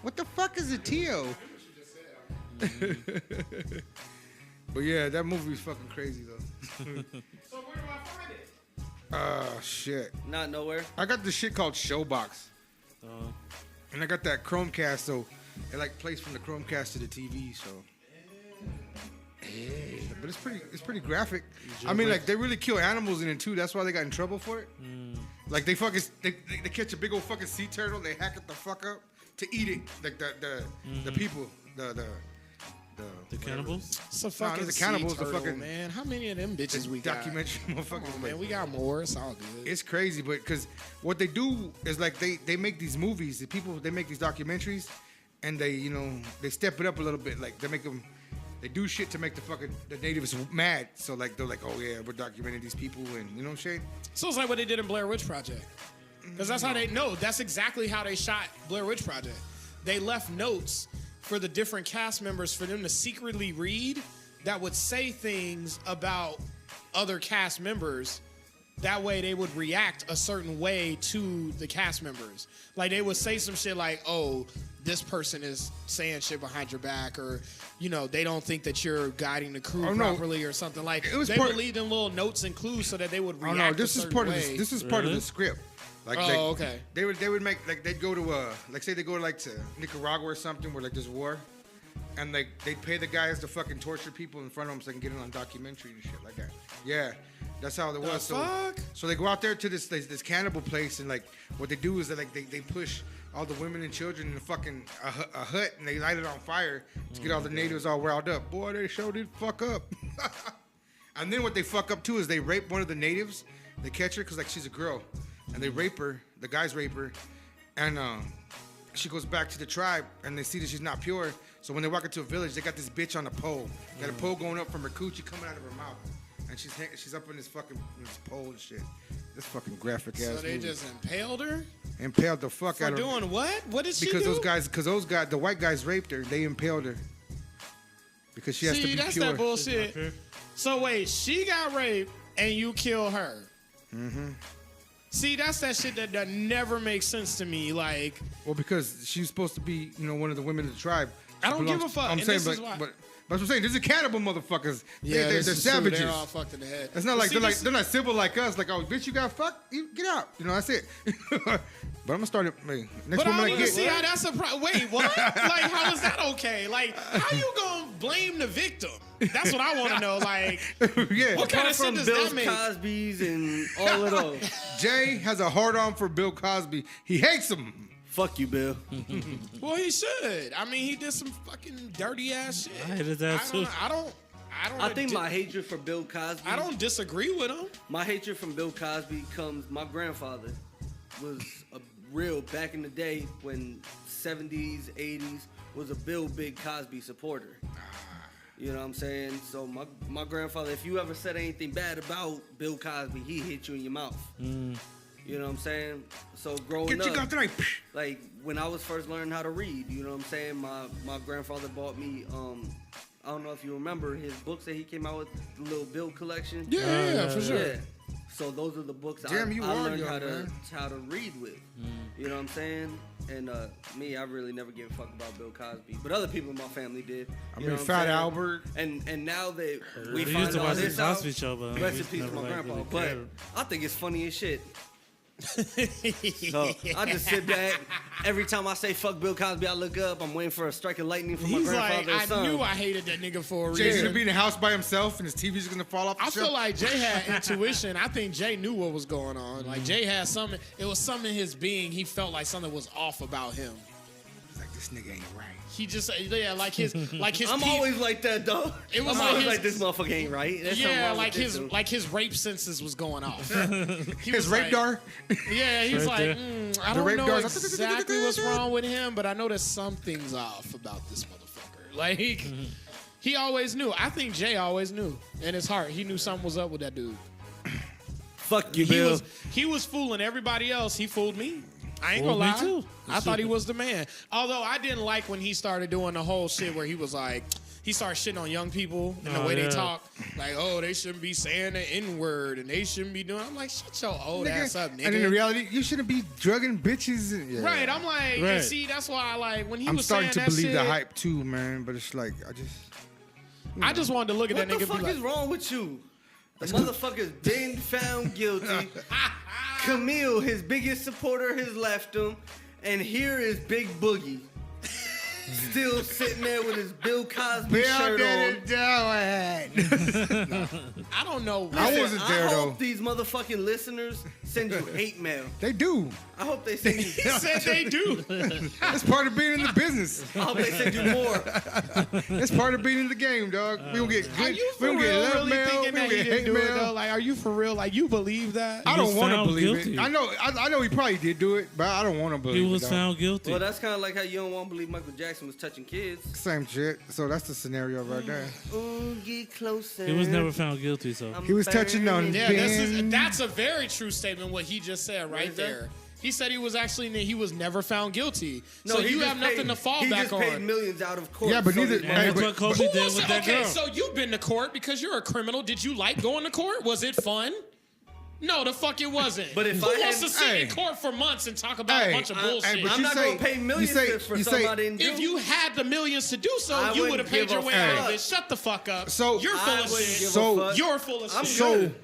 What the fuck is a Tío? But yeah, that movie's fucking crazy though. So where do I find it? Shit. Not nowhere. I got this shit called Showbox. And I got that Chromecast, so it like plays from the Chromecast to the TV, so. Yeah, but it's pretty graphic. I mean, like they really kill animals in it too. That's why they got in trouble for it. Like they fucking they catch a big old fucking sea turtle, they hack it the fuck up to eat it. Like the people, the cannibals? It's a fucking the cannibals, sea the turtle, fucking- man. How many of them bitches we got? documentary motherfuckers. Come on, man, we got more. It's all good. It's crazy, but because what they do is like they make these movies. The people they make these documentaries, and they step it up a little bit. Like they do shit to make the natives mad. So like they're like, oh yeah, we're documenting these people, and you know what I'm saying? So it's like what they did in Blair Witch Project. Because that's how that's exactly how they shot Blair Witch Project. They left notes for the different cast members for them to secretly read that would say things about other cast members. That way they would react a certain way to the cast members. Like they would say some shit like, oh, this person is saying shit behind your back, or, they don't think that you're guiding the crew Oh, no. properly or something. Like It was they part- would leave them little notes and clues so that they would Oh react no, this a is certain part way. of this is part of Really? the script. Like Oh, okay. They would make like they'd go to like say they go like to Nicaragua or something where like there's war, and like they'd pay the guys to fucking torture people in front of them so they can get it on documentary and shit like that. Yeah, that's how it was. fuck? So they go out there to this cannibal place, and like what they do is that like they push all the women and children in a fucking a hut, and they light it on fire to get all the natives all riled up. Boy, they showed it fuck up. And then what they fuck up too is they rape one of the natives. They catch her because like she's a girl, and they rape her. The guys rape her, and she goes back to the tribe, and they see that she's not pure. So when they walk into a village, they got this bitch on a pole. Got a pole going up from her coochie coming out of her mouth, and she's up in this fucking pole and shit. This fucking graphic ass. So they movie. just impaled her? Impaled the fuck For out of her. doing what? What did she Because do? those guys, the white guys raped her. They impaled her because she has to See, be that's pure. that bullshit. So wait, she got raped and you kill her. Mm-hmm. See, that's that shit that never makes sense to me. Like, Well, because she's supposed to be, one of the women of the tribe. I don't give a fuck, I'm and saying, this is why. but that's what I'm saying. These are cannibal motherfuckers. yeah, they're this is true. savages. They're all fucked in the head. It's not like See, they're not civil like us. Like, oh, bitch, you got fucked. Get out. That's it. But I'm gonna start it. Next But I woman don't I even get. see how that's a Wait, what? Like, how is that okay? Like, how you gonna blame the victim? That's what I want to know. Like, Yeah. what kind of shit From does Bill that make? Cosby's and all of those. Jay has a hard on for Bill Cosby. He hates him. Fuck you, Bill. Well, he should. I mean, he did some fucking dirty ass shit. I hated that too. I I think my hatred for Bill Cosby. I don't disagree with him. My hatred from Bill Cosby comes. My grandfather was a real back in the day when 70s, 80s was a Big Cosby supporter. You know what I'm saying? So my grandfather, if you ever said anything bad about Bill Cosby, he hit you in your mouth. You know what I'm saying? So growing up, like when I was first learning how to read, you know what I'm saying? My grandfather bought me, I don't know if you remember his books that he came out with, the little Bill collection. Yeah, for sure. Yeah. So those are the books I learned how to read with. You know what I'm saying? And me, I really never gave a fuck about Bill Cosby, but other people in my family did. I mean, Fat Albert. And now that we used find to all watch this the out, Cosby Show, but rest we in peace to never, my like, grandpa. really But cared. I think it's funny as shit. So I just sit back. Every time I say fuck Bill Cosby, I look up. I'm waiting for a strike of lightning from my He's grandfather. like, or I knew something. I hated that nigga for a Jay's reason. gonna be in the house by himself and his TV's gonna fall off the I shelf. feel like Jay had intuition. I think Jay knew what was going on. Like Jay had something. It was something in his being. He felt like something was off about him. He's like, this nigga ain't right. He just like his I'm pe- always like that though. It was I'm like always his- like this motherfucker ain't right. There's something yeah, wrong like with this dude. his rape senses was going off. He His was rape like, dar. Yeah, he's Right like, there. I The don't rape know dar's like, exactly what's wrong with him, but I know there's something's off about this motherfucker. Like he always knew. I think Jay always knew in his heart. He knew something was up with that dude. Fuck you, Bill. He was fooling everybody else. He fooled me. I ain't Fooled gonna me lie. too. I thought he was the man. Although I didn't like when he started doing the whole shit where he was like, he started shitting on young people and the way they talk. Like, oh, they shouldn't be saying the N-word and they shouldn't be doing. I'm like, shut your old ass up, nigga. And in reality, you shouldn't be drugging bitches. And, yeah. Right, I'm like, Right. and see, that's why I like when he I'm was starting to saying that believe shit, the hype too, man. But it's like I just wanted to look at What that the nigga and fuck be is like, wrong with you? The motherfucker's been found guilty. Camille, his biggest supporter, has left him. And here is Big Boogie. Still sitting there with his Bill Cosby shirt on. I don't know. I wasn't there I though. hope these motherfucking listeners send you hate mail. They do. I hope they send you. He said they do. It's part of being in the business. I hope they send you more. It's part of being in the game, dog. We don't get Are good. you We for don't real get love really mail. We thinking don't that he get didn't hate do it though? mail. Like, are you for real? Like, you believe that? I don't was want to found believe guilty. it. I know he probably did do it, but I don't want to believe He it. was dog. found guilty. Well, that's kind of like how you don't want to believe Michael Jackson was touching kids. Same shit. So that's the scenario right there. Ooh, get closer. He was never found guilty, so. I'm He was touching on burning. Yeah, Ben. that's a very true statement. What he just said right is that? there. He said he was never found guilty. No, so he you just have nothing paid- to fall he back just paid on. millions out of court. Yeah, but neither- his hey, And that's mother- what Kobe Who did was with that okay? girl. So you've been to court because you're a criminal. Did you like going to court? Was it fun? No, the fuck it wasn't. But if who I wants had- to sit in Hey. court for months and talk about Hey, a bunch of hey, bullshit? but I'm you not say- gonna pay millions you say- for you something say- I didn't do. If you had the millions to do so, I you would wouldn't have paid give your a way out of fuck. it. Shut the fuck up. So- you're I full of wouldn't shit. give a So- fuck. You're full of I'm shit. So, good.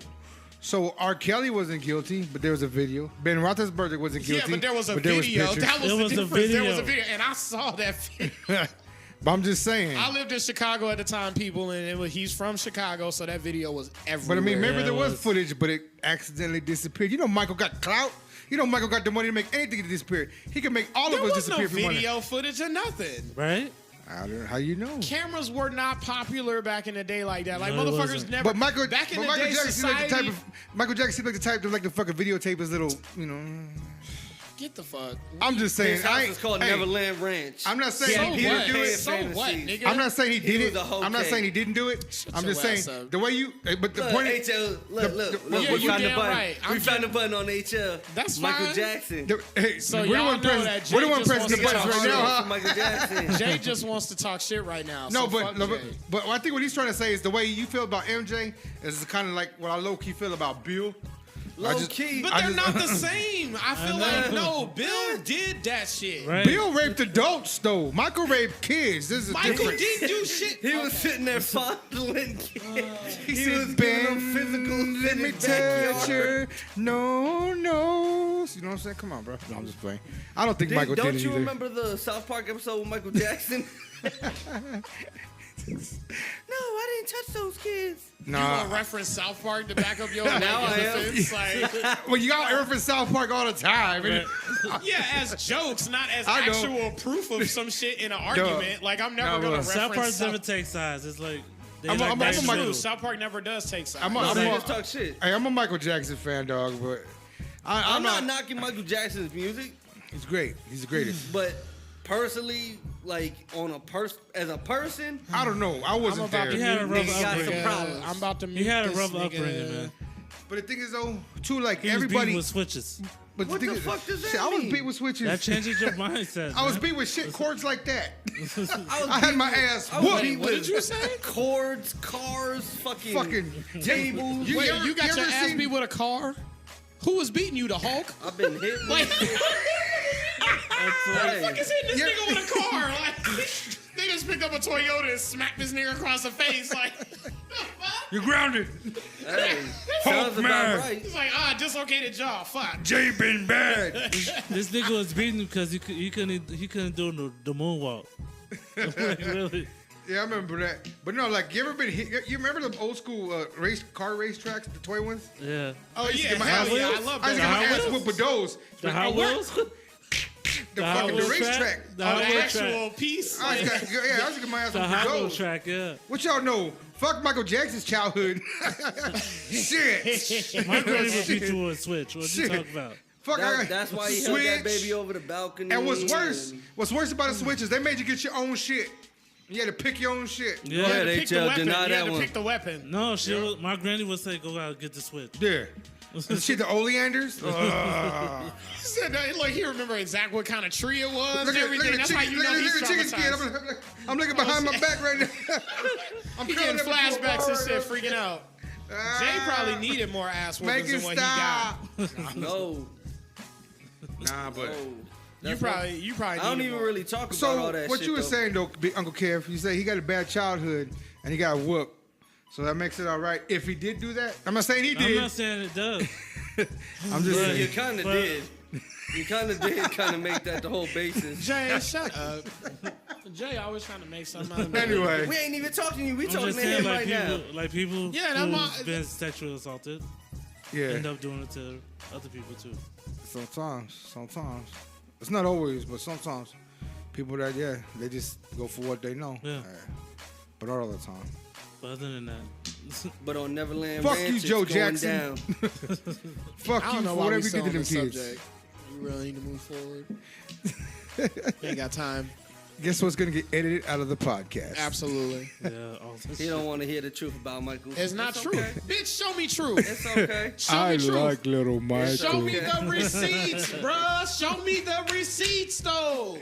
so R. Kelly wasn't guilty, but there was a video. Ben Roethlisberger wasn't guilty. Yeah, but there was a there was video. pictures. That was There the was a difference. There was a video. video, and I saw that video. But I'm just saying. I lived in Chicago at the time, people, and he's from Chicago, so that video was everywhere. But I mean, remember Yeah, there it was was. footage, but it accidentally disappeared. You know, Michael got clout. You know, Michael got the money to make anything disappear. He can make all there of us was no disappear for money. video footage or nothing. Right? I don't know how you know. Cameras were not popular back in the day like that. Like No, it motherfuckers wasn't. never. But Michael, back in but the Michael day, Jackson seemed like the society. type of Michael Jackson seemed like the type to like to fucking videotape his little, you know. Get the fuck. I'm just saying. His house is called hey, Neverland Ranch. I'm not So saying he what? didn't do it. So what, fantasies. nigga? I'm not saying he did He it. was a whole I'm not cake. saying he didn't do it. I'm your just saying ass up. the way you. But the Look, point. HL, look, yeah, we you found the damn button. right. We I'm found the button on HL. That's Michael fine. Jackson. Hey, So we're the y'all one know pressing. that Jay We're the one just pressing the wants to buttons talk right shit. now. huh? Michael Jackson. Jay just wants to talk shit right now. No, so but, fuck Jay. but I think what he's trying to say is the way you feel about MJ is kind of like what I low key feel about Bill. Low just- key. But I they're just- not the same. I feel like no, Bill did that shit. Right? Bill raped adults though. Michael raped kids. This is Michael different. didn't do shit. He was sitting there fondling kids. He said, was giving Ben, them physical let in me his touch backyard. her. No. You know what I'm saying? Come on, bro. No, I'm just playing. I don't think Michael Don't did it you either. remember the South Park episode with Michael Jackson? No, I didn't touch those kids. You want to Nah. reference South Park to back up your Now I defense? Like, Well, you got reference South Park all the time. Right. yeah, as jokes, not as I know. actual proof of some shit in an argument. Like, I'm never No, gonna but South Park reference never takes sides. It's like They I'm a like Michael- Backstreet Michael- Boys. South Park never does take sides. I'm a- No, I'm they a- just talk shit. Hey, I'm a Michael Jackson fan, dog, but I'm not knocking Michael Jackson's music, he's great. He's the greatest. but personally, like as a person, I don't know. I wasn't about there. to He had a rough Nigga got some upbringing. problems. I'm about to He mute had a this rough nigga. upbringing, man. But the thing is, though, too, like, He was everybody. beating with switches. But What thing the is, fuck does that shit, I was mean? beat with switches. That changes your mindset. I was man. beat with shit chords like that. I I had my ass I was whooped. beat What did with you say? Chords, cars, fucking You tables. Wait, ever- you got you your ever ass seen- beat with a car? Who was beating you, the Hulk? I've been hit. Like, With fuck hey, is hitting this Yeah. nigga with a car? Like, they just picked up a Toyota and smacked this nigga across the face. Like, You're grounded. hey, Hulk sounds man. about right. he's like, dislocated jaw. Fuck. Jay been bad. This nigga was beating because he couldn't do the moonwalk. Like, really? Yeah, I remember that. But no, like, you ever been hit? You remember the old school car race tracks, the toy ones? Yeah. Oh used to yeah, get my hell ass yeah, I whooped. love I used to that. get my Hot ass Wheels? whooped with those. The Like, Hot oh, what? Wheels? The Hot fucking Wheels racetrack. The Oh, Hot the Wheels actual track. piece. I used to get my ass The whooped Hot with Wheels those. track, yeah. What y'all know? Fuck Michael Jackson's childhood. Shit. My granny would beat you with a switch. What you Shit. talking about? Fuck. That's why he held that Switch. baby over the balcony. And what's worse about the switches, they made you get your own shit. You had to pick your own shit. Yeah. Yeah, they Pick the tell weapon. deny You had that to one. pick the weapon. No, my granny would say, "Go out and get the switch." Yeah. And shit, the oleanders. He said that, like, he remember exactly what kind of tree it was and Look everything. at That's the how chicken, you know look he's at the chicken skin. traumatized. I'm looking behind my back right now. I'm He curling getting up into a flashbacks and bar shit, right freaking out. now. Jay probably needed more ass whoopings Make it than what he got. stop. No, Nah, but. no. You probably I don't needed even more. really talk about So all that what shit. you were though. saying though, Big Uncle Kev, you say he got a bad childhood and he got whooped. So that makes it all right if he did do that. I'm not saying he I'm did. not saying it does. I'm just You saying. kind of But- did. You kind of did kind of make that the whole basis. Jay, shut up. Jay always trying to make something out of me. Anyway, We ain't even talking to you. We I'm talking just to saying, him like right now. people Yeah, that's who's my- been sexually assaulted yeah. end up doing it to other people too. Sometimes. It's not always, but sometimes people that they just go for what they know. Yeah. But not all the time. But other than that, But on Neverland Fuck Ranch, you, it's Joe going Jackson. down. Fuck I you don't know for why whatever we you still did to on them this kids. subject. You really need to move forward. Ain't got time. Guess what's gonna get edited out of the podcast? Absolutely. yeah, all this He shit. don't want to hear the truth about Michael. It's not true. Okay. Bitch, show me truth. It's okay. Show me truth. little Michael. Show me the receipts, bruh. Show me the receipts, though.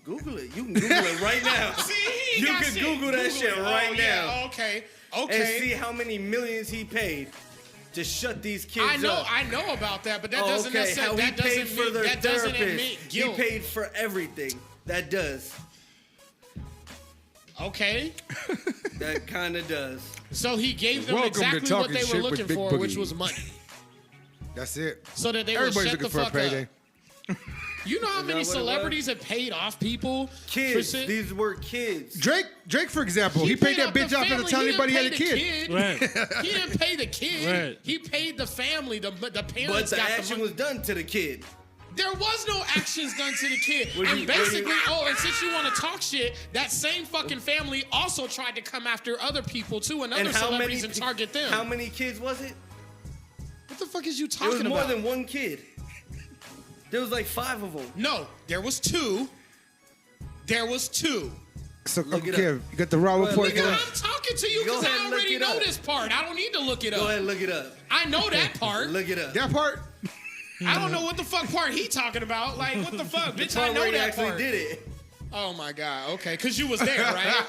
Google it. You can Google it right now. See, he You got can shit. Google that shit right Oh, yeah, now. Okay. And Okay. see how many millions he paid to shut these kids I know. up. I know about that, but that Oh, doesn't okay. How necessarily. he That paid doesn't for mean, their that doesn't therapist. admit He guilt. paid for everything. That does. Okay. That kind of does. So he gave them Welcome to exactly what Talking they were Shit with looking Big for, which Boogie. was money. That's it. So that they Everybody's would looking shut for the a fuck payday. up. You know how Is many that what it celebrities have paid off people? for Kids. shit? These were kids. Drake, for example, he paid that off bitch the off family. after telling He anybody he had a didn't pay kid. the Right. He didn't pay the kid. Right. He paid the family. The parents But the got the action money. was done to the kid. There was no actions done to the kid. Would And you- basically, and since you want to talk shit, that same fucking family also tried to come after other people too and other celebrities and target them. How many kids was it? What the fuck is you It talking was about? more than one kid. There was like 5 of them. No, there was two. There was two. So, Look Uncle it Kev, you got the raw ahead, report look it there? up. I'm talking to you Go because ahead I and look already it know up. this part. I don't need to look it Go up. ahead and look it up. I know that part. Look it up. That part? I don't know what the fuck part he talking about. Like, what the fuck? Bitch, I Part know where he that actually part. did it. Oh my God. Okay, because you was there, right?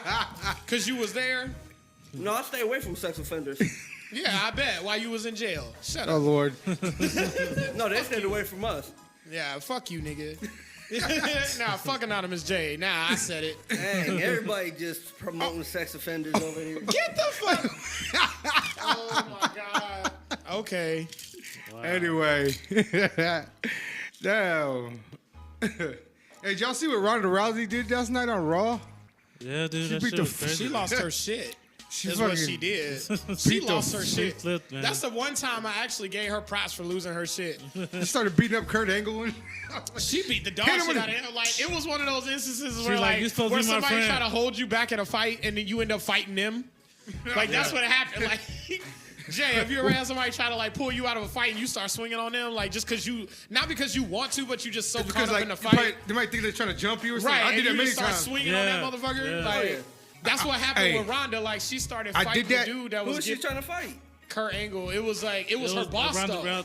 Because you was there? No, I stay away from sex offenders. Yeah, I bet. While you was in jail. Shut Oh, up. Lord. No, they stayed away from us. Yeah, fuck you, nigga. Nah, fuck Anonymous J. Nah, I said it. Dang, everybody just promoting sex offenders over here. Get the fuck. Oh my God. Okay. Anyway. Damn. Hey, did y'all see what Ronda Rousey did last night on Raw? Yeah, dude, She that beat shit the was f- crazy. She lost her shit. She Is what fucking- she did. She beat the lost her f- She shit. flipped, man. That's the one time I actually gave her props for losing her shit. She started beating up Kurt Angle. She beat the dog Hit him shit with out of him. Like, it was one of those instances She's where like, "You supposed to where be my somebody friend." try to hold you back in a fight and then you end up fighting them. Like that's what happened. Like Jay, have you ever had somebody try to like pull you out of a fight and you start swinging on them, like just because you, not because you want to, but you just so caught up in the fight. They might think they're trying to jump you or something. Right, I did that many start times. swinging on that motherfucker. Yeah. Like that's what happened with Rhonda. Like she started fighting the dude that Who was was she trying to fight? Kurt Angle. It was her boss though.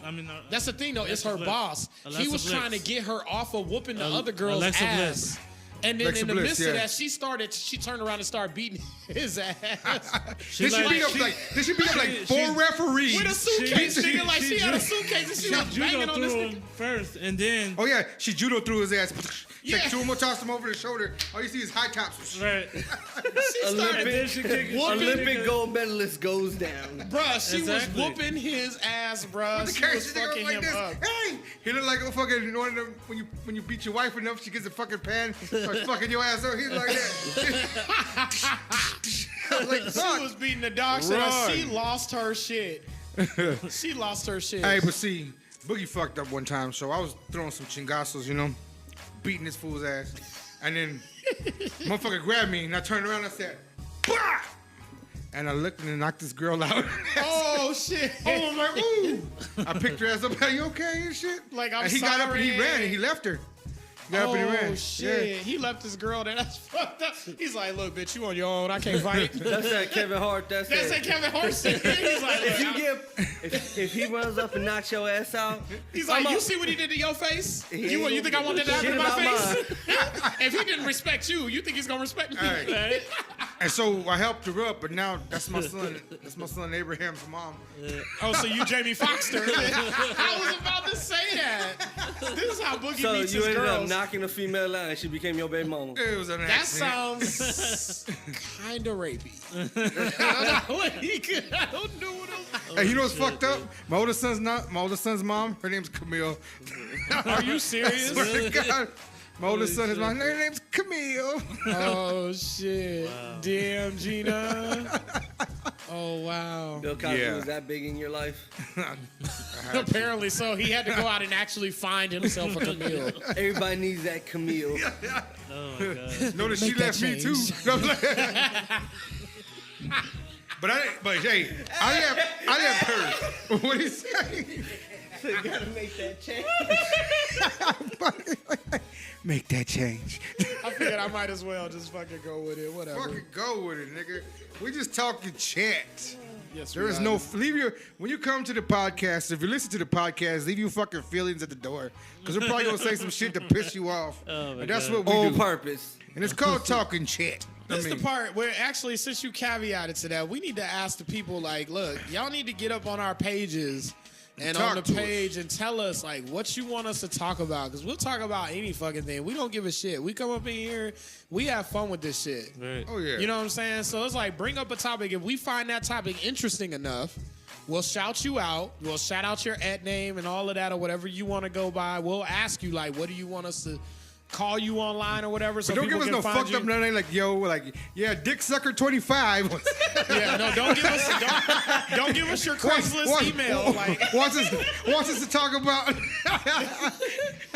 That's the thing though. It's her boss. He was trying to get her off of whooping the other girl's Alexa ass. Bliss. And then Alexa in the Bliss, midst of that, she turned around and started beating his ass. Did she beat up like 4 referees? With a suitcase, nigga. Like she had a suitcase and she was banging on this nigga. First, and then. Oh yeah, she judo threw his ass. She Yeah. two more tossed him over the shoulder. All you see is high tops. Right. Olympic gold medalist goes down. Bruh, she Exactly. was whooping his ass, bruh. She was fucking him up. Hey, he looked like a fucking one of them when you beat your wife enough, she gets a fucking pan, starts fucking your ass up. He's like that. I was like, She fuck. was beating the dog shit out. Run. She lost her shit. She lost her shit. Hey, but see, Boogie fucked up one time, so I was throwing some chingazos, beating this fool's ass, and then motherfucker grabbed me, and I turned around and I said, bah! And I looked and knocked this girl out. Oh shit! I was like, ooh! I picked her ass up. Are you okay and shit? Like, I'm and he got up and he sorry. ran and he left her. He got up and he ran. Oh shit! Yeah. He left this girl there. That's fucked up. He's like, look, bitch, you on your own. I can't fight. That's that Kevin Hart. That's that Kevin Hart shit. He's like, if he runs up and knocks your ass out, he's like, you see what he did to your face? He You ain't think I want that to happen shit to my about face? If he didn't respect you, you think he's gonna respect me? Hey. Right? And so I helped her up, but now that's my son. That's my son Abraham's mom. Oh, so you Jamie Foxxter? I was about to say that. This is how Boogie so meets you his ended up girls. knocking a female out and she became your baby mama. It was an That accident. sounds kind of rapey. I don't know what I'm. Hey, you know what's fucked up? My older son's mom. Her name's Camille. Are you serious? Swear to God. My oldest son is my. Her name's Camille. Oh shit! Wow. Damn, Gina. Oh wow. Bill Cosby Yeah. was that big in your life? Apparently so. He had to go out and actually find himself a Camille. Everybody needs that Camille. Oh my god. Notice she Make that left me too. But hey, I left her. What do you say? So you gotta make that change. Make that change. I figured I might as well just fucking go with it. Whatever. Fucking go with it, nigga. We just talking chat. Yes, There is no when you come to the podcast. If you listen to the podcast, leave your fucking feelings at the door, because we're probably gonna say some shit to piss you off. Oh my and that's God. what we On do. purpose. And it's called talking chat. This is the part where actually, since you caveated to that, we need to ask the people, like, look, y'all need to get up on our pages and Talk on the to page and tell us, like, what you want us to talk about. Because we'll talk about any fucking thing. We don't give a shit. We come up in here, we have fun with this shit. Right. Oh yeah. You know what I'm saying? So it's like, bring up a topic. If we find that topic interesting enough, we'll shout you out. We'll shout out your name and all of that, or whatever you want to go by. We'll ask you, like, what do you want us to call you online or whatever? So But don't give people us can no find fucked you. up nothing like yeah, Dick Sucker 25. Yeah, no, don't give us your Craigslist email. Like, wants us to talk about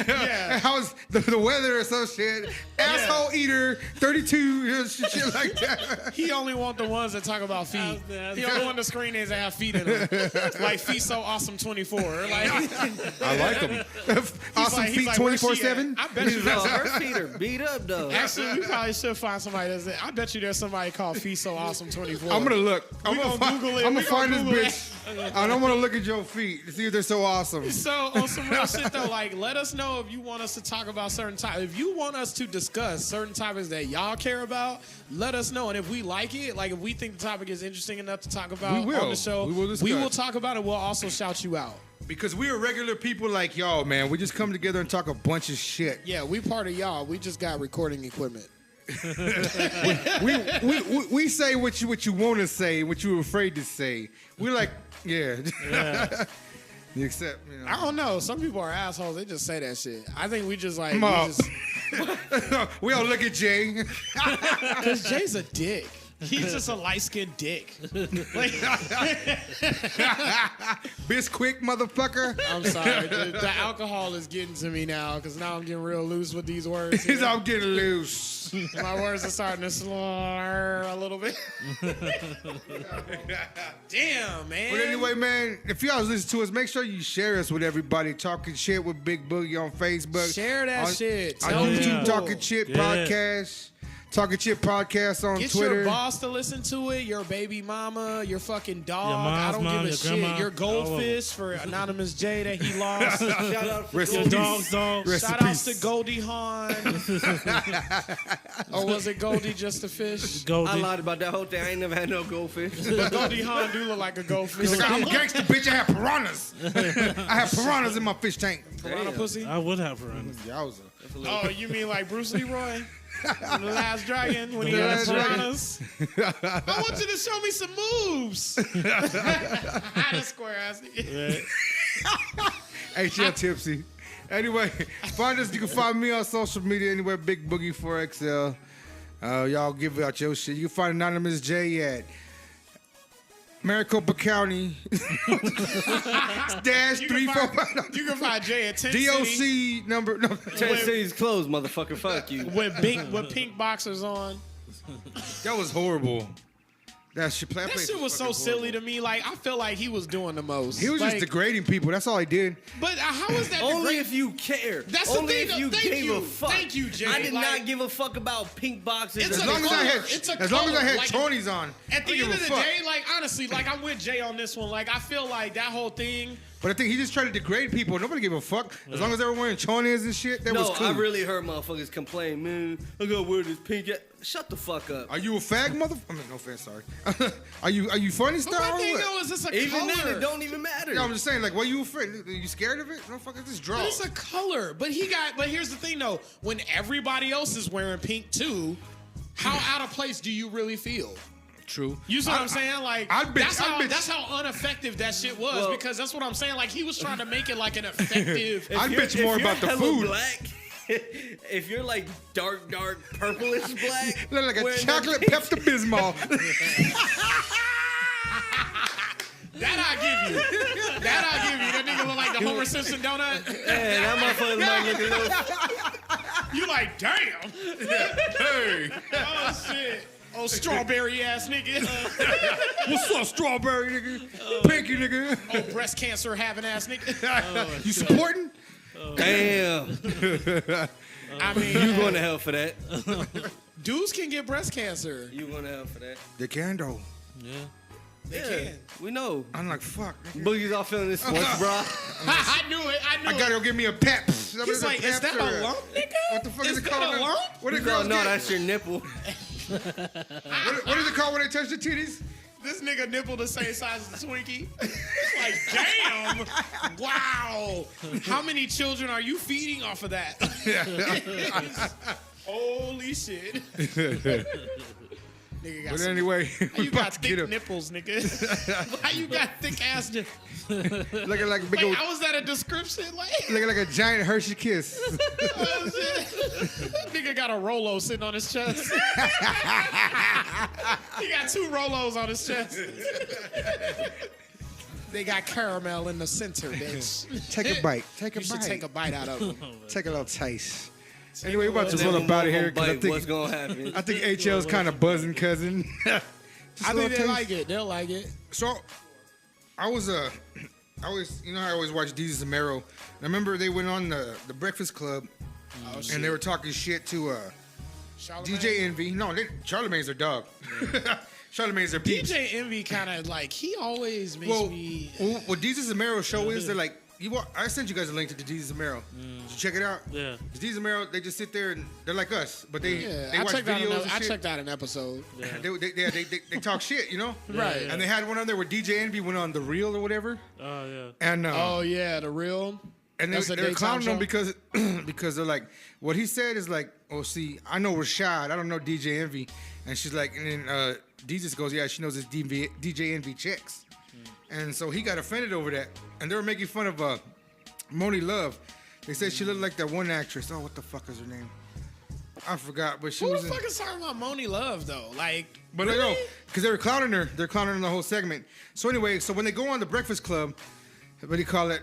yeah, how's the weather or some shit. Asshole eater 32 shit like that. he only want the ones that talk about feet. He only want the screen names that have feet in them. Like Feet So Awesome 24. Like, I like them. Awesome he's feet like, where's she 24/7. at? I bet you No, her feet are beat up though. Actually, we probably should find somebody that's. I bet you there's somebody called Feet So Awesome 24. I'm gonna look. I'm gonna gonna Google it. I'm We gonna gonna find Google this bitch. I don't want to look at your feet to see if they're so awesome. So on some real shit though, like, let us know if you want us to talk about certain topics. If you want us to discuss certain topics that y'all care about, let us know. And if we like it, like if we think the topic is interesting enough to talk about We will. on the show, We will discuss. talk about it. We'll also shout you out. Because we are regular people like y'all, man. We just come together and talk a bunch of shit. Yeah, we part of y'all. We just got recording equipment. We say what you want to say, what you're afraid to say. We're like, yeah. Except, I don't know. Some people are assholes. They just say that shit. I think we just like we all look at Jay. because Jay's a dick. He's just a light-skinned dick. Like, Bisquick, motherfucker. I'm sorry. The alcohol is getting to me now because now I'm getting real loose with these words. He's all getting loose. My words are starting to slur a little bit. Damn, man. But anyway, man, if y'all listen to us, make sure you share us with everybody. Talking Shit with Big Boogie on Facebook. Share that shit. On Tell YouTube, people. Talking Shit podcast. Talking Shit podcast on Get Twitter. your boss to listen to it, your baby mama, your fucking dog. Your mom's I don't mom, give a your shit. grandma, Your all goldfish for Anonymous J that he lost. Shout out for Rest in Your peace. dog's dog. Rest in Shout outs peace. to Goldie Hawn. Or was it Goldie just a fish? Goldie. I lied about that whole thing. I ain't never had no goldfish. But Goldie Hawn do look like a goldfish. He's like, I'm a gangster, bitch. I have piranhas. I have piranhas in my fish tank. Piranha pussy? I would have run. Yowza. Oh, you mean like Bruce Leroy? In The Last Dragon when he The had Last the Dragon. piranhas. I want you to show me some moves. I had a square ass nigga. HL Tipsy. Anyway, find us. You can find me on social media anywhere. Big Boogie 4XL. Y'all give out your shit. You can find Anonymous J at Maricopa County dash You 345. can find Jay at 10 City DOC number. No. 10 cities closed, motherfucker. Fuck you. with pink boxers on. That was horrible. That shit, That shit was so silly to me. Like, I feel like he was doing the most. He was like, just degrading people. That's all he did. But how is that Only degrading? if you care. That's the Only thing, if you thank gave you. a fuck. Thank you, Jay. I did Like- not give a fuck about pink boxes. It's As a long as I color. It's a had, as long as I color. had Like, chonies on. At I the don't end of give the a fuck. day, like, honestly, like, I'm with Jay on this one. Like, I feel like that whole thing. But I think he just tried to degrade people. Nobody gave a fuck. As long as they were wearing chonies and shit, that was No, cool. I really heard motherfuckers complain, man, I gotta wear this pink. Shut the fuck up. Are you a fag mother? I mean, no offense, sorry. are you funny But star my or thing what? though is it's a Even color. then, it don't even matter. Yeah, I'm just saying, like, why you afraid? Are you scared of it? No, fuck it, just draw. But it's a color. But here's the thing though. When everybody else is wearing pink too, how out of place do you really feel? True. You see what I'm saying? Like I'd bitch- that's how ineffective that shit was. Well- because that's what I'm saying. Like he was trying to make it like an effective. I'd If bitch you're- more if you're about the hella food. Black, if you're like dark purplish black, Look like a wearing chocolate that Pepto Bismol. That I give you. That I give you. That nigga look like the Homer Simpson donut. Yeah, that motherfucker might look a little. You like, damn. Hey, Oh shit. Oh strawberry ass nigga. what's up, strawberry nigga? Pinky nigga. Oh breast cancer having ass nigga. You supporting? Damn, I mean, you going to hell for that? dudes can get breast cancer. You going to hell for that? They can though. Yeah. They Yeah, can. we know. I'm like, fuck. Nigga. Boogie's all feeling this sports bra. I knew it. I knew I gotta it. go get me a pep. He's like, is that a lump, nigga? What the fuck is it that called? a lump? What do No, girls no, get? that's your nipple. What is it called when they touch the titties? This nigga nipple the same size as a Twinkie. It's like, damn. Wow. How many children are you feeding off of that? Holy shit. Nigga got But some- anyway, How we you about got to get thick him. nipples, nigga? How you got thick ass nipples? Looking like a big Wait, old, how was that a description? Like, looking like a giant Hershey kiss. oh, shit. That nigga got a Rolo sitting on his chest. He got 2 Rolos on his chest. They got caramel in the center, bitch. Take a bite. Take a You should bite. take a bite out of them. Take a little taste. Anyway, we're about to Then roll when up out of one here because I bite, what's think gonna happen? I think HL's kind of buzzing, cousin. I think they like it. They'll like it. So, I was I always, you know, I always watch Jesus and Mero. And I remember they went on the Breakfast Club, Oh, shit. and they were talking shit to Charlamagne? DJ Envy. No, Charlamagne's their dog. Charlamagne's their peeps. DJ Envy kind of like, he always makes me. What Jesus and Mero show is, they're like, I sent you guys a link to the Jesus and Mero. Did you check it out? Yeah. The Jesus and Mero, they just sit there and they're like us, but they Yeah, they I watch checked out videos and I shit. checked out an episode. Yeah. They talk shit, you know? Right. yeah. And they had one on there where DJ Envy went on The Real or whatever. Oh yeah. And Oh yeah, the real. and That's a they're daytime clowning him show? because because they're like, what he said is like, oh, see, I know Rashad, I don't know DJ Envy. And she's like, and then Jesus goes, yeah, she knows this DJ Envy chicks. And so he got offended over that. And they were making fun of Moni Love. They said she looked like that one actress. Oh, what the fuck is her name? I forgot, but she Who was. the fuck is talking about Moni Love though? Like, But really? no, because they were clowning her. They're clowning her the whole segment. So anyway, so when they go on the Breakfast Club, what do you call it?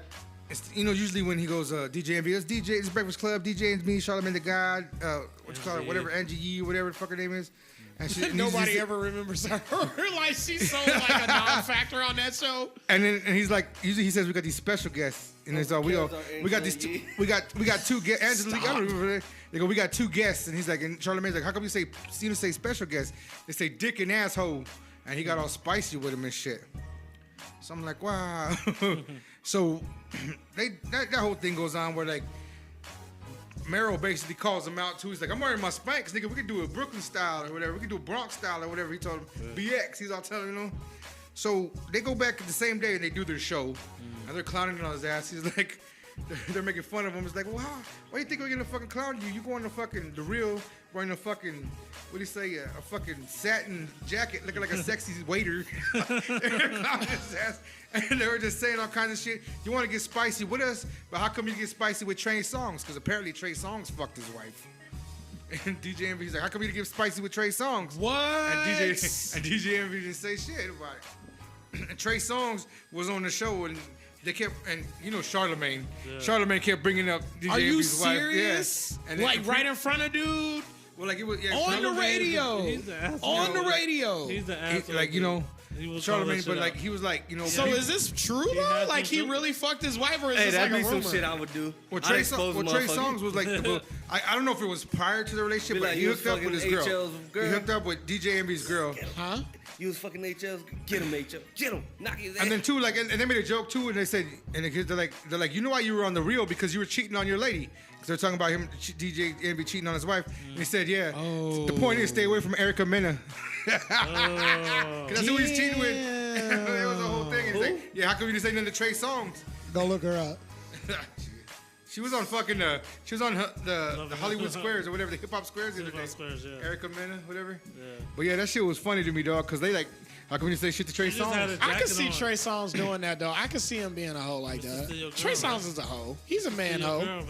It's, usually when he goes, DJ Envy, it's Breakfast Club, DJ and me, Charlamagne the God, what you call it, whatever, Angie Yee, whatever the fuck her name is. And Nobody ever remembers her. Like, she's so like a non-factor on that show. And he's like, usually he says we got these special guests, and it's we got these we got two guests. Angela, I don't remember. They go, we got two guests, and he's like, and Charlamagne's like, how come you say special guests? They say dick and asshole, and he got all spicy with him and shit. So I'm like, wow. So that whole thing goes on where like Meryl basically calls him out too. He's like, I'm wearing my Spanx, nigga. We could do a Brooklyn style or whatever. We could do a Bronx style or whatever. He told him BX. He's all telling him. So they go back the same day and they do their show, and they're clowning on his ass. He's like, they're making fun of him. It's like, well, why do you think we're gonna fucking clown you? You go on the real, wearing a fucking, what do you say, a fucking satin jacket, looking like a sexy waiter. They're clowning his ass, and they were just saying all kinds of shit. You want to get spicy with us, but how come you get spicy with Trey Songz? Because apparently Trey Songz fucked his wife. And DJ Envy's like, how come you get spicy with Trey Songz? What? And DJ Envy didn't say shit about it. And Trey Songz was on the show, and they kept, and Charlamagne. Yeah. Charlamagne kept bringing up DJ Are you Envy's wife. serious? Yeah. And like right in front of dude? Well, like it was on the radio. He's the asshole. On the radio. He's the asshole. Like Charlamagne, but like he was like So is this true though? Like he really fucked his wife, or is this like a rumor? That'd be some shit I would do. Well, Trey Songz was like, I don't know if it was prior to the relationship, but he hooked up with his girl. He hooked up with DJ Envy's girl. Huh? You was fucking HL's. Get him, HL. Get him. Knock his ass. And then too, like, and they made a joke too, and they said, and they're like, you know why you were on the reel because you were cheating on your lady. Because they're talking about him, DJ Envy cheating on his wife. And he said, yeah. Oh. The point is, stay away from Erica Mena. Because that's who he's cheating with. It was a whole thing. And he's like, yeah, how come you didn't say nothing to Trey Songz? Go look her up. She was on fucking she was on the Hollywood Squares or whatever, the hip hop squares the other day. Squares, yeah. Erica Mena, whatever. Yeah. But yeah, that shit was funny to me, dog, because they like, how come you say shit to Trey Songz? I can see Trey Songz doing that though. I can see him being a hoe like that. Trey Songz is a hoe. He's a man hoe.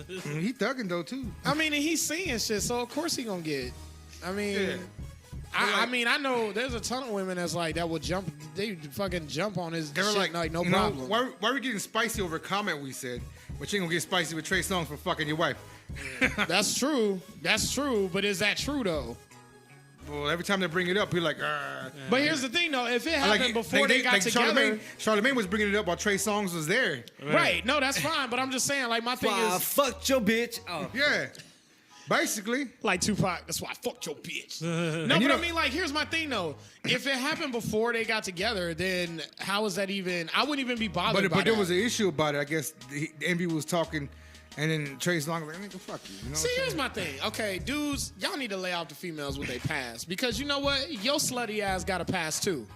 He thugging though too. I mean, and he's seeing shit, so of course he gonna get. I mean. Yeah. I mean, I know there's a ton of women that's like that will jump. They fucking jump on his. They were like no problem. Why are we getting spicy over a comment we said? But you ain't gonna get spicy with Trey Songz for fucking your wife. That's true. That's true. But is that true though? Well, every time they bring it up, you're like, But here's the thing though: if it happened before they got together, Charlamagne was bringing it up while Trey Songz was there. Right? No, that's fine. But I'm just saying, like my thing I is, fucked your bitch. Oh. Yeah. Basically, like Tupac, that's why I fucked your bitch. No, but I mean, like, here's my thing though. If it happened before they got together, then how is that even? I wouldn't even be bothered. But there was an issue about it. I guess Envy was talking, and then Trey Songz was like, "Nigga, fuck you." See, here's my thing. Okay, dudes, y'all need to lay out the females with their past because you know what? Your slutty ass got a past too.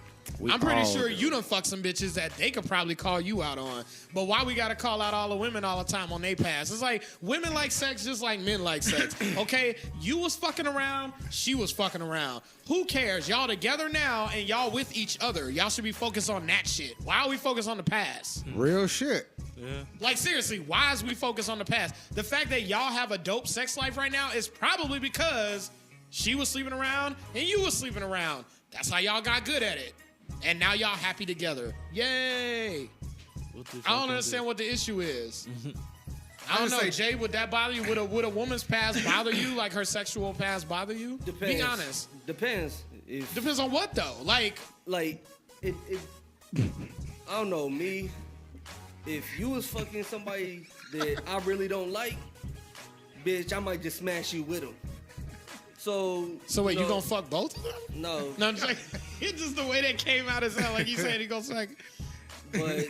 I'm pretty sure you done fuck some bitches that they could probably call you out on. But why we gotta call out all the women all the time on their past? It's like women like sex just like men like sex. Okay, you was fucking around, she was fucking around. Who cares? Y'all together now and y'all with each other. Y'all should be focused on that shit. Why are we focused on the past? Real shit. Yeah. Like seriously, why is we focused on the past? The fact that y'all have a dope sex life right now is probably because she was sleeping around and you was sleeping around. That's how y'all got good at it. And now y'all happy together. Yay. I don't understand what the issue is. I don't know, Jay, would that bother you? Would a woman's past bother you? Like her sexual past bother you? Depends. Be honest. Depends. Depends on what though? Like it I don't know, me. If you was fucking somebody that I really don't like, bitch, I might just smash you with them. So wait, you gonna fuck both of them? No. No, I'm just like, it's just the way that came out as hell. Like he said he gonna suck. But,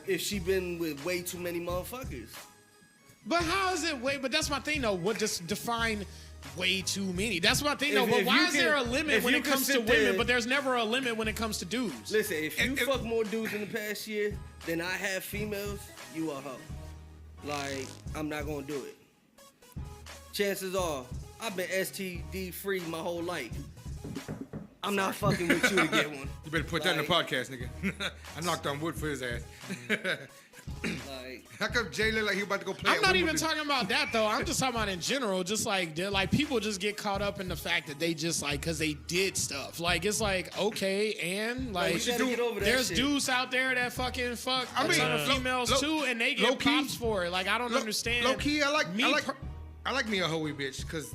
if she been with way too many motherfuckers. But how is it but that's my thing though. What just define way too many? That's my thing though. But why is there a limit when it comes to women, but there's never a limit when it comes to dudes? Listen, if you fuck more dudes in the past year than I have females, you a hoe. Like, I'm not gonna do it. Chances are, I've been STD free my whole life. I'm not fucking with you to get one. You better put that in the podcast, nigga. I knocked on wood for his ass. Like, Like, How come Jay look like he about to go play? I'm at not even Wimbledon? talking about that though. I'm just talking about in general. Just like people just get caught up in the fact that they just like because they did stuff. Like it's like okay, and like you gotta get over that there's shit. dudes out there that fucking fuck a ton of females too, and they get low-key- props for it. Like I don't understand. Low key, I like me a hoey bitch because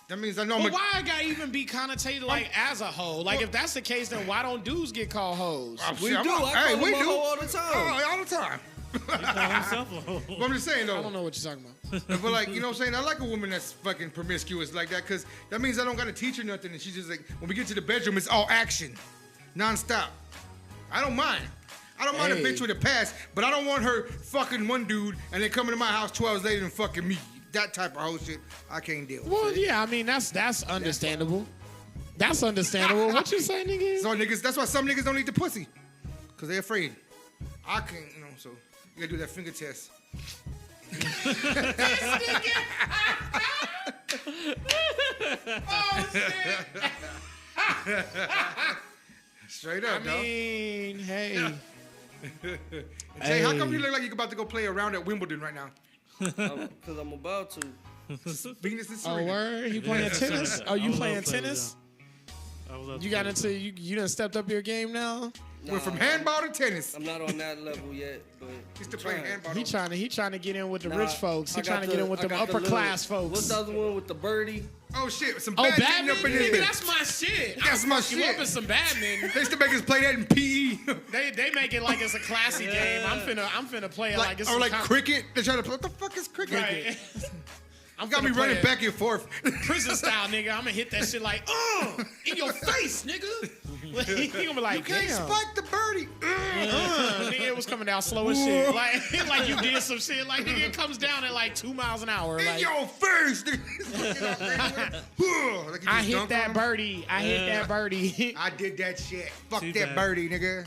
that means I know. But why I gotta even be connotated like as a hoe? Like if that's the case, then why don't dudes get called hoes? we do. I call them a hoe all the time. Oh, all the time. He call himself a hoe. But I'm just saying though. I don't know what you're talking about. But like, you know what I'm saying? I like a woman that's fucking promiscuous like that because that means I don't gotta teach her nothing and she's just like, when we get to the bedroom, it's all action. Non-stop. I don't mind. I don't mind a bitch with a past, but I don't want her fucking one dude and then coming to my house 12 hours later and fucking me. That type of whole shit, I can't deal with. Well, yeah, I mean that's understandable. That's understandable. What you say, nigga? So niggas, that's why some niggas don't eat the pussy, cause they afraid. I can't, you know. So you gotta do that finger test. Oh shit! Straight up, I mean, hey. Jay, how come you look like you're about to go play around at Wimbledon right now? Because I'm about to. Venus and Oh, Serena. word? You playing tennis? Oh, you playing tennis? You got into you done stepped up your game now? Went from handball to tennis. I'm not on that level yet, but He's still playing handball. He trying to get in with the Nah, rich folks. He I got trying to get in with I them got the upper class little- folks. What's the other one with the birdie? Oh shit, some Oh, badminton badminton? up in this Nigga, bitch. that's my shit. That's my You shit. up in some badminton? They used to make us play that in PE. They make it like it's a classy game. I'm finna play it like it's or some like kind of- cricket. They try to play. What the fuck is cricket? Right. I'm Got me finna play running it back and forth. prison style, nigga. I'm gonna hit that shit like, in your face, nigga. He gonna be like, You can't damn. spike the birdie. Nigga, it was coming down slow as shit. Like you did some shit. Like nigga, it comes down at like 2 miles an hour. In Like your face. Nigga. Like you I just hit dunked that on him. birdie. I hit that birdie. I did that shit. Fuck Too that bad. birdie, nigga.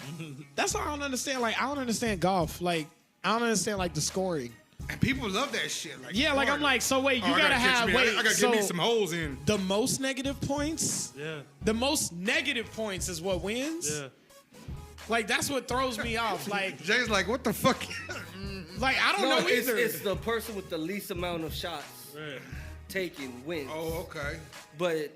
That's why I don't understand. Like I don't understand golf. Like I don't understand like the scoring. And people love that shit. Like, Yeah, like I'm like, so wait, you I gotta catch have me. wait. I gotta so get me some holes in. the most negative points. Yeah. The most negative points is what wins. Yeah. Like that's what throws me off. Like Jay's like, what the fuck? I don't No, know either. it's the person with the least amount of shots Right. taken wins. Oh, okay. But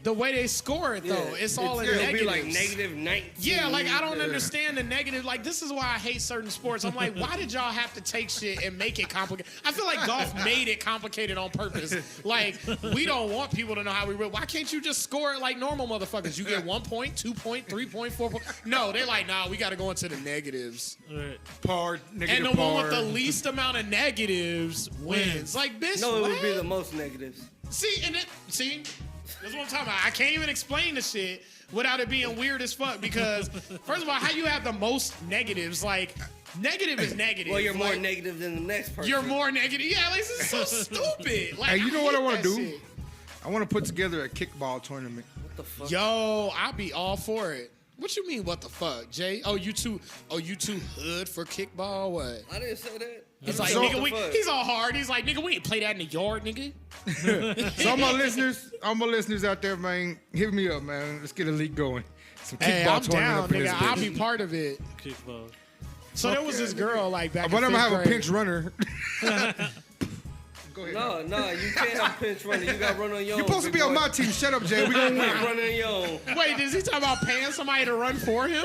the way they score it though, yeah, it's all in it'll negatives. be like negative 19. Yeah, like I don't understand the negative. Like this is why I hate certain sports. I'm like, why did y'all have to take shit and make it complicated? I feel like golf made it complicated on purpose. Like we don't want people to know how we real. Why can't you just score it like normal motherfuckers? You get 1 point, 2 point, 3 point, 4 point. No, they're like, nah, we got to go into the negatives. Right. Par, negative And the par. one with the least amount of negatives wins. Like, bitch, No, it what? would be the most negatives. See, that's what I'm talking about. I can't even explain the shit without it being weird as fuck because, first of all, how you have the most negatives? Like, negative is negative. Well, you're more Like, negative than the next person. You're more negative. Yeah, like, this is so stupid. Like, Hey, you know what I hate want that to do? shit. I want to put together a kickball tournament. What the fuck? Yo, I'll be all for it. What you mean, what the fuck, Jay? Oh, you too hood for kickball? What? I didn't say that. He's like, So- nigga, he's all hard. He's like, nigga, we ain't play that in the yard, nigga. So all my listeners out there, man, hit me up, man. Let's get a league going. Some kickball Hey, I'm tournament down, up in this nigga. I'll bitch. be part of it. Kickball. So there was this girl like back But in I'm gonna fifth have a grade. pinch runner. Go ahead. No, you can't have pinch running. You got to run on your own. You're supposed to be on my team. Shut up, Jay. We gonna You win. run on your own. Wait, is he talking about paying somebody to run for him?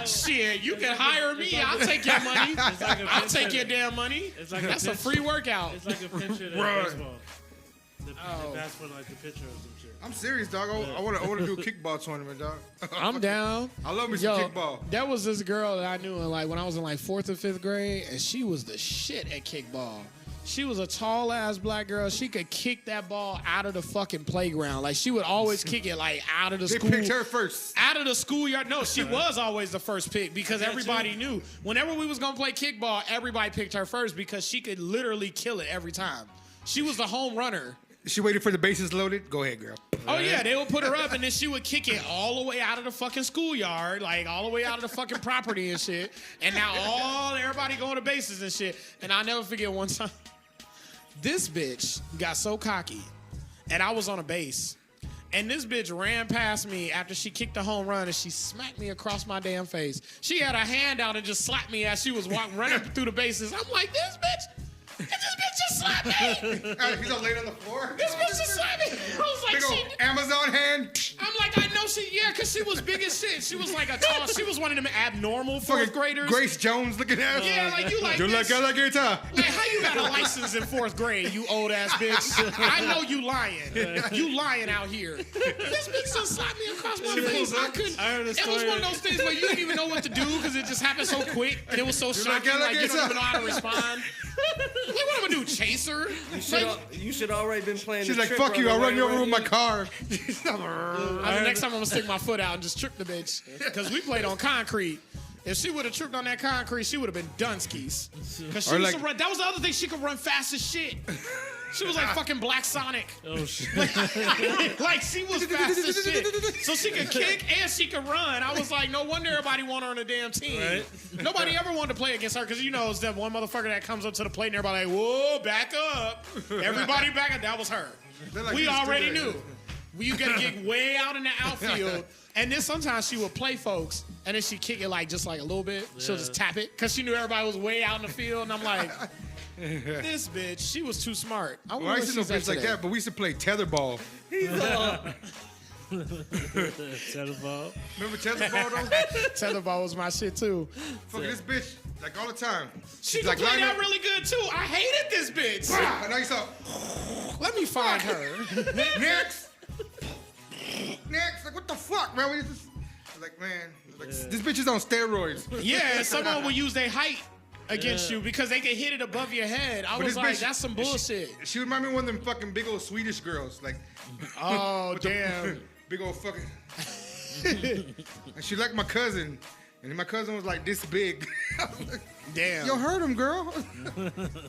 Shit, you can hire me. I'll take your money. I'll take your damn money. It's like That's a pinch- free workout. It's like a pitcher in Right. baseball. They Oh. pass for like the pitcher or some shit. I'm serious, dog. I want to do a kickball tournament, dog. I'm down. I love me some Yo, kickball. there was this girl that I knew in like when I was in like 4th or 5th grade, and she was the shit at kickball. She was a tall ass black girl. She could kick that ball out of the fucking playground. Like she would always kick it like out of the They school. picked her first. Out of the schoolyard. No, she was always the first pick because everybody knew. Whenever we was gonna play kickball, everybody picked her first because she could literally kill it every time. She was the home runner. She waited for the bases loaded. Go ahead, girl. Oh yeah, they would put her up and then she would kick it all the way out of the fucking schoolyard, like all the way out of the fucking property and shit. And now everybody going to bases and shit. And I'll never forget one time, this bitch got so cocky, and I was on a base, And this bitch ran past me after she kicked the home run and she smacked me across my damn face. She had a hand out and just slapped me as she was running through the bases. I'm like, this bitch just slapped me. He's all laying on the floor. This bitch just slapped me. I was like, Big old Amazon hand. I'm like, I know because she was big as shit. She was like she was one of them abnormal fourth graders. Grace Jones looking at. Yeah, like you like You this. like alligator. Like, how you got a license in fourth grade, you old ass bitch? I know you lying. You lying out here. This bitch just slapped me across my face. I couldn't. I heard a It was story. one of those things where you didn't even know what to do because it just happened so quick and it was so shocking. Like you don't even know how to respond. Like, what am I gonna do? Chase her? You should already been playing. She's the like, trick fuck you, I'll run you over with my here. car. The next time I'm gonna stick my foot out and just trip the bitch. Because we played on concrete. If she would have tripped on that concrete, she would have been Dunskies. Because she Or used like- to run. That was the other thing. She could run fast as shit. She was like fucking Black Sonic. Oh shit. Like she was fast as shit. So she could kick and she could run. I was like, no wonder everybody want her on the damn team. Right. Nobody ever wanted to play against her because you know it's that one motherfucker that comes up to the plate and everybody like, whoa, back up. Everybody back up. That was her. They're like, We "You just already do that." knew. You gotta get way out in the outfield. And then sometimes she would play folks and then she'd kick it like just like a little bit. She'll just tap it because she knew everybody was way out in the field. And I'm like, this bitch, she was too smart. I Well, I used to know bitch like that, but we used to play tetherball. He's Tetherball. Remember tetherball though? Tetherball was my shit too. Fucking this bitch, like all the time. She She's could play line that up. really good too. I hated this bitch. And I used to, Let me find her. next. Like, what the fuck, man? We just, like, man, like, this bitch is on steroids. Yeah, and someone will use their height against you because they can hit it above your head. I But was this like, bitch- that's some bullshit. She remind me of one of them fucking big old Swedish girls. Like, Oh, damn. big old fucking. And she liked my cousin. And my cousin was like this big. Damn. Yo, hurt him, girl.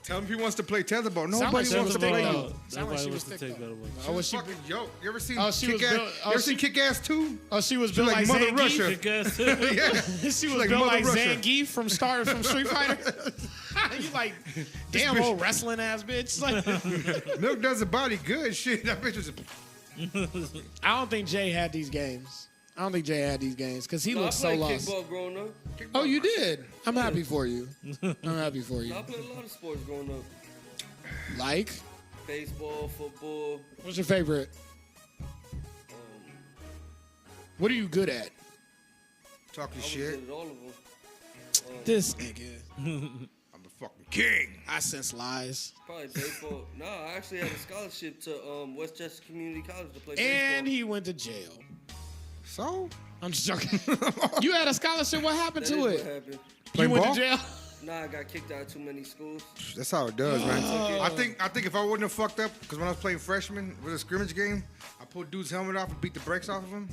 Tell him if he wants to play tetherball. Sound like Nobody she wants was to thick, play. though. Nobody Sound like she wants was to thick, take though. that away. She was she fucking joke. You ever seen Oh, she was Kick Ass? built- You ever she- seen Kick Ass 2? Oh, she was built like like Mother Zangief. Russia. Guess. Yeah. She was like built Mother like Russia. Zangief from Street Fighter. You like, damn old wrestling ass bitch. Like, Milk does the body good. Shit, that bitch was. I don't think Jay had these games. Because he No, I looks so played lost. kickball growing up. Oh, you did? I'm happy for you. I played a lot of sports growing up. Like, Baseball, football. what's your favorite? What are you good at? Talking I was shit. good at all of them. This nigga. I'm the fucking king. I sense lies. Probably baseball. No, I actually had a scholarship to Westchester Community College to play And baseball. he went to jail. So? I'm just joking. You had a scholarship. What happened That to is what it? happened. Play You went ball? to jail? Nah, I got kicked out of too many schools. That's how it does, man. I think if I wouldn't have fucked up, because when I was playing freshman with a scrimmage game, I pulled dude's helmet off and beat the brakes off of him.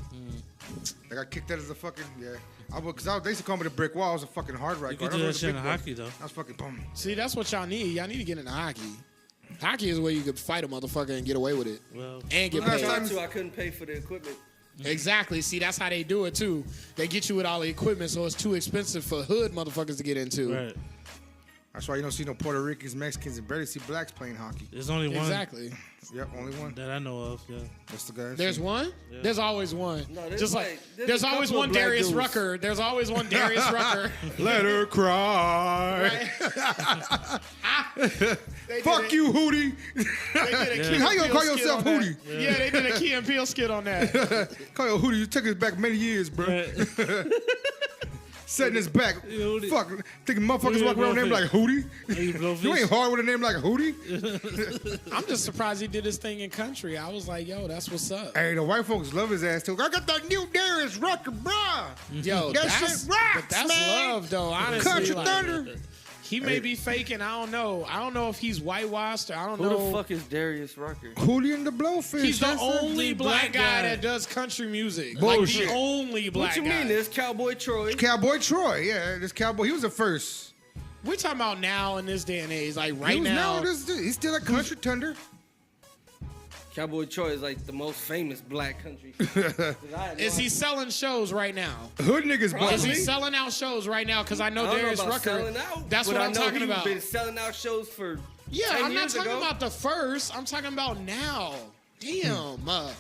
I got kicked out as a fucking because they used to call me the brick wall. I was a fucking hard right You guard. could I do was that a shit in big boy. hockey though. I was fucking boom. See, that's what y'all need. Y'all need to get into hockey. Hockey is where you could fight a motherfucker and get away with it. Well, And get I Last paid. time- tried to. I couldn't pay for the equipment. Exactly. See, that's how they do it too. They get you with all the equipment, so it's too expensive for hood motherfuckers to get into. right. That's why you don't see no Puerto Ricans, Mexicans, and barely see blacks playing hockey. There's only one Exactly. Yep, only one. that I know of. Yeah. That's the guy. There's one. There's always one. No, there's Just like- like there's there's a always couple of one black Darius dudes. Rucker. There's always one Darius Rucker. Let her cry. They did Fuck it. you, Hootie. They did a Key How and you gonna Peele call skit yourself on that. Hootie? Yeah, they did a Key and Peele skit on that. Call you Hootie. You took us back many years, bro. Setting his back. Hootie. Fuck. Thinking motherfuckers Hootie walk around with a name like Hootie. You ain't hard with a name like Hootie. I'm just surprised he did his thing in country. I was like, yo, that's what's up. Hey, the white folks love his ass too. I got that new Darius Rucker, bruh. Yo, That that's, shit rocks, but that's man. love, though. Honestly, Country like, Thunder. he may be faking. I don't know. I don't know if he's whitewashed or I don't Who know. the fuck is Darius Rucker? Hootie and the Blowfish. He's the that's it. only black guy guy. that does country music. Bullshit. Like the only black What you guy. mean? There's Cowboy Troy. Cowboy Troy. Yeah, this cowboy. He was the first. We're talking about now in this day and age. Like right He was now. he's still a country thunder. Cowboy Troy is like the most famous black country. Is he selling shows right now? Hood niggas, Is Buzzley. he selling out shows right now? Because I know I don't know Darius about Rucker. selling out. That's but what I I'm know talking he's about. been selling out shows for Yeah, 10 I'm not years talking ago. about the first. I'm talking about now. Damn. God,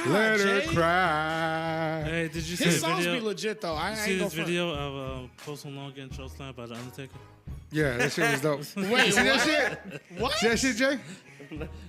Let her Jay. cry. Hey, did you see His the songs video? be legit though. I You ain't see gonna this front. video of Post Malone getting chokeslammed by the Undertaker? Yeah, that shit was dope. Wait, You see that what? shit? What? See that shit, Jay?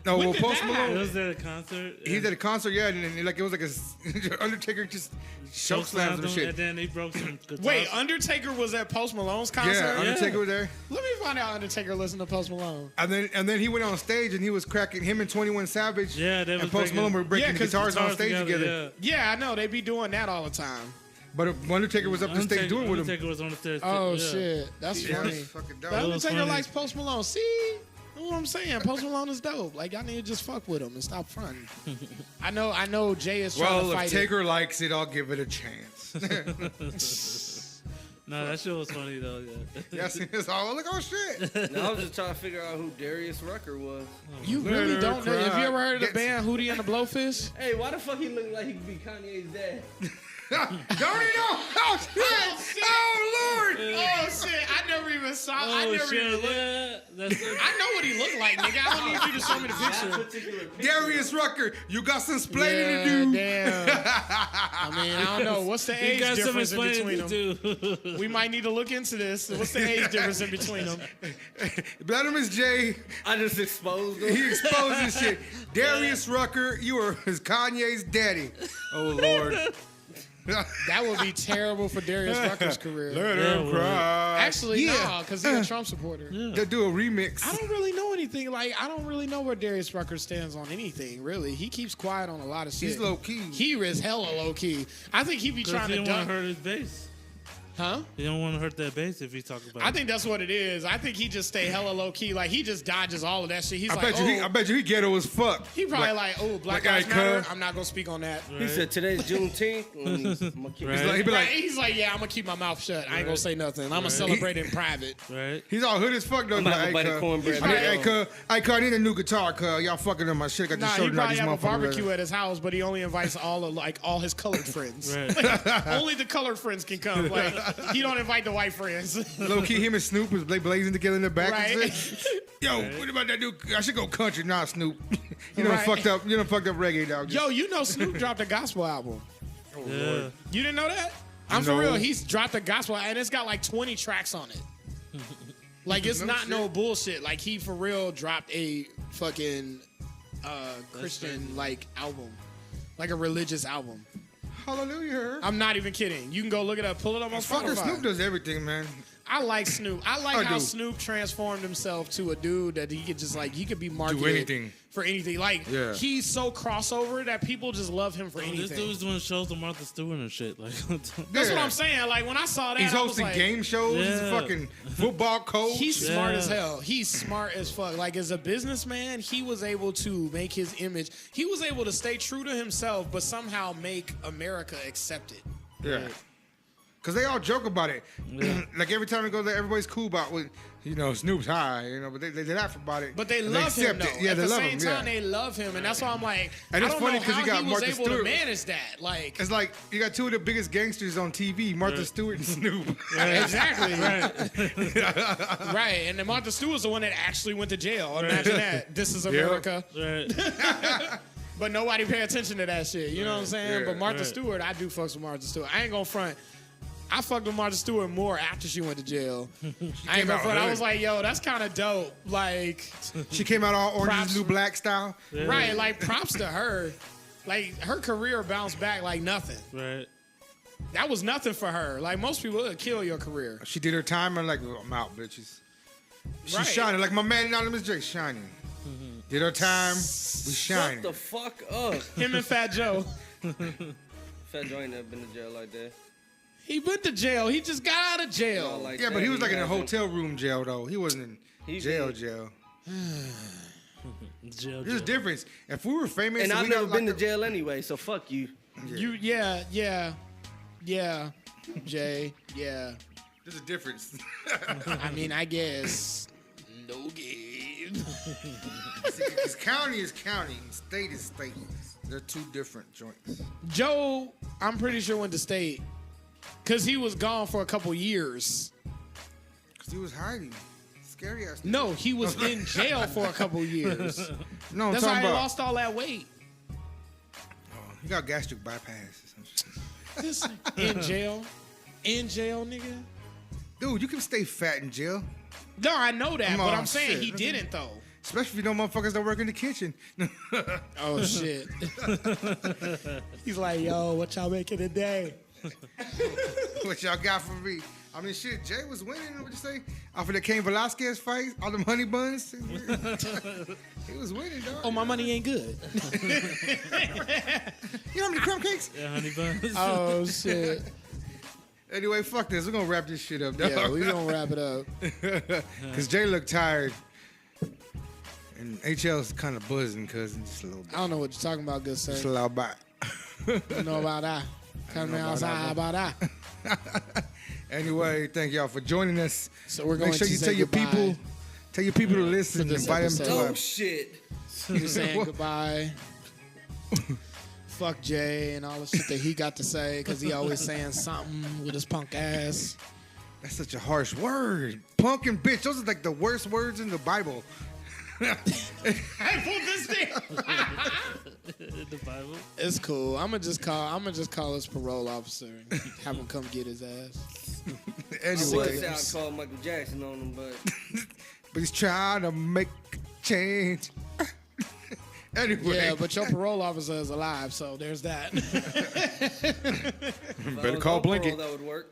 No, well, did Post that It Malone. was at a concert. He's at a concert, yeah, and like it was like a Undertaker just choke slams him, and shit. and then he broke some guitars. Wait, Undertaker was at Post Malone's concert? Yeah, Undertaker was there. Let me find out Undertaker listened to Post Malone. And then he went on stage and he was cracking him and 21 Savage. Yeah, they and was Post breaking- Malone were breaking Yeah, the 'cause guitars on stage together. Yeah, I know. They be doing that all the time. But Undertaker was up the stage doing it with him. Undertaker was on the stage. Oh, yeah. shit. That's Yeah, funny. that's fucking The dope. was Undertaker funny. likes Post Malone. See? That's what I'm saying. Post Malone is dope. Like, y'all need to just fuck with him and stop fronting. I know Jay is trying to Well, fight if Taker likes it, I'll give it a chance. No, that shit was funny though. Yeah. Yes, it's all like, oh shit. No, I was just trying to figure out who Darius Rucker was. You Let really her don't know. Have cry. you ever heard of the Yes. band Hootie and the Blowfish? Hey, why the fuck he look like he could be Kanye's dad? Don't he know? Oh shit! Oh Lord! Oh, shit. I never even saw I Oh never shit! even looked. Yeah, that's it. I know what he looked like, nigga. I don't need you to show me the That picture. particular picture. Darius Rucker, you got some splaining Yeah, to do. damn. I mean, I don't know. What's the You age got some difference in between explaining them? to do. We might need to look into this. What's the age difference in between them? Blatterman's Jay, I just exposed him. he exposes shit. Darius Rucker, you are Kanye's daddy. Oh Lord. That would be terrible for Darius Rucker's career. Let Yeah, him well, cry. Actually, yeah. no, because he's a Trump supporter. They'll do a remix. I don't really know anything. Like, I don't really know where Darius Rucker stands on anything, really. He keeps quiet on a lot of shit. He's low key. He is hella low key. I think he be Because trying he to don't want duck. to hurt his bass. Huh? He don't want to hurt that bass if he talk about. I think that's what it is. I think he just stay hella low key. Like, he just dodges all of that shit. He's I like, bet you he ghetto as fuck. he probably like, oh, Black Lives like, Matter. cuz. I'm not gonna speak on that. He said today's Juneteenth. I'm gonna keep Right. it. Like, he be Right, like, he's like, yeah, I'm gonna keep my mouth shut. I ain't gonna say nothing. I'm gonna celebrate in private. right. he's all hood as fuck though. I'm Like, about to hey, buy the cuz, cornbread. I need a new guitar, cuz y'all fucking on my shit. I got Nah, the he shoulder probably these have a motherfuckers. barbecue at his house, but he only invites all his colored friends. Right. Only the colored friends can come. Like, he don't invite the white friends. Low key, him and Snoop was blazing together in the back. Right. And shit. Yo, what about that dude? I should go country, nah, Snoop. You know, Right. fucked up reggae dog. Yo, you know Snoop dropped a gospel album. Yeah. You didn't know that? I'm No. for real. He's dropped a gospel, and it's got like 20 tracks on it. Like, it's No not shit. no bullshit. Like, he for real dropped a fucking Christian like album, like a religious album. Hallelujah. I'm not even kidding. You can go look it up. Pull it up on Fucking Spotify. Snoop does everything, man. I like Snoop. I like I how do. Snoop transformed himself to a dude that he could just like he could be marketed anything. for anything. Like Yeah. he's so crossover that people just love him for This anything. dude's doing shows to Martha Stewart and shit. Like, That's what Yeah. I'm saying. Like when I saw that, He's I was hosting like, game shows. He's a Yeah. fucking football coach. He's smart Yeah. as hell. He's smart as fuck. Like as a businessman, he was able to make his image. He was able to stay true to himself, but somehow make America accept it. Yeah. Cause they all joke about it. Like every time they go there, everybody's cool about what Snoop's high, but they laugh about it. But they and love him accept though. it. Yeah, At they the love same him. time, Yeah. they love him, and that's why I'm like, And I it's don't funny know 'cause how you got he was Martha able Stewart. to manage that. Like It's like you got two of the biggest gangsters on TV, Martha Stewart and Snoop. exactly right. And then Martha Stewart's the one that actually went to jail. Imagine that. This is America. right. But nobody pay attention to that shit. You know what I'm saying? Yeah, But Martha right. Stewart, I do fucks with Martha Stewart. I ain't gonna front. I fucked with Martha Stewart more after she went to jail. I ain't came gonna out front. I hood. was like, yo, that's kind of dope. Like, She came out all Orange Props. is the New Black style. right? Like, props to her. Like, her career bounced back like nothing. Right. That was nothing for her. Like, most people would kill your career. She did her time. I'm like, I'm out, bitches. She's Right. shining like my man Anonymous J shining. Did her time. We shining. Shut the fuck up. Him and Fat Joe. Fat Joe ain't never been to jail like that. He went to jail. He just got out of jail. Not like Yeah, that. but he was like in a hasn't. hotel room jail though. He wasn't in He's jail. in- Jail. Jail, There's a difference. If we were famous, And we I've got never been to locked up- jail anyway, so fuck you. Yeah. Jay, yeah. There's a difference. I mean, I guess. No game. Because county is county, and state is state. They're two different joints. Joe, I'm pretty sure went to state because he was gone for a couple years. Because he was hiding. Scary ass. No, he was in jail for a couple years. No, I'm That's why talking he about. lost all that weight. He got gastric bypass or some shit. This in jail, nigga. Dude, you can stay fat in jail. No, I know that, Come but on, I'm saying shit. he didn't though. Especially if you know motherfuckers that work in the kitchen. Oh shit. He's like, yo, what y'all making today? What y'all got for me? I mean, shit, Jay was winning. What you say? After the Cain Velasquez fight, all them honey buns. He was winning, dog. Oh, my money ain't good. You know how many crumb cakes? Yeah, honey buns. Oh shit. Anyway, fuck this. We're gonna wrap this shit up, dog. Yeah, we gonna wrap it up. Cause Jay looked tired. And HL's kind of buzzing, cuz just a little bit. I don't know what you're talking about, good sir. Just a little bit. You know about that. Come outside about that. Anyway, thank y'all for joining us. So we're going Make sure to you say tell your goodbye people, to listen, this invite them episode. to Oh our shit. We're saying goodbye. Fuck Jay and all the shit that he got to say because he always saying something with his punk ass. That's such a harsh word. Punk and bitch. Those are like the worst words in the Bible. I pulled this thing. The Bible. It's cool. I'm gonna just call his parole officer and have him come get his ass. I would Anyway, say I'd call Michael Jackson on him, but but he's trying to make change. Anyway, Yeah, but your parole officer is alive, so there's that. better call Blinket. That would work.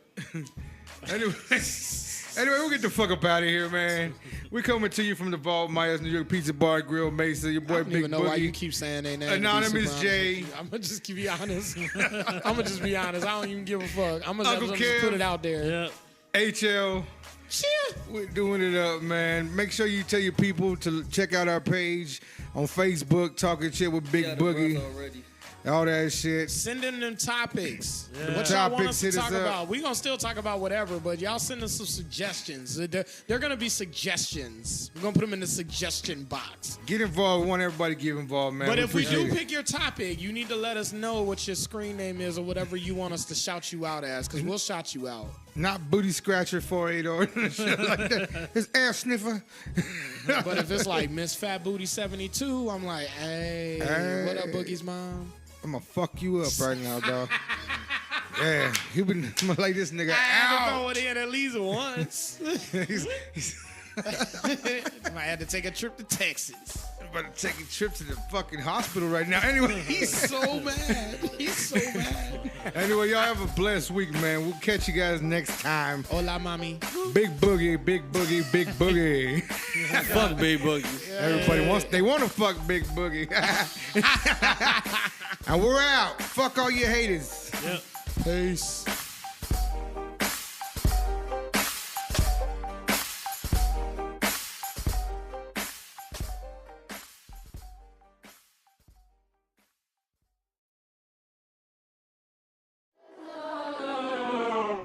Anyway, we'll get the fuck up out of here, man. We're coming to you from the Vault, Myers, New York Pizza Bar, Grill, Mesa. Your boy I don't Big even know why you Boogie. keep saying their name. Anonymous J. I'm gonna just keep you honest. I'm gonna just be honest. I don't even give a fuck. I'm gonna Uncle just Kev. put it out there. Yep. HL. Shit. We're doing it up, man. Make sure you tell your people to check out our page on Facebook, Talking Shit with Big Yeah, the Boogie. breath already. All that shit. Send in them topics. Yeah. What y'all want us Topics, to hit us talk up. about? We're going to still talk about whatever, but y'all send us some suggestions. They're going to be suggestions. We're going to put them in the suggestion box. Get involved. We want everybody to get involved, man. But if we do appreciate it. pick your topic, you need to let us know what your screen name is or whatever you want us to shout you out as, because we'll shout you out. Not Booty Scratcher 480 or shit like that. It's Ass Sniffer. But if it's like Miss Fat Booty 72, I'm like, hey, what up, Boogie's mom? I'm gonna fuck you up right now, dog. Yeah, you been I'm gonna lay this nigga I had to out. throw it in at least once. He's I had to take a trip to Texas. about to take a trip to the fucking hospital right now. Anyway, He's so mad. He's so mad. anyway, y'all have a blessed week, man. We'll catch you guys next time. Hola, mommy. Big Boogie, Big Boogie, Big Boogie. Fuck Big Boogie. Everybody want to fuck Big Boogie. And we're out. Fuck all you haters. Yep. Peace.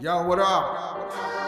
Yo, what up?